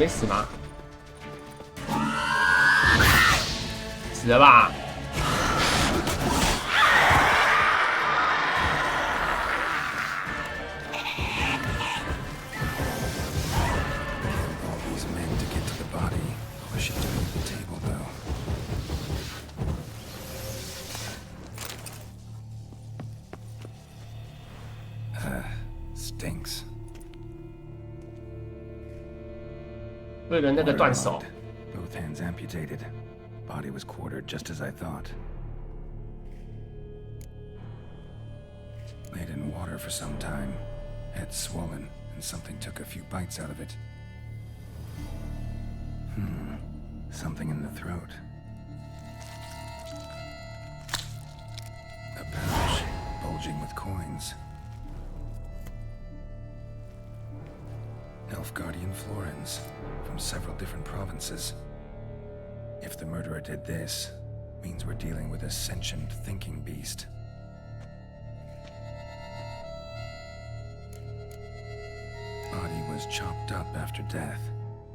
没死吗？死了吧？ Stinks. 为了那个断手。 Both hands amputated. Body was quartered just as I thought. Laid in water for some time. Head swollen, and something took a few bites out of it. Something in the throat. A pouch, bulging with coins. Elf Guardian florins, from several different provinces. If the murderer did this, means we're dealing with a sentient thinking beast. Body was chopped up after death.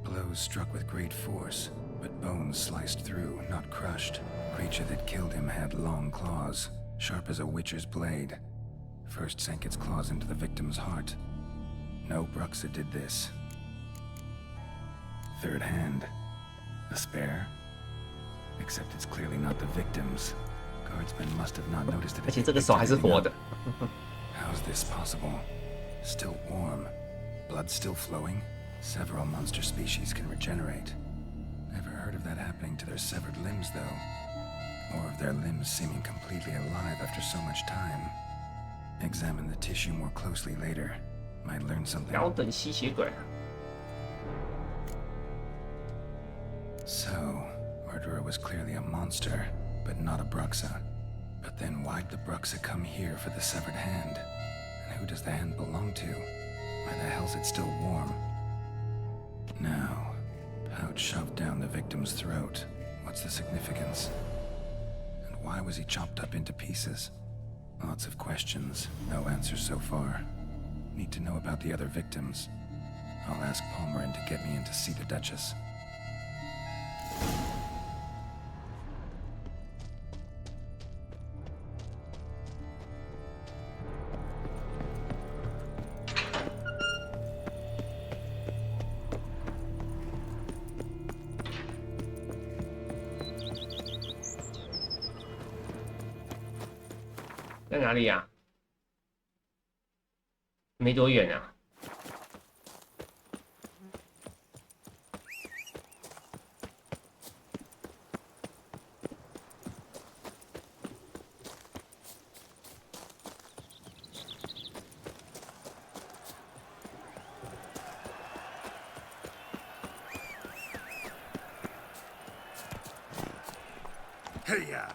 Blows struck with great force, but bones sliced through, not crushed. Creature that killed him had long claws, sharp as a witcher's blade. First sank its claws into the victim's heart. No Bruxa did this. Third hand. A spare? Except it's clearly not the victim's. Guardsmen must have not noticed it. 而且这个手还是活的。 How's this possible? Still warm. Blood still flowing? Several monster species can regenerate. Never heard of that happening to their severed limbs, though. Or of their limbs seeming completely alive after so much time. Examine the tissue more closely later. Might learn something. 高等吸血鬼。 So, murderer was clearly a monster, but not a Bruxa. But then why'd the Bruxa come here for the severed hand? And who does the hand belong to? Why the hell's it still warm? Now, pouch shoved down the victim's throat. What's the significance? And why was he chopped up into pieces? Lots of questions, no answers so far. Need to know about the other victims. I'll ask Palmerin to get me in to see the Duchess.在哪里呀？没多远啊。Hey ya!